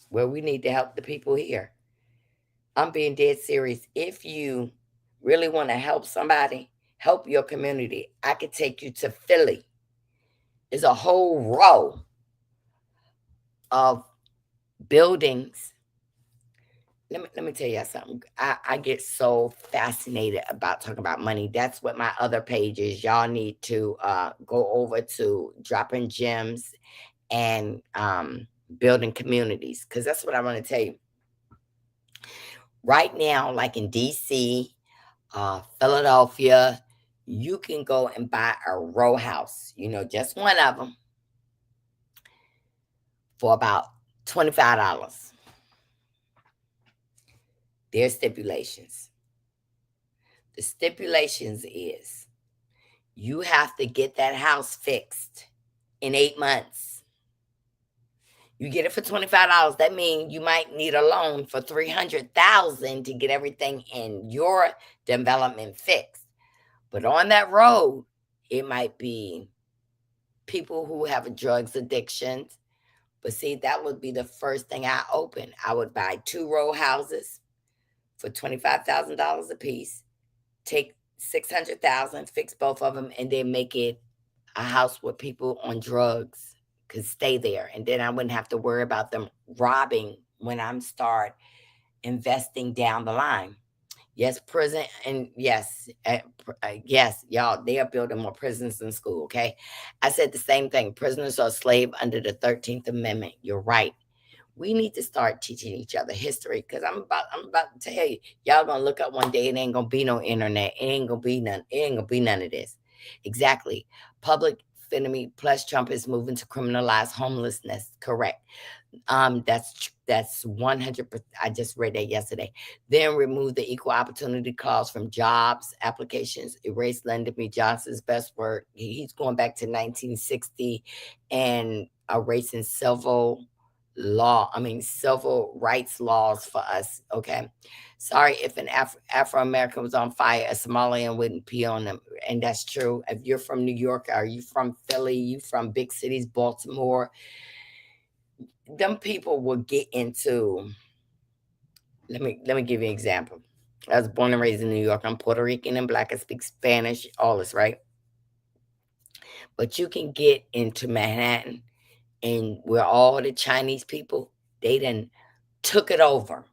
where we need to help the people here. I'm being dead serious. If you really want to help somebody, help your community, I could take you to Philly. There's a whole row of buildings. Let me tell you something. I get so fascinated about talking about money. That's what my other page is. Y'all need to go over to Dropping Gems and Building Communities, because that's what I want to tell you. Right now, like in DC, Philadelphia, you can go and buy a row house, just one of them, for about $25. There's stipulations. The stipulations is you have to get that house fixed in 8 months. You get it for $25. That means you might need a loan for $300,000 to get everything in your development fixed. But on that road, it might be people who have a drugs addiction. But see, that would be the first thing I open. I would buy 2 row houses for $25,000 a piece, take $600,000, fix both of them, and then make it a house where people on drugs could stay there. And then I wouldn't have to worry about them robbing when I'm start investing down the line. Yes, prison, and yes, y'all, they are building more prisons than school, okay? I said the same thing. Prisoners are slave under the 13th Amendment. You're right. We need to start teaching each other history, because I'm about to tell you, y'all gonna look up one day, it ain't gonna be no internet. It ain't gonna be none of this. Exactly. Public enemy plus Trump is moving to criminalize homelessness. Correct. That's 100%. I just read that yesterday. Then remove the equal opportunity clause from jobs applications. Erase Lyndon B. Johnson's best work. He's going back to 1960 and erasing civil rights laws for us. Okay. Sorry if an Afro-American was on fire, a Somalian wouldn't pee on them. And that's true. If you're from New York, or you from Philly, you from big cities, Baltimore, them people will get into, let me give you an example. I was born and raised in New York. I'm Puerto Rican and black. I speak Spanish, all this, right? But you can get into Manhattan, and where all the Chinese people, they done took it over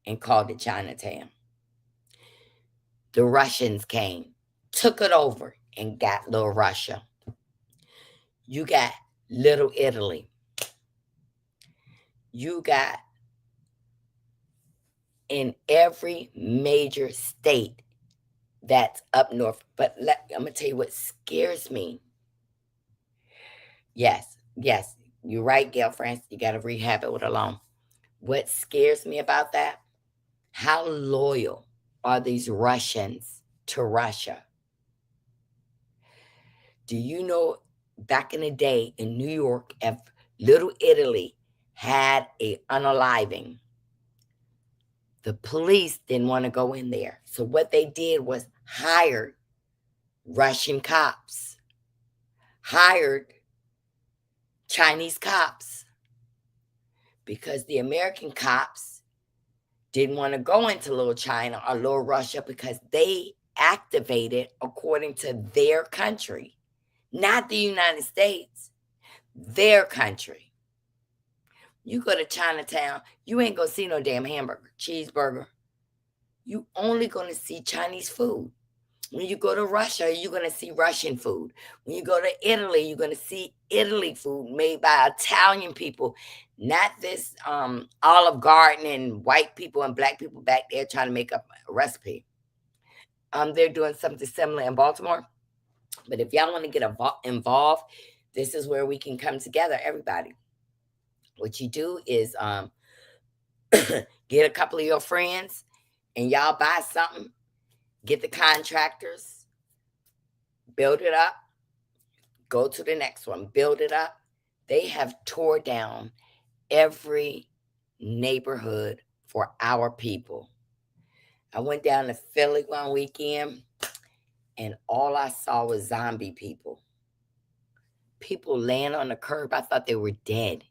and called it Chinatown. The Russians came, took it over, and got Little Russia. You got Little Italy. You got in every major state that's up north. But I'm going to tell you what scares me. Yes, you're right, Gail France. You got to rehab it with a loan. What scares me about that? How loyal are these Russians to Russia? Do you know back in the day in New York, if Little Italy had a unaliving, the police didn't want to go in there. So what they did was hired Russian cops, hired Chinese cops, because the American cops didn't want to go into Little China or Little Russia, because they activated according to their country, not the United States, their country. You go to Chinatown, you ain't gonna see no damn hamburger, cheeseburger. You only gonna see Chinese food. When you go to Russia, you're gonna see Russian food. When you go to Italy, you're gonna see Italy food made by Italian people, not this Olive Garden and white people and black people back there trying to make up a recipe. They're doing something similar in Baltimore. But if y'all want to get involved, this is where we can come together, everybody. What you do is get a couple of your friends and y'all buy something, get the contractors, build it up, go to the next one, build it up. They have tore down every neighborhood for our people. I went down to Philly one weekend and all I saw was zombie people. People laying on the curb. I thought they were dead.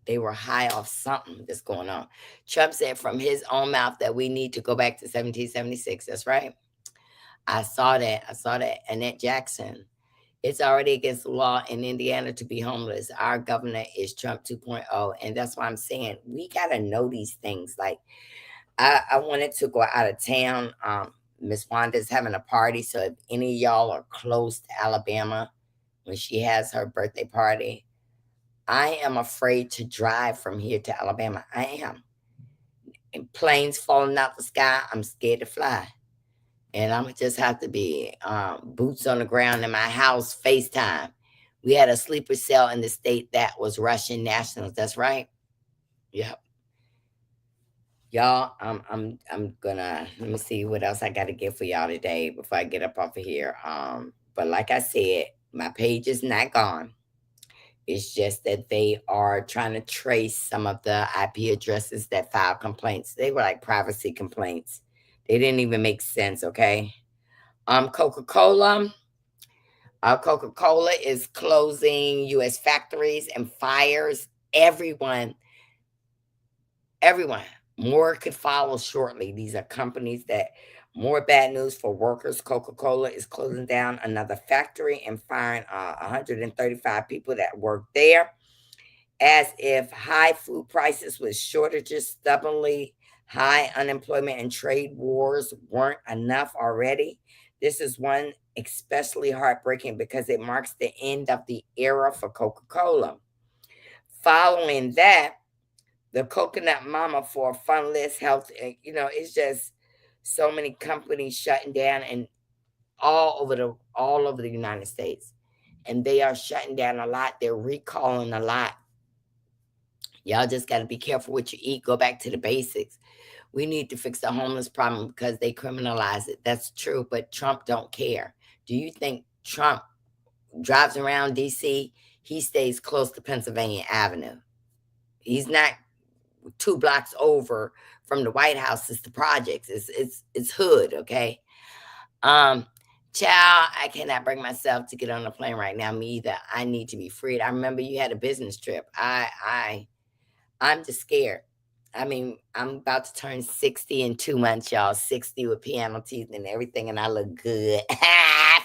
They were high off something that's going on. Trump said from his own mouth that we need to go back to 1776. That's right. I saw that. I saw that. Annette Jackson. It's already against the law in Indiana to be homeless. Our governor is Trump 2.0. And that's why I'm saying we got to know these things. Like, I wanted to go out of town. Miss Wanda's having a party. So if any of y'all are close to Alabama when she has her birthday party, I am afraid to drive from here to Alabama. I am. And planes falling out the sky, I'm scared to fly. And I'm going to just have to be boots on the ground in my house, FaceTime. We had a sleeper cell in the state that was Russian nationals. That's right. Yep. Y'all, I'm gonna let me see what else I got to get for y'all today before I get up off of here. But like I said, my page is not gone. It's just that they are trying to trace some of the IP addresses that filed complaints. They were like privacy complaints. They didn't even make sense, okay? Coca-Cola is closing U.S. factories and fires everyone. More could follow shortly. These are companies that more bad news for workers. Coca-Cola is closing down another factory and firing 135 people that work there. As if high food prices with shortages, stubbornly high unemployment, and trade wars weren't enough already. This is one especially heartbreaking because it marks the end of the era for Coca-Cola. Following that, the coconut mama for funless health, it's just so many companies shutting down and all over the United States. And they are shutting down a lot. They're recalling a lot. Y'all just got to be careful what you eat. Go back to the basics. We need to fix the homeless problem because they criminalize it. That's true, but Trump don't care. Do you think Trump drives around D.C.? He stays close to Pennsylvania Avenue. He's not 2 blocks over from the White House. It's the projects. It's hood, okay? Child, I cannot bring myself to get on a plane right now. Me either. I need to be freed. I remember you had a business trip. I'm just scared. I mean, I'm about to turn 60 in 2 months, y'all. 60 with piano teeth and everything, and I look good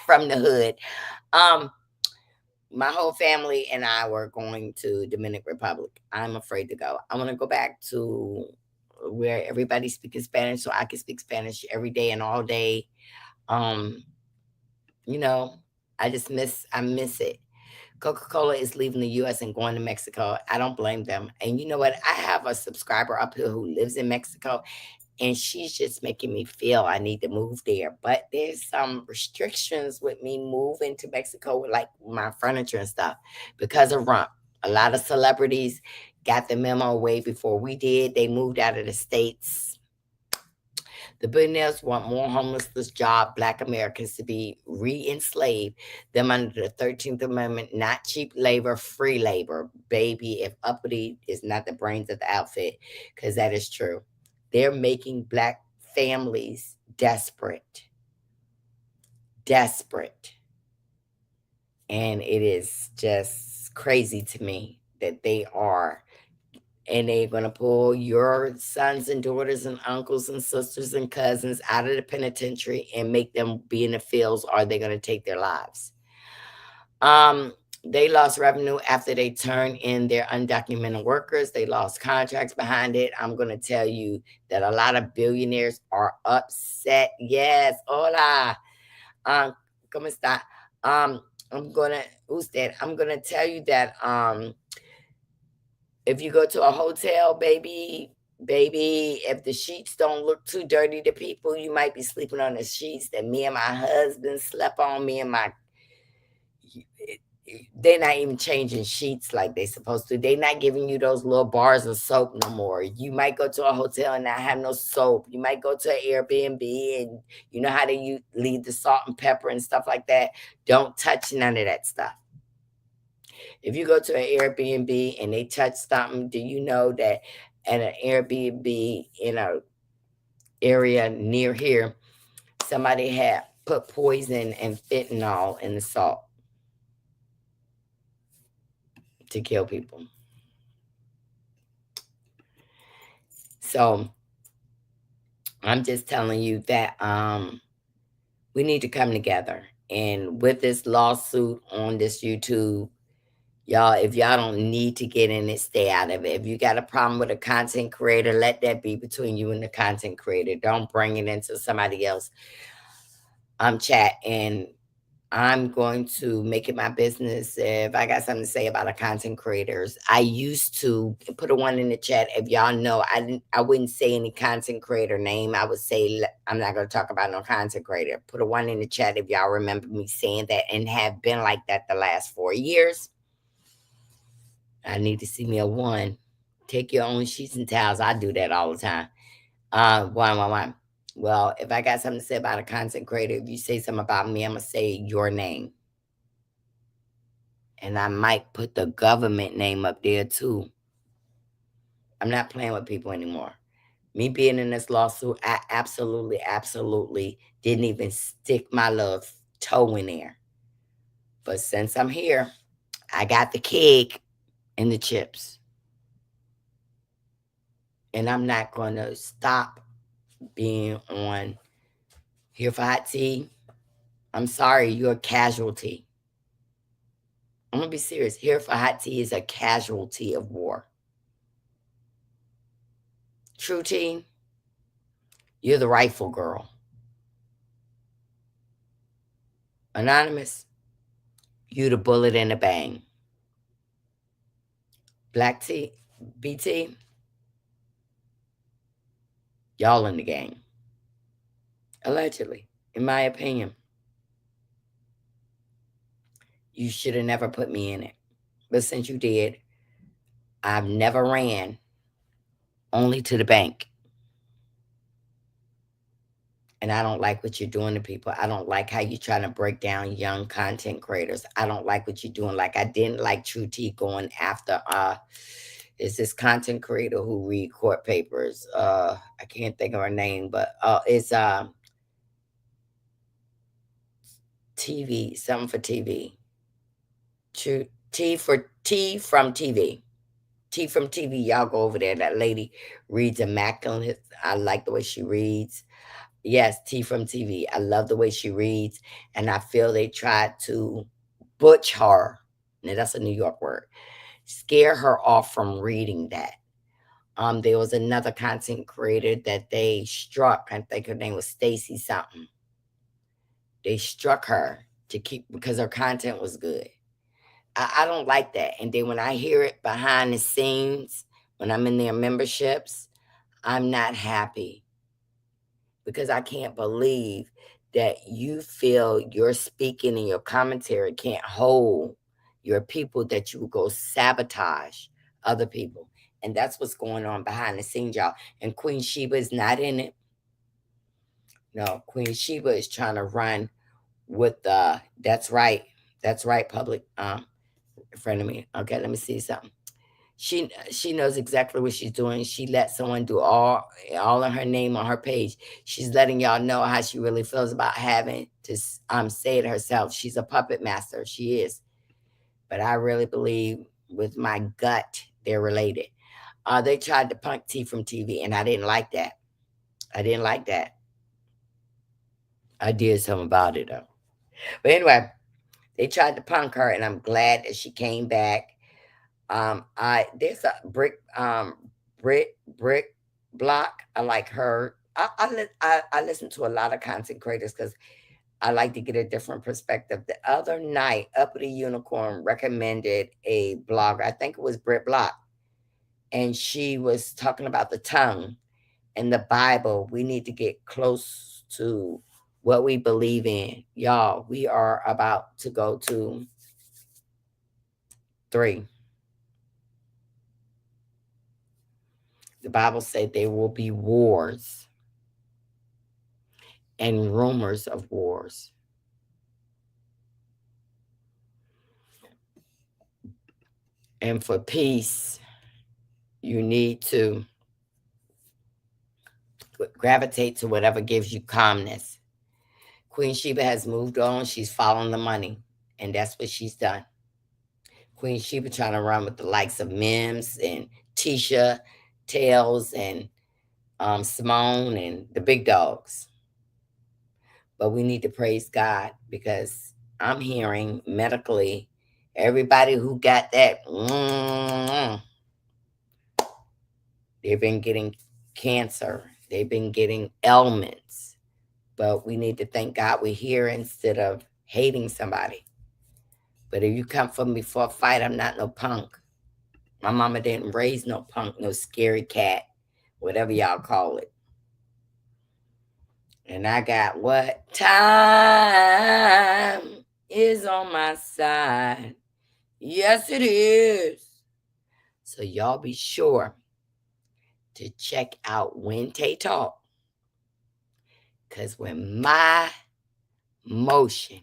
from the hood. My whole family and I were going to Dominican Republic. I'm afraid to go. I want to go back to where everybody's speaking Spanish so I can speak Spanish every day and all day. You know, I miss it. Coca-Cola is leaving the U.S. and going to Mexico. I don't blame them. And you know what? I have a subscriber up here who lives in Mexico, and she's just making me feel I need to move there. But there's some restrictions with me moving to Mexico with like my furniture and stuff because of Rump. A lot of celebrities got the memo way before we did. They moved out of the States. The billionaires want more homeless job Black Americans to be re-enslaved them under the 13th Amendment, not cheap labor, free labor. Baby, if uppity is not the brains of the outfit, because that is true. They're making Black families desperate. Desperate. And it is just crazy to me that they are. And they're going to pull your sons and daughters and uncles and sisters and cousins out of the penitentiary and make them be in the fields, or they're going to take their lives. They lost revenue after they turned in their undocumented workers. They lost contracts behind it. I'm going to tell you that a lot of billionaires are upset. Yes, hola. ¿Cómo está? I'm going to tell you that if you go to a hotel, baby, baby, if the sheets don't look too dirty to people, you might be sleeping on the sheets that me and my husband slept on. Me and my, they're not even changing sheets like they supposed to. They're not giving you those little bars of soap no more. You might go to a hotel and not have no soap. You might go to an Airbnb and you know how they leave the salt and pepper and stuff like that. Don't touch none of that stuff. If you go to an Airbnb and they touch something, do you know that at an Airbnb in a area near here, somebody had put poison and fentanyl in the salt to kill people? So I'm just telling you that we need to come together. And with this lawsuit on this YouTube, y'all, if y'all don't need to get in it, stay out of it. If you got a problem with a content creator, let that be between you and the content creator. Don't bring it into somebody else chat. And I'm going to make it my business if I got something to say about a content creators. I used to put a one in the chat. If y'all know, I wouldn't say any content creator name. I would say I'm not going to talk about no content creator. Put a one in the chat if y'all remember me saying that and have been like that the last 4 years. I need to see me a one. Take your own sheets and towels. I do that all the time. One. Well, if I got something to say about a content creator, if you say something about me, I'm going to say your name. And I might put the government name up there too. I'm not playing with people anymore. Me being in this lawsuit, I absolutely didn't even stick my little toe in there. But since I'm here, I got the cake and the chips. And I'm not going to stop being on Here for Hot Tea. I'm sorry, you're a casualty. I'm going to be serious. Here for Hot Tea is a casualty of war. True Tea, you're the rifle girl. Anonymous, you the bullet and the bang. Black Tea, BT, y'all in the game. Allegedly, in my opinion. You should have never put me in it. But since you did, I've never ran, only to the bank. And I don't like what you're doing to people. I don't like how you're trying to break down young content creators. I don't like what you're doing. Like I didn't like True T going after is this content creator who read court papers. I can't think of her name, but it's TV, something for TV. True T for T from TV. T from TV, y'all go over there. That lady reads immaculate. I like the way she reads. Yes, T from TV. I love the way she reads. And I feel they tried to butch her. Now, that's a New York word. Scare her off from reading that. There was another content creator that they struck. I think her name was Stacy something. They struck her to keep because her content was good. I don't like that. And then when I hear it behind the scenes, when I'm in their memberships, I'm not happy. Because I can't believe that you feel your speaking and your commentary can't hold your people, that you will go sabotage other people. And that's what's going on behind the scenes, y'all. And Queen Sheba is not in it. No, Queen Sheba is trying to run with that's right, public friend of me. Okay, let me see something. She knows exactly what she's doing. She let someone do all of her name on her page. She's letting y'all know how she really feels about having to say it herself. She's a puppet master. She is. But I really believe with my gut they're related. They tried to punk T from TV, and I didn't like that. I didn't like that. I did something about it though. But anyway, they tried to punk her, and I'm glad that she came back. There's a brick block. I like her. I listen to a lot of content creators because I like to get a different perspective. The other night, Uppity Unicorn recommended a blogger. I think it was Britt Block. and she was talking about the tongue and the Bible. We need to get close to what we believe in. Y'all, we are about to go to 3. The Bible said there will be wars and rumors of wars. And for peace, you need to gravitate to whatever gives you calmness. Queen Sheba has moved on. She's following the money, and that's what she's done. Queen Sheba trying to run with the likes of Mims and Tisha, Tails, and Simone, and the big dogs. But we need to praise God, because I'm hearing medically, everybody who got that, they've been getting cancer. They've been getting ailments. But we need to thank God we're here instead of hating somebody. But if you come for me for a fight, I'm not no punk. My mama didn't raise no punk, no scary cat, whatever y'all call it. And I got what? Time is on my side. Yes, it is. So y'all be sure to check out When Tay Talk. Because when my motion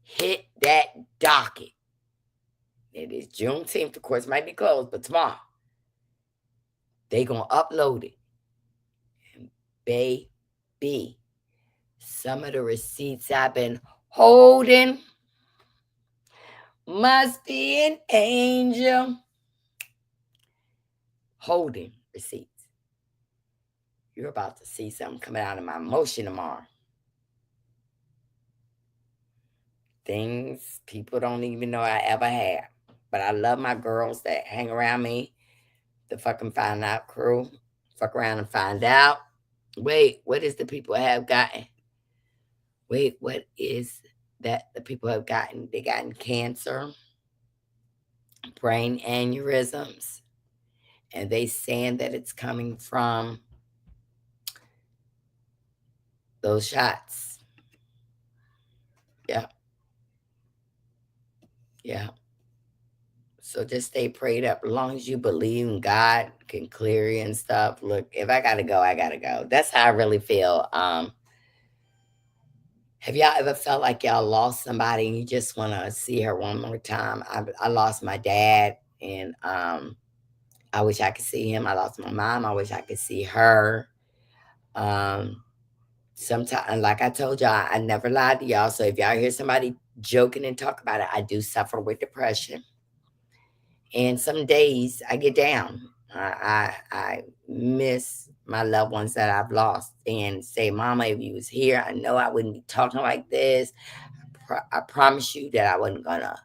hit that docket, it is Juneteenth, of course, might be closed, but tomorrow, they going to upload it. And baby, some of the receipts I've been holding must be an angel. Holding receipts. You're about to see something coming out of my motion tomorrow. Things people don't even know I ever had. But I love my girls that hang around me. The fucking Find Out crew. Fuck around and find out. Wait, what is the people have gotten? Wait, what is that the people have gotten? They gotten cancer, brain aneurysms, and they saying that it's coming from those shots. Yeah. Yeah. So just stay prayed up. As long as you believe in God can clear you and stuff. Look, if I gotta go, I gotta go. That's how I really feel. Have y'all ever felt like y'all lost somebody and you just want to see her one more time? I lost my dad, and I wish I could see him. I lost my mom. I wish I could see her. Sometimes, like I told y'all, I never lied to y'all. So if y'all hear somebody joking and talk about it, I do suffer with depression. And some days I get down. I miss my loved ones that I've lost, and say, Mama, if you was here, I know I wouldn't be talking like this. I promise you that I wasn't gonna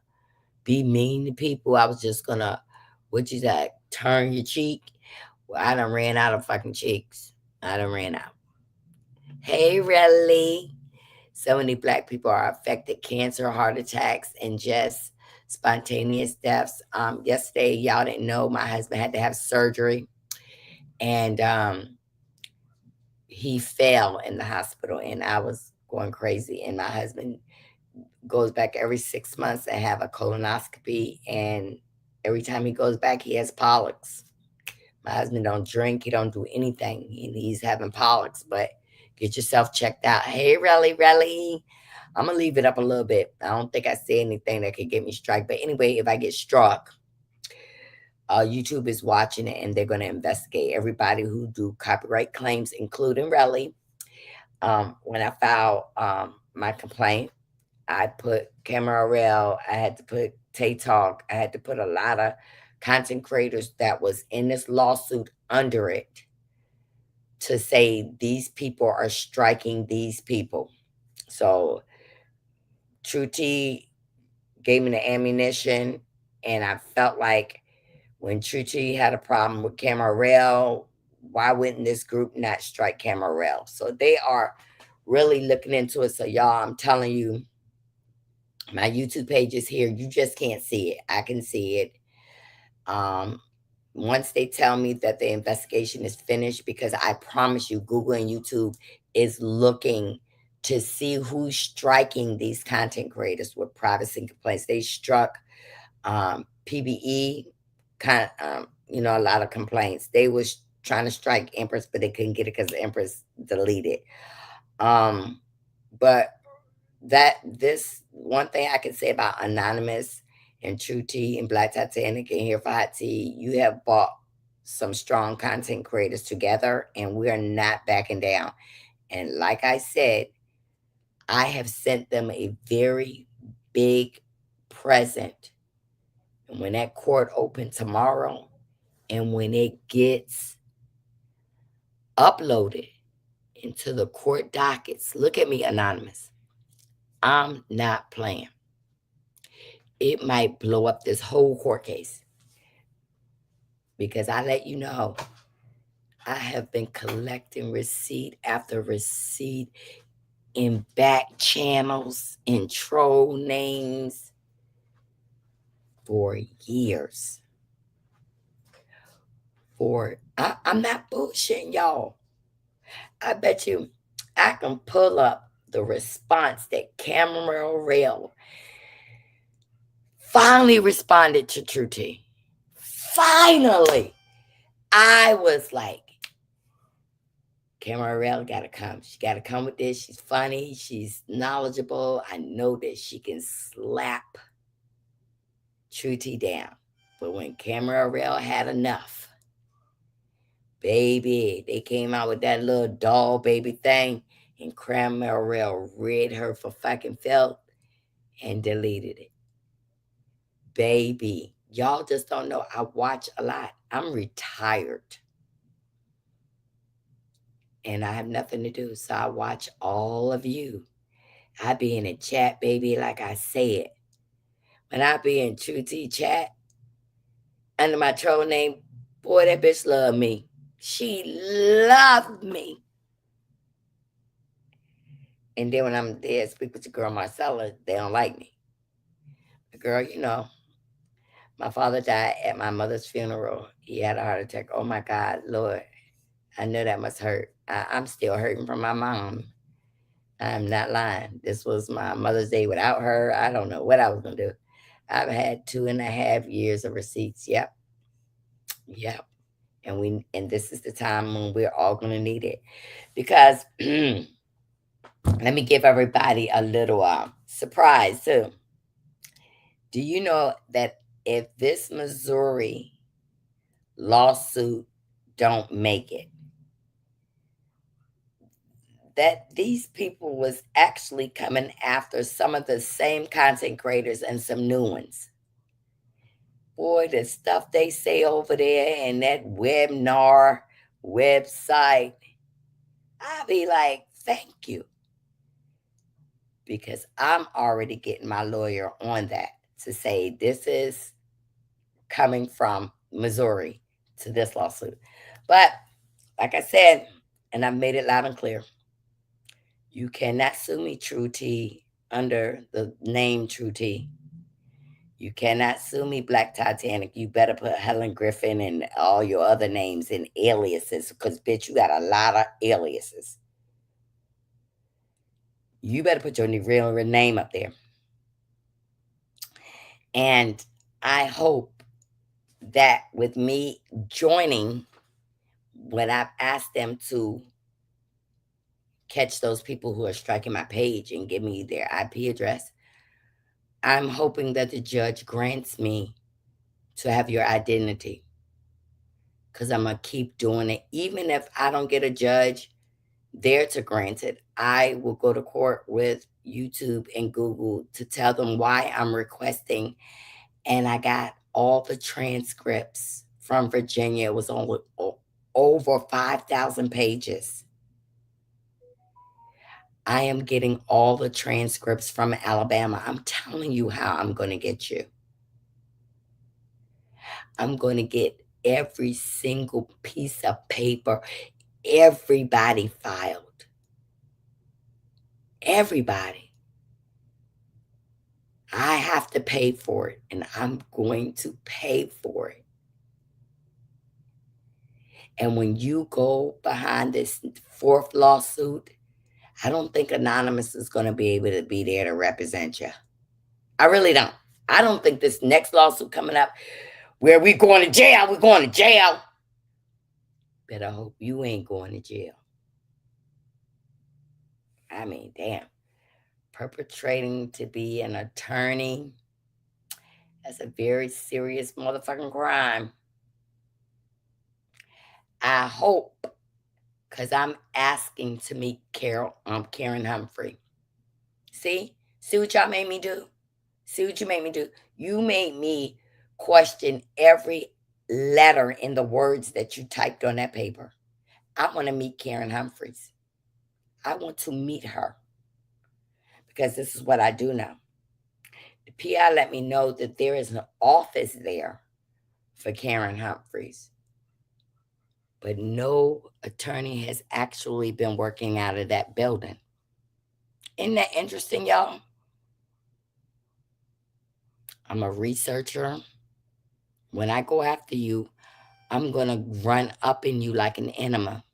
be mean to people. I was just gonna, what you said, turn your cheek. Well, I done ran out of fucking cheeks. I done ran out. Hey, really? So many Black people are affected: cancer, heart attacks, and just spontaneous deaths. Yesterday, y'all didn't know, my husband had to have surgery, and he fell in the hospital, and I was going crazy. And my husband goes back every 6 months and have a colonoscopy, and every time he goes back, he has polyps. My husband don't drink, he don't do anything, and he's having polyps. But get yourself checked out. Hey, Relly. I'm gonna leave it up a little bit. I don't think I say anything that could get me struck. But anyway, if I get struck, YouTube is watching it, and they're gonna investigate everybody who do copyright claims, including Relly. When I filed my complaint, I put Camera Rail, I had to put Tay Talk, I had to put a lot of content creators that was in this lawsuit under it, to say these people are striking these people. So True T gave me the ammunition, and I felt like when True T had a problem with Camera Rail, why wouldn't this group not strike Camera Rail? So they are really looking into it. So y'all, I'm telling you, my YouTube page is here. You just can't see it. I can see it. once they tell me that the investigation is finished, because I promise you, Google and YouTube is looking to see who's striking these content creators with privacy complaints. They struck PBE, a lot of complaints. They was trying to strike Empress, but they couldn't get it because Empress deleted. But this one thing I can say about Anonymous and True Tea and Black Titanic and Here for Hot Tea, you have brought some strong content creators together, and we are not backing down. And like I said, I have sent them a very big present. And when that court opens tomorrow, and when it gets uploaded into the court dockets, look at me, Anonymous. I'm not playing. It might blow up this whole court case, because I let you know, I have been collecting receipt after receipt in back channels, in troll names for years. I'm not bullshitting y'all. I bet you I can pull up the response that Cameron Rail finally responded to True Tea. Finally. I was like, Cameron Rail got to come. She got to come with this. She's funny. She's knowledgeable. I know that she can slap True Tea down. But when Cameron Rail had enough, baby, they came out with that little doll baby thing, and Cameron Rail read her for fucking filth and deleted it. Baby, y'all just don't know. I watch a lot. I'm retired. And I have nothing to do, so I watch all of you. I be in a chat, baby, like I said. When I be in True Tea chat, under my troll name, boy, that bitch loved me. She loved me. And then when I'm there, speak with your girl Marcella, they don't like me. The girl, my father died at my mother's funeral. He had a heart attack. Oh my God, Lord. I know that must hurt. I'm still hurting from my mom. I'm not lying. This was my Mother's Day without her. I don't know what I was going to do. I've had 2.5 years of receipts. Yep. And this is the time when we're all going to need it. Because let me give everybody a little surprise too. Do you know that if this Missouri lawsuit don't make it, that these people was actually coming after some of the same content creators and some new ones? Boy, the stuff they say over there in that webinar website, I'll be like, thank you. Because I'm already getting my lawyer on that to say this is coming from Missouri to this lawsuit. But like I said, and I've made it loud and clear, you cannot sue me, True Tea, under the name True Tea. You cannot sue me, Black Titanic. You better put Helen Griffin and all your other names in aliases, because, bitch, you got a lot of aliases. You better put your real name up there. And I hope that with me joining, when I've asked them to catch those people who are striking my page and give me their IP address, I'm hoping that the judge grants me to have your identity, because I'm going to keep doing it. Even if I don't get a judge there to grant it, I will go to court with YouTube and Google to tell them why I'm requesting. And I got all the transcripts from Virginia. It was over 5,000 pages. I am getting all the transcripts from Alabama. I'm telling you how I'm going to get you. I'm going to get every single piece of paper, everybody filed. Everybody. I have to pay for it, and I'm going to pay for it. And when you go behind this fourth lawsuit, I don't think Anonymous is going to be able to be there to represent you. I really don't. I don't think this next lawsuit coming up where we're going to jail, we're going to jail. But I hope you ain't going to jail. I mean, damn. Perpetrating to be an attorney, that's a very serious motherfucking crime. I hope, because I'm asking to meet Karen Humphrey. See what y'all made me do? See what you made me do? You made me question every letter in the words that you typed on that paper. I want to meet Karen Humphreys. I want to meet her because this is what I do now. The PI let me know that there is an office there for Karen Humphreys, but no attorney has actually been working out of that building. Isn't that interesting, y'all? I'm a researcher. When I go after you, I'm going to run up in you like an enema.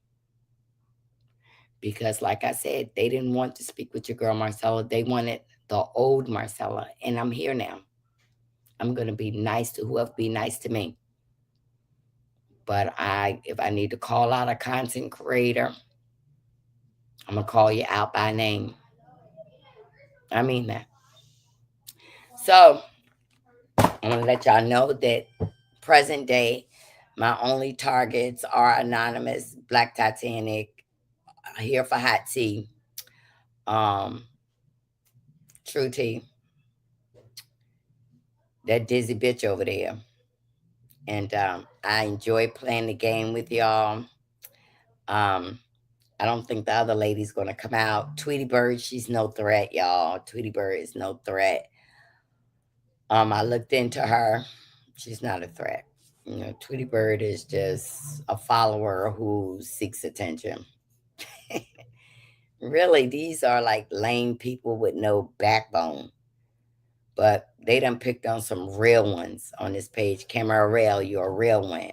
Because like I said, they didn't want to speak with your girl Marcella. They wanted the old Marcella. And I'm here now. I'm going to be nice to whoever be nice to me. But if I need to call out a content creator, I'm going to call you out by name. I mean that. So I'm going to let y'all know that present day, my only targets are Anonymous, Black Titanic, Here for Hot Tea, True Tea, that dizzy bitch over there. And I enjoy playing the game with y'all. I don't think the other lady's going to come out. Tweety Bird, she's no threat, y'all. Tweety Bird is no threat. I looked into her. She's not a threat. Tweety Bird is just a follower who seeks attention. Really, these are like lame people with no backbone. But they done picked on some real ones on this page. Camera Rail, you're a real one.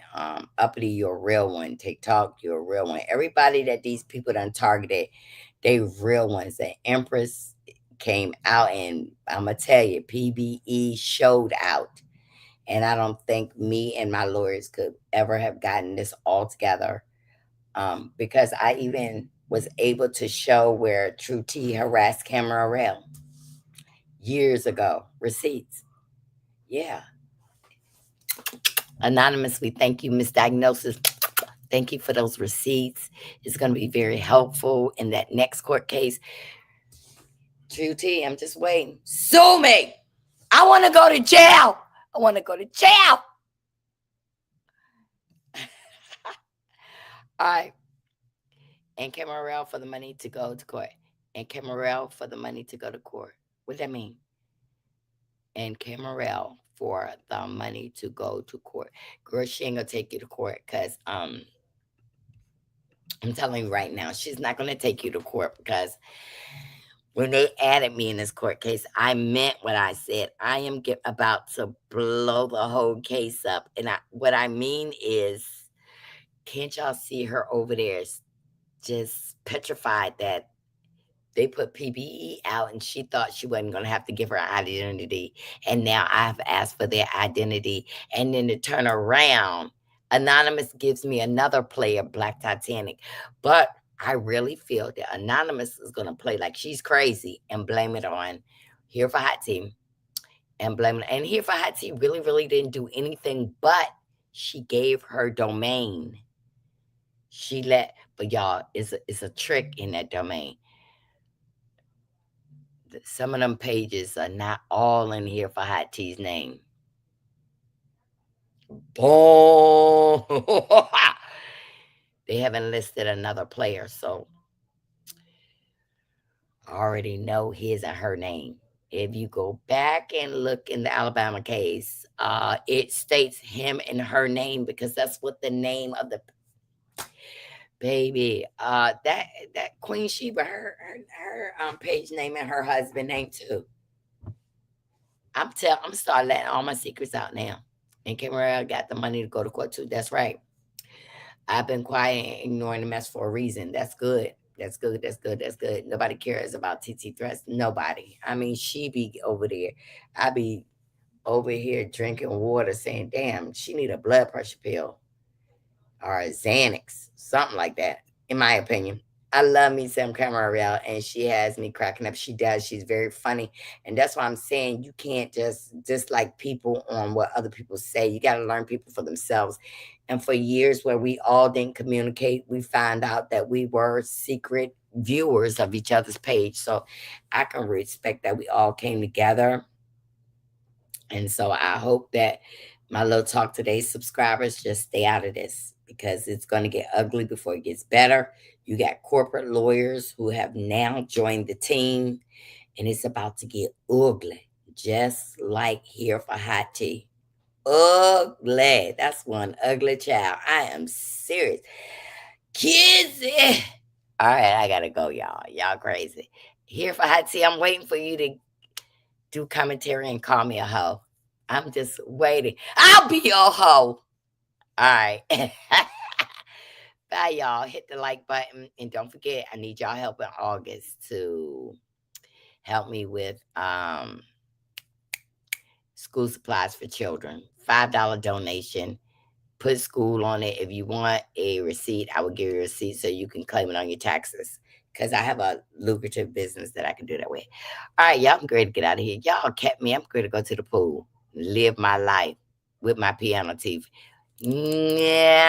Uppity, you're a real one. TikTok, you're a real one. Everybody that these people done targeted, they real ones. The Empress came out, and I'm going to tell you, PBE showed out. And I don't think me and my lawyers could ever have gotten this all together. Because I even was able to show where True T harassed Camera Rail years ago. Receipts. Yeah. Anonymous, we thank you. Misdiagnosis, thank you for those receipts. It's going to be very helpful in that next court case. True T, I'm just waiting. Sue me. I want to go to jail. I want to go to jail. All right. And Camarel for the money to go to court. And Camarel for the money to go to court. What does that mean? And Camarel for the money to go to court. Girl, she ain't gonna take you to court because I'm telling you right now, she's not gonna take you to court because when they added me in this court case, I meant what I said. I am about to blow the whole case up. And what I mean is, can't y'all see her over there just petrified that they put PBE out and she thought she wasn't going to have to give her identity. And now I've asked for their identity. And then to turn around, Anonymous gives me another player, Black Titanic. But I really feel that Anonymous is going to play like she's crazy and blame it on Here for Hot Tea. And blame it. And Here for Hot Tea really, really didn't do anything, but she gave her domain. But y'all, it's a trick in that domain. Some of them pages are not all in Here for Hot Tea's name. Boom. They haven't listed another player, so I already know his and her name. If you go back and look in the Alabama case, it states him and her name because that's what the name of the baby. That Queen Sheba, her page name and her husband name too. I'm starting letting all my secrets out now. And Cameron got the money to go to court too. That's right. I've been quiet and ignoring the mess for a reason. That's good. That's good. That's good. That's good. Nobody cares about TT Threats. Nobody. I mean, she be over there. I be over here drinking water saying, damn, she need a blood pressure pill or a Xanax, something like that, in my opinion. I love me some Camarielle, and she has me cracking up. She does. She's very funny. And that's why I'm saying you can't just dislike people on what other people say. You got to learn people for themselves. And for years where we all didn't communicate, we found out that we were secret viewers of each other's page. So I can respect that we all came together. And so I hope that my little talk today subscribers just stay out of this because it's going to get ugly before it gets better. You got corporate lawyers who have now joined the team, and it's about to get ugly, just like here for hot tea. Ugly. That's one ugly child. I am serious. Kizzy. All right, I gotta go, y'all. Y'all crazy. Here for hot tea. I'm waiting for you to do commentary and call me a hoe. I'm just waiting. I'll be your hoe. All right. Bye, y'all. Hit the like button. And don't forget, I need y'all help in August to help me with school supplies for children. $5 donation. Put school on it. If you want a receipt, I will give you a receipt so you can claim it on your taxes. Because I have a lucrative business that I can do that with. All right, y'all, I'm ready to get out of here. Y'all kept me. I'm ready to go to the pool, live my life with my piano teeth. Yeah.